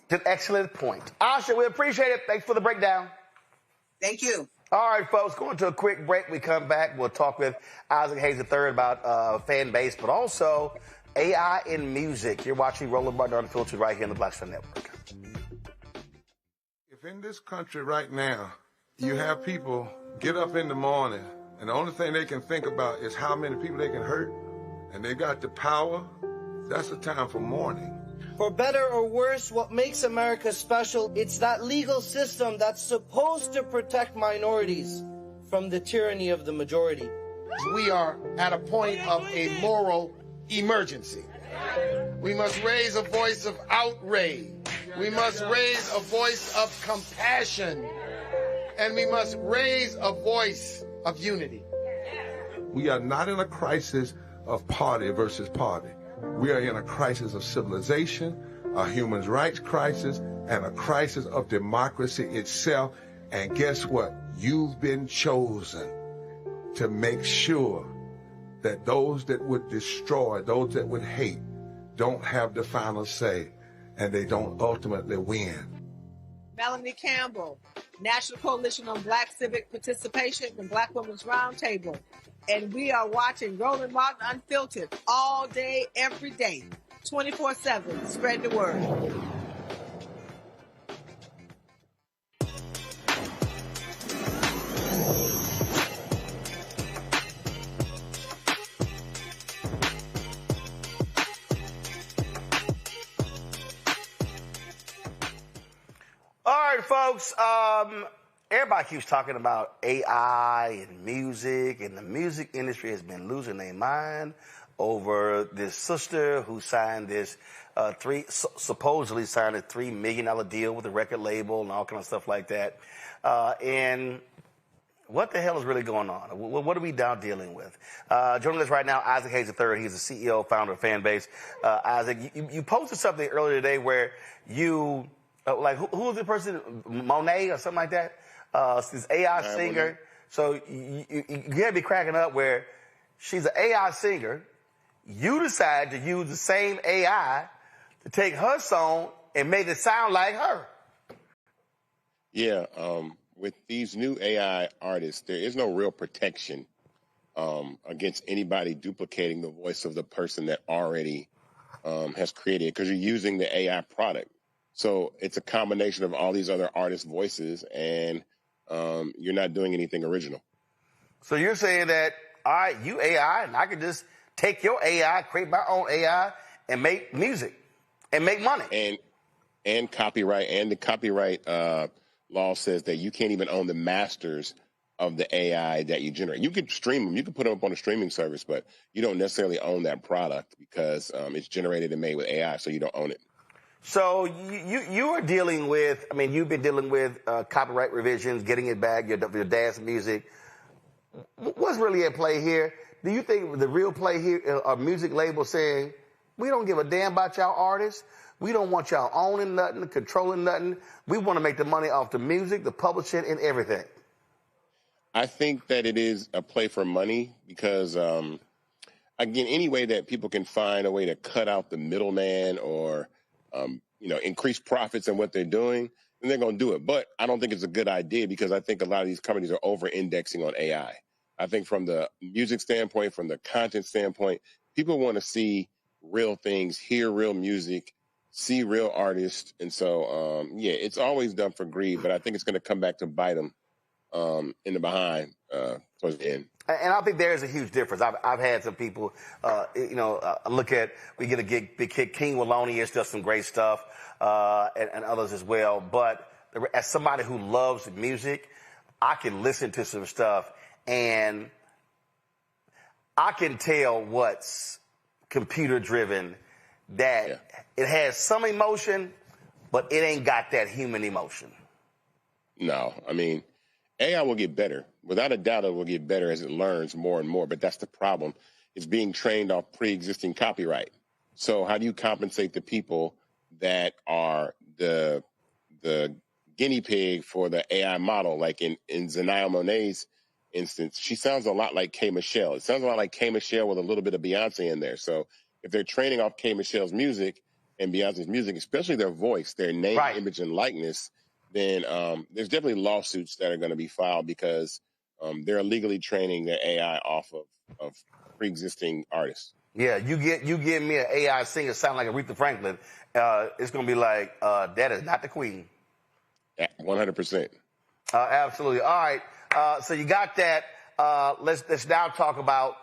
An excellent point. Asha, we appreciate it. Thanks for the breakdown. Thank you. All right, folks, going to a quick break. We come back. We'll talk with Isaac Hayes III about Fanbase, but also AI in music. You're watching Roland Martin Unfiltered right here on the Black Star Network. If in this country right now, you have people get up in the morning and the only thing they can think about is how many people they can hurt, and they got the power, that's the time for mourning. For better or worse, what makes America special, it's that legal system that's supposed to protect minorities from the tyranny of the majority. We are at a point of a moral emergency. We must raise a voice of outrage. We must raise a voice of compassion. And we must raise a voice of unity. We are not in a crisis of party versus party. We are in a crisis of civilization, a human rights crisis, and a crisis of democracy itself. And guess what? You've been chosen to make sure that those that would destroy, those that would hate, don't have the final say, and they don't ultimately win. Melanie Campbell, National Coalition on Black Civic Participation and Black Women's Roundtable. And we are watching Roland Martin Unfiltered all day, every day, 24/7. Spread the word. All right, folks. Everybody keeps talking about AI and music, and the music industry has been losing their mind over this sister who signed this supposedly signed a $3 million deal with a record label and all kind of stuff like that. And what the hell is really going on? What are we now dealing with? Joining us right now, Isaac Hayes III. He's the CEO, founder of Fanbase. Isaac, you posted something earlier today where you, who was the person? Monet or something like that? This AI singer. So you gotta be cracking up where she's an AI singer. You decide to use the same AI to take her song and make it sound like her. Yeah, with these new AI artists, there is no real protection against anybody duplicating the voice of the person that already has created it, because you're using the AI product. So it's a combination of all these other artists' voices, and you're not doing anything original. So you're saying that, all right, you AI, and I can just take your AI, create my own AI, and make music and make money. And copyright, and the copyright law says that you can't even own the masters of the AI that you generate. You could stream them, you could put them up on a streaming service, but you don't necessarily own that product because it's generated and made with AI, so you don't own it. So you are dealing with, I mean, you've been dealing with copyright revisions, getting it back, your dance music. What's really at play here? Do you think the real play here are music labels saying, we don't give a damn about y'all artists. We don't want y'all owning nothing, controlling nothing. We want to make the money off the music, the publishing, and everything. I think that it is a play for money because, again, any way that people can find a way to cut out the middleman or, increase profits in what they're doing, then they're going to do it. But I don't think it's a good idea because I think a lot of these companies are over-indexing on AI. I think from the music standpoint, from the content standpoint, people want to see real things, hear real music, see real artists. And so, it's always done for greed, but I think it's going to come back to bite them in the behind towards the end. And I think there is a huge difference. I've had some people, look at, we get a big hit, King Walonius does some great stuff, and others as well. But as somebody who loves music, I can listen to some stuff and I can tell what's computer driven, that it has some emotion, but it ain't got that human emotion. No, I mean, AI will get better. Without a doubt, it will get better as it learns more and more. But that's the problem. It's being trained off pre-existing copyright. So how do you compensate the people that are the guinea pig for the AI model? Like in Zanaya Monet's instance, she sounds a lot like K. Michelle. It sounds a lot like K. Michelle with a little bit of Beyonce in there. So if they're training off K. Michelle's music and Beyonce's music, especially their voice, their name, image, and likeness, then there's definitely lawsuits that are going to be filed because they're illegally training their AI off of pre-existing artists. Yeah, you give me an AI singer sound like Aretha Franklin, it's going to be like, that is not the queen. 100%. Absolutely. All right. So you got that. Let's now talk about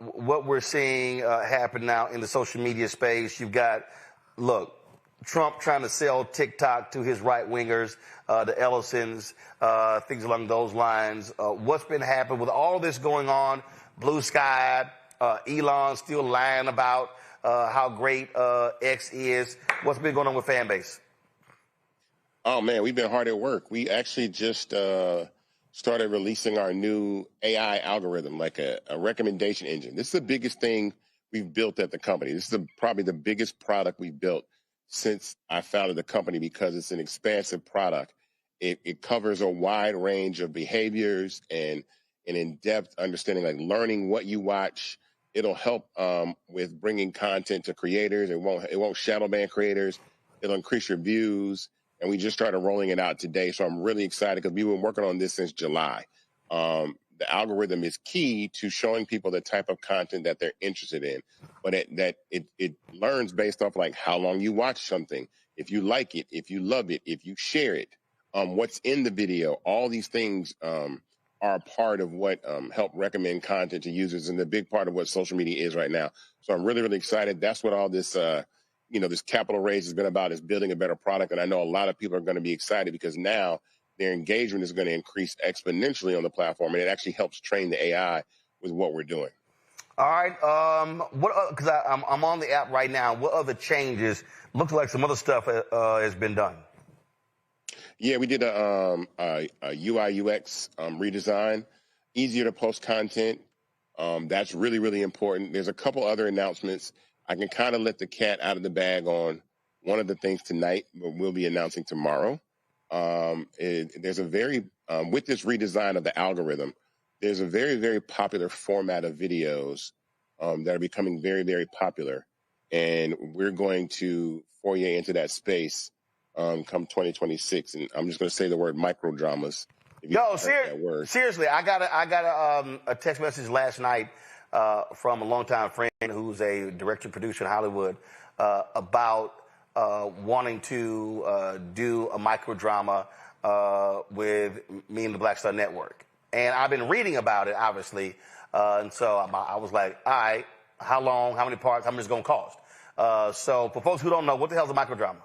what we're seeing happen now in the social media space. You've got, Trump trying to sell TikTok to his right-wingers, the Ellisons, things along those lines. What's been happening with all this going on? Blue Sky, Elon still lying about how great X is. What's been going on with Fanbase? Oh, man, we've been hard at work. We actually just started releasing our new AI algorithm, like a recommendation engine. This is the biggest thing we've built at the company. This is probably the biggest product we've built since I founded the company because it's an expansive product. It covers a wide range of behaviors and an in-depth understanding, like learning what you watch. It'll help with bringing content to creators. It won't shadow ban creators. It'll increase your views. And we just started rolling it out today. So I'm really excited because we've been working on this since July. The algorithm is key to showing people the type of content that they're interested in, but it learns based off like how long you watch something, if you like it, if you love it, if you share it, what's in the video. All these things are a part of what help recommend content to users and the big part of what social media is right now. So I'm really, really excited. That's what all this, this capital raise has been about, is building a better product. And I know a lot of people are going to be excited because now their engagement is going to increase exponentially on the platform, and it actually helps train the AI with what we're doing. All right. Because I'm on the app right now. What other changes? Looks like some other stuff has been done. Yeah, we did a UI UX redesign, easier to post content. That's really, really important. There's a couple other announcements. I can kind of let the cat out of the bag on one of the things tonight, but we'll be announcing tomorrow. There's a very, with this redesign of the algorithm, there's a very, very popular format of videos that are becoming very, very popular. And we're going to foray into that space come 2026. And I'm just going to say the word microdramas. Yo, seriously, I got a text message last night from a longtime friend who's a director producer in Hollywood about wanting to do a microdrama with me and the Black Star Network. And I've been reading about it, obviously. And so I was like, all right, how long, how many parts, how much it's going to cost? So for folks who don't know, what the hell is a microdrama?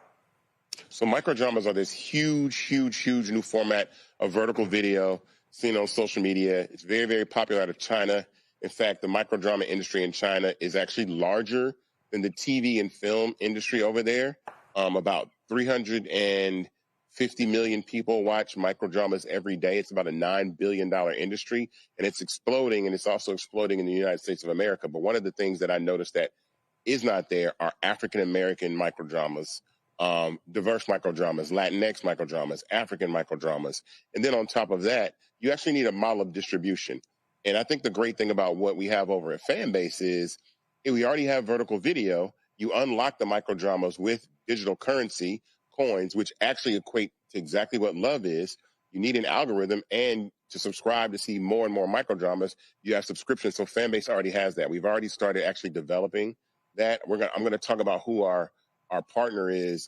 So microdramas are this huge, huge, huge new format of vertical video. seen on social media. It's very, very popular out of China. In fact, the microdrama industry in China is actually larger than the TV and film industry over there. About 350 million people watch microdramas every day. It's about a $9 billion industry, and it's exploding, and it's also exploding in the United States of America. But one of the things that I noticed that is not there are African-American microdramas, diverse microdramas, Latinx microdramas, African microdramas. And then on top of that, you actually need a model of distribution. And I think the great thing about what we have over at Fanbase is we already have vertical video. You unlock the microdramas with digital currency, coins, which actually equate to exactly what love is. You need an algorithm, and to subscribe to see more and more microdramas, you have subscriptions. So Fanbase already has that. We've already started actually developing that. I'm going to talk about who our partner is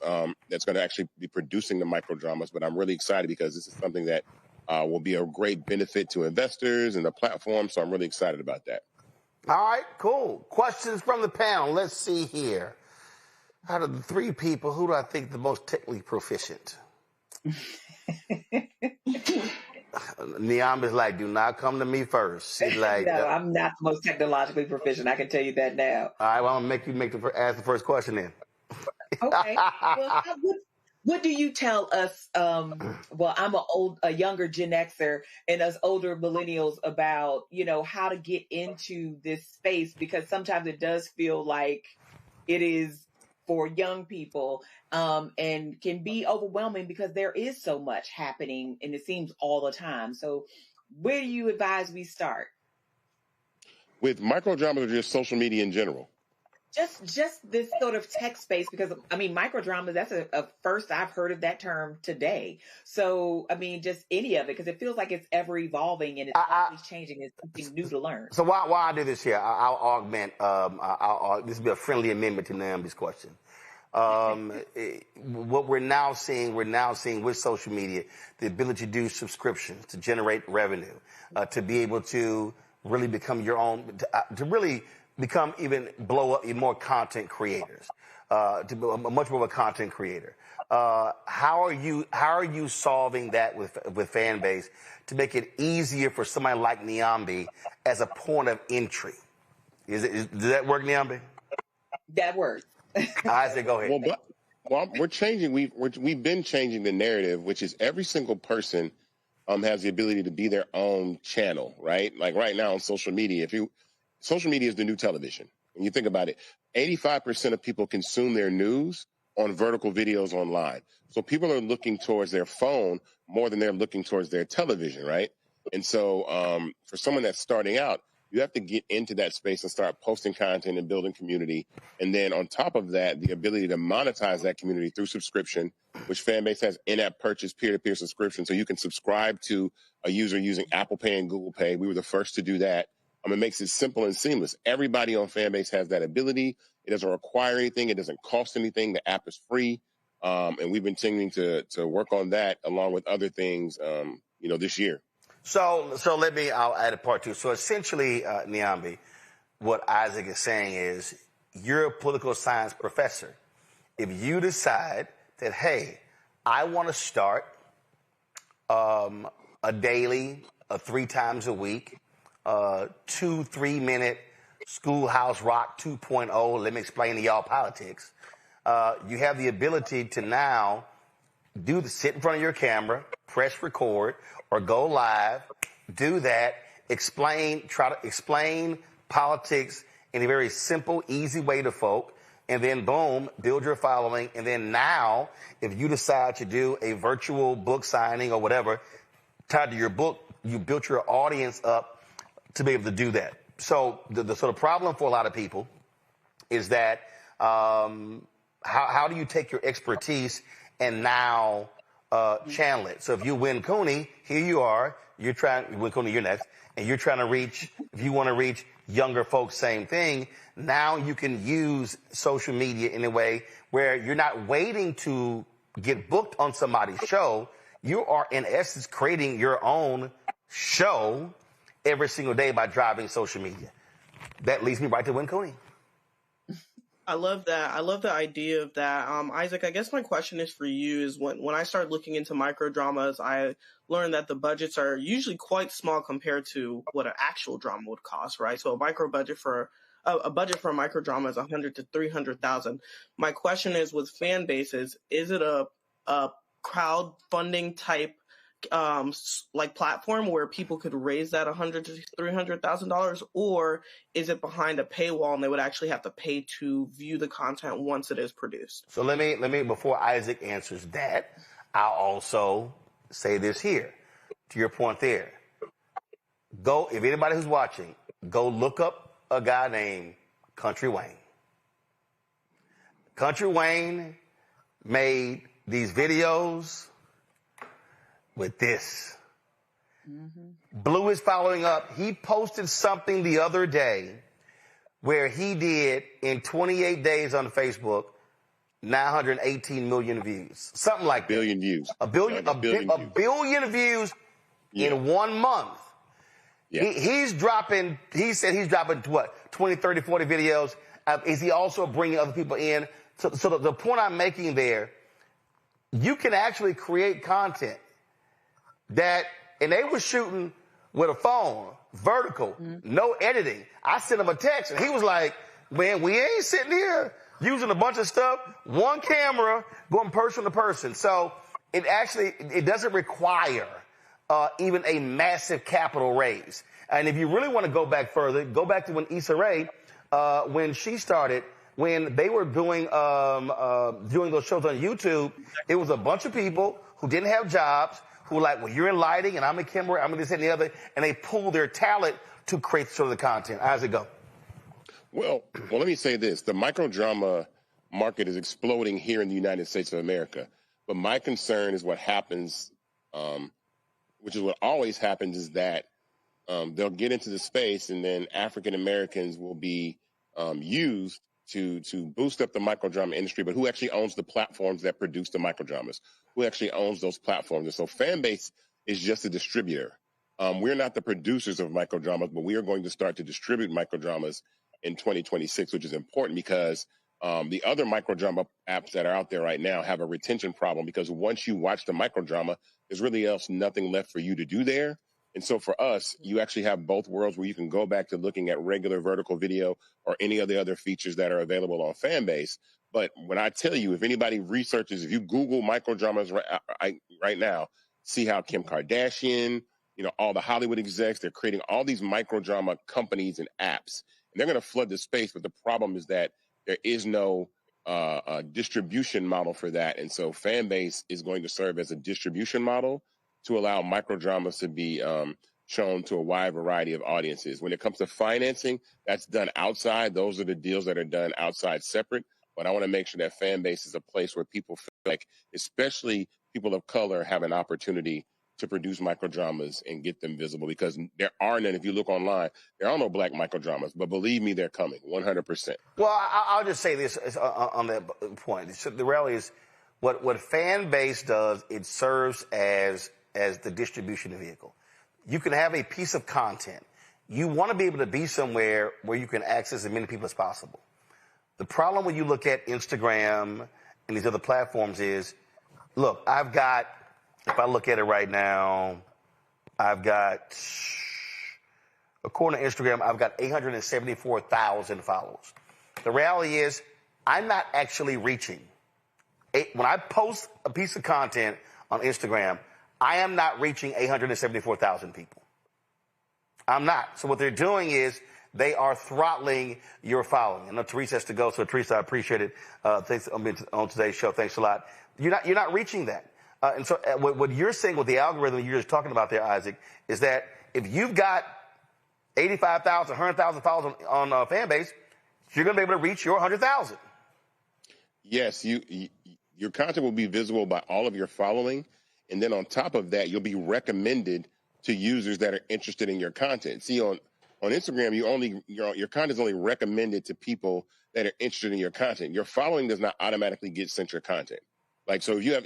that's going to actually be producing the microdramas, but I'm really excited because this is something that will be a great benefit to investors and the platform, so I'm really excited about that. All right, cool. Questions from the panel. Let's see here. Out of the three people, who do I think the most technically proficient? Niambi's like, do not come to me first. She's like, no, I'm not the most technologically proficient. I can tell you that now. All right, well, I'm going to make you ask the first question then. Okay. Well, what do you tell us? Well, I'm a younger Gen Xer and us older millennials about, how to get into this space, because sometimes it does feel like it is for young people and can be overwhelming because there is so much happening and it seems all the time. So where do you advise we start? With microdramas or just social media in general? Just this sort of tech space, because microdramas, that's a first I've heard of that term today. So just any of it, because it feels like it's ever evolving and it's always changing. It's something new to learn. So while I do this here, I'll augment. This will be a friendly amendment to Nambi's question. What we're now seeing with social media, the ability to do subscriptions, to generate revenue, to be able to really become your own, to really become blow up even more content creators, to be much more of a content creator. How are you solving that with Fanbase to make it easier for somebody like Niambi as a point of entry? Does that work, Niambi? That works. Isaac, go ahead. Well, we're changing. We've been changing the narrative, which is every single person has the ability to be their own channel, right? Like right now on social media, social media is the new television. When you think about it, 85% of people consume their news on vertical videos online. So people are looking towards their phone more than they're looking towards their television, right? And so for someone that's starting out, you have to get into that space and start posting content and building community. And then on top of that, the ability to monetize that community through subscription, which Fanbase has in-app purchase, peer-to-peer subscription. So you can subscribe to a user using Apple Pay and Google Pay. We were the first to do that. It makes it simple and seamless. Everybody on Fanbase has that ability. It doesn't require anything. It doesn't cost anything. The app is free. And we've been continuing to work on that along with other things, this year. So I'll add a part two. So essentially, Niambi, what Isaac is saying is you're a political science professor. If you decide that, hey, I want to start a daily, 3 times a week, 2-3 minute Schoolhouse Rock 2.0, let me explain to y'all politics. You have the ability to now sit in front of your camera, press record, or go live, do that, try to explain politics in a very simple, easy way to folk, and then boom, build your following. And then now, if you decide to do a virtual book signing or whatever tied to your book, you built your audience up to be able to do that. So the sort of problem for a lot of people is that how do you take your expertise and now channel it? So if you win Cooney, here you are. You're trying, win Cooney, you're next, and you're trying to reach. If you want to reach younger folks, same thing. Now you can use social media in a way where you're not waiting to get booked on somebody's show. You are in essence creating your own show every single day by driving social media. That leads me right to Win Cooney. I love that. I love the idea of that. Isaac, I guess my question is for you is when I started looking into micro dramas, I learned that the budgets are usually quite small compared to what an actual drama would cost, right? So a budget for a micro drama is $100,000 to $300,000. My question is, with Fanbases, is it a crowdfunding type like platform where people could raise that $100,000 to $300,000, or is it behind a paywall and they would actually have to pay to view the content once it is produced? So let me before Isaac answers that, I'll also say this here to your point there. Go, if anybody who's watching, go look up a guy named Country Wayne. Country Wayne made these videos with this. Blew his following up. He posted something the other day where he did, in 28 days on Facebook, 918 million views. Something like that. Billion views. A billion views in 1 month. Yeah. He said he's dropping what, 20, 30, 40 videos. Is he also bringing other people in? So the point I'm making there, you can actually create content and they were shooting with a phone, vertical, no editing. I sent him a text and he was like, man, we ain't sitting here using a bunch of stuff, one camera, going person to person. So it doesn't require even a massive capital raise. And if you really want to go back further, go back to when Issa Rae, when she started, when they were doing those shows on YouTube, it was a bunch of people who didn't have jobs, who were like, well, you're in lighting and I'm in camera, I'm in this and the other, and they pull their talent to create sort of the content. How's it go? Well, let me say this. The microdrama market is exploding here in the United States of America. But my concern is what happens, which is what always happens, is that they'll get into the space and then African Americans will be used to boost up the microdrama industry. But who actually owns the platforms that produce the microdramas? Who actually owns those platforms? And so Fanbase is just a distributor. We're not the producers of microdramas, but we are going to start to distribute microdramas in 2026, which is important because the other microdrama apps that are out there right now have a retention problem, because once you watch the microdrama, there's really nothing left for you to do there. And so for us, you actually have both worlds where you can go back to looking at regular vertical video or any of the other features that are available on Fanbase. But when I tell you, if anybody researches, if you Google microdramas right now, see how Kim Kardashian, all the Hollywood execs, they're creating all these microdrama companies and apps. And they're going to flood the space. But the problem is that there is no distribution model for that. And so Fanbase is going to serve as a distribution model to allow microdramas to be shown to a wide variety of audiences. When it comes to financing, that's done outside. Those are the deals that are done outside separate. But I want to make sure that Fanbase is a place where people feel like, especially people of color, have an opportunity to produce microdramas and get them visible, because there are none. If you look online, there are no black microdramas, but believe me, they're coming 100%. Well, I'll just say this on that point. The reality is what Fanbase does, it serves as the distribution vehicle. You can have a piece of content. You want to be able to be somewhere where you can access as many people as possible. The problem when you look at Instagram and these other platforms is, look, if I look at it right now, according to Instagram, I've got 874,000 followers. The reality is, I'm not actually reaching. When I post a piece of content on Instagram, I am not reaching 874,000 people. I'm not. So what they're doing is they are throttling your following. I know Teresa has to go, so Teresa, I appreciate it. Thanks on today's show. Thanks a lot. You're not reaching that. And so what you're saying with the algorithm you're just talking about there, Isaac, is that if you've got 85,000, 100,000 followers on Fanbase, you're going to be able to reach your 100,000. Yes, your content will be visible by all of your following. And then on top of that, you'll be recommended to users that are interested in your content. See, on Instagram, your content is only recommended to people that are interested in your content. Your following does not automatically get sent your content. Like, so your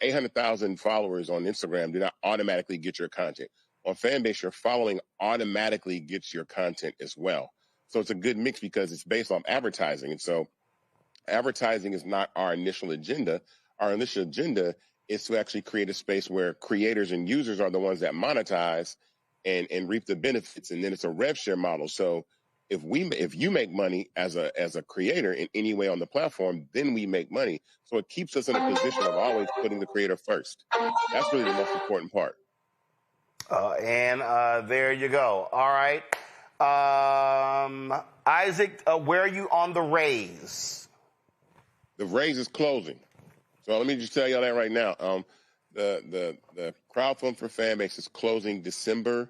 800,000 followers on Instagram do not automatically get your content. On Fanbase, your following automatically gets your content as well. So it's a good mix because it's based off advertising. And so advertising is not our initial agenda. Our initial agenda is to actually create a space where creators and users are the ones that monetize and reap the benefits. And then it's a rev share model. So if you make money as a creator in any way on the platform, then we make money. So it keeps us in a position of always putting the creator first. That's really the most important part. There you go. All right. Isaac, where are you on the raise? The raise is closing. So let me just tell y'all that right now. The crowdfund for Fanbase is closing December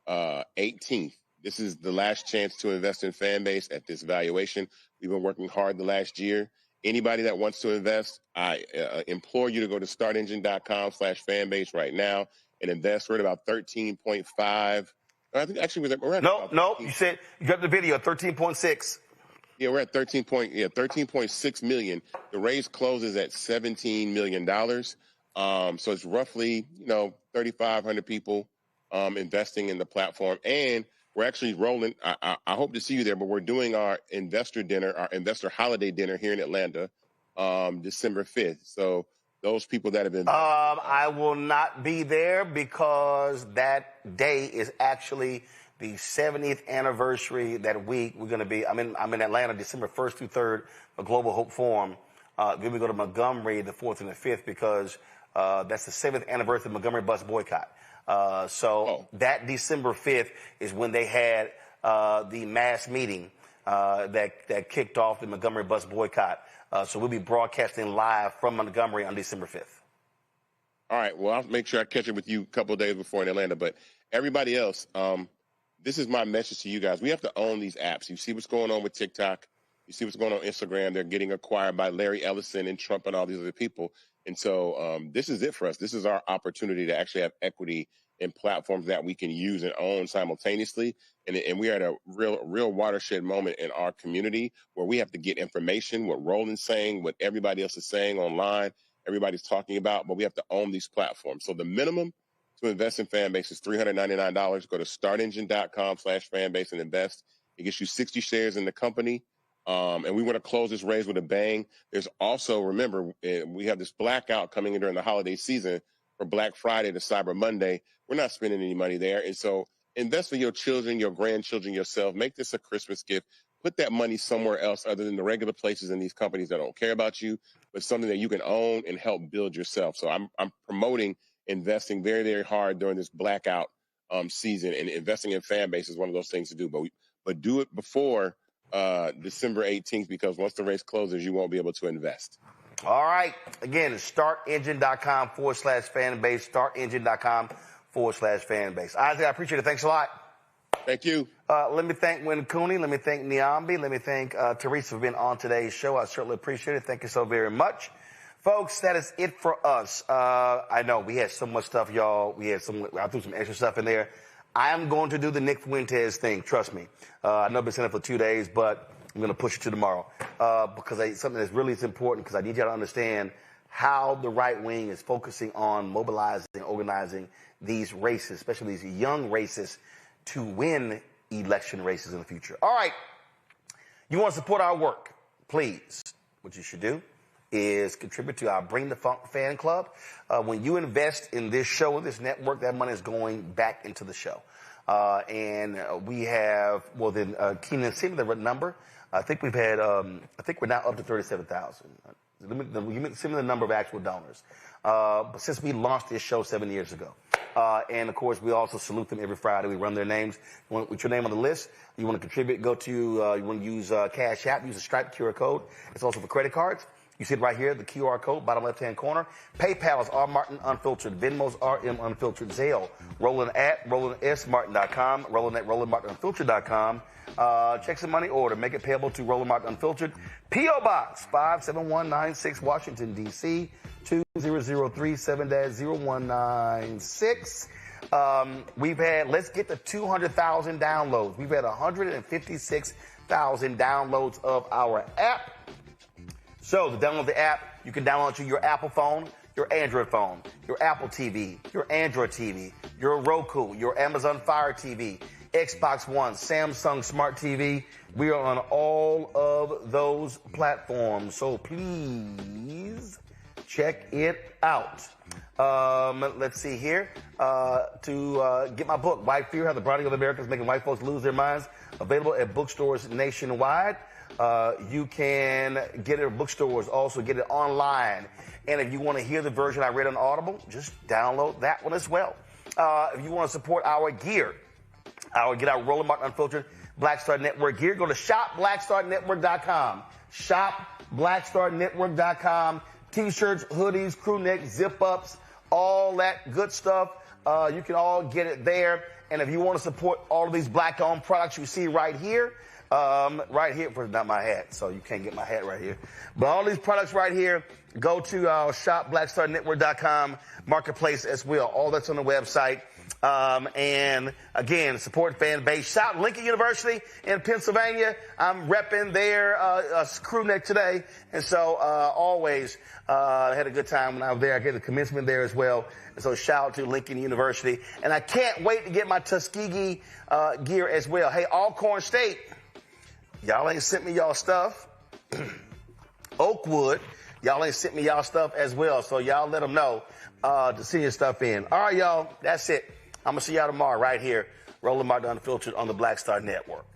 18th. This is the last chance to invest in Fanbase at this valuation. We've been working hard the last year. Anybody that wants to invest, I implore you to go to startengine.com/fanbase right now and invest. We're at about 13.5. I think actually we're at Nope. You said you got the video 13.6. Yeah, we're at 13.6 million. The raise closes at $17 million. So it's roughly 3,500 people investing in the platform, and we're actually rolling. I hope to see you there, but we're doing our investor dinner, our investor holiday dinner here in Atlanta, December 5th. So those people that have been, I will not be there because that day is actually the 70th anniversary. That week we're going to be. I'm in Atlanta December 1st through 3rd for Global Hope Forum. Then we go to Montgomery the 4th and the 5th because that's the 7th anniversary of the Montgomery bus boycott. That December 5th is when they had the mass meeting that kicked off the Montgomery bus boycott. So we'll be broadcasting live from Montgomery on December 5th. All right. Well, I'll make sure I catch up with you a couple of days before in Atlanta. But everybody else, this is my message to you guys. We have to own these apps. You see what's going on with TikTok. You see what's going on Instagram. They're getting acquired by Larry Ellison and Trump and all these other people. And so this is it for us. This is our opportunity to actually have equity in platforms that we can use and own simultaneously. And we are at a real watershed moment in our community where we have to get information, what Roland's saying, what everybody else is saying online, everybody's talking about, but we have to own these platforms. So the minimum to invest in Fanbase is $399. Go to startengine.com/fanbase and invest. It gets you 60 shares in the company. And we want to close this raise with a bang. There's also, remember, we have this blackout coming in during the holiday season for Black Friday to Cyber Monday. We're not spending any money there. And so invest for your children, your grandchildren, yourself. Make this a Christmas gift. Put that money somewhere else other than the regular places in these companies that don't care about you, but something that you can own and help build yourself. So I'm promoting investing very, very hard during this blackout season, and investing in Fanbase is one of those things to do. But do it before December 18th, because once the race closes, you won't be able to invest. All right. Again, startengine.com/fanbase, startengine.com/fanbase. Isaac, I appreciate it. Thanks a lot. Thank you. Let me thank Win Cooney. Let me thank Niambi. Let me thank Teresa for being on today's show. I certainly appreciate it. Thank you so very much. Folks, that is it for us. I know we had so much stuff, y'all. I threw some extra stuff in there. I am going to do the Nick Fuentes thing. Trust me. I know I've been saying it for 2 days, but I'm going to push it to tomorrow because something that's really important, because I need y'all to understand how the right wing is focusing on mobilizing and organizing these races, especially these young races, to win election races in the future. All right. You want to support our work? Please. What you should do is contribute to our Bring the Funk fan club. When you invest in this show, this network, that money is going back into the show. And we have, Keenan, send me the number. I think we've had, I think we're now up to 37,000. Send me the number of actual donors. But since we launched this show 7 years ago. And of course, we also salute them every Friday. We run their names. With your name on the list, you want to contribute, go to, you want to use Cash App, use the Stripe QR code. It's also for credit cards. You see it right here, the QR code, bottom left-hand corner. PayPal is R Martin Unfiltered. Venmo's RM Unfiltered. Zelle, Roland at RolandSMartin.com. Roland at RolandMartinUnfiltered.com. Check some money order. Make it payable to Roland Martin Unfiltered. P.O. Box 57196, Washington, D.C. 20037-0196. We've had, let's get to 200,000 downloads. We've had 156,000 downloads of our app. So to download the app, you can download it to your Apple phone, your Android phone, your Apple TV, your Android TV, your Roku, your Amazon Fire TV, Xbox One, Samsung Smart TV. We are on all of those platforms, so please check it out. Let's see here. To get my book, White Fear, How the Browning of America is Making White Folks Lose Their Minds, available at bookstores nationwide. You can get it at bookstores, also get it online. And if you want to hear the version I read on Audible, just download that one as well. If you want to support our gear, get our Roland Martin Unfiltered Black Star Network gear, go to shopblackstarnetwork.com. Shopblackstarnetwork.com. T-shirts, hoodies, crew neck, zip-ups, all that good stuff. You can all get it there. And if you want to support all of these black-owned products you see right here, not my hat, so you can't get my hat right here. But all these products right here, go to shopblackstarnetwork.com, marketplace as well. All that's on the website. And again, support Fanbase. Shout Lincoln University in Pennsylvania. I'm repping their crew neck today. And so always I had a good time when I was there. I get the commencement there as well. And so shout out to Lincoln University. And I can't wait to get my Tuskegee gear as well. Hey, Alcorn State, y'all ain't sent me y'all stuff. Oakwood, y'all ain't sent me y'all stuff as well. So y'all let them know to send your stuff in. All right, y'all, that's it. I'm going to see y'all tomorrow right here, Roland Martin Unfiltered on the Black Star Network.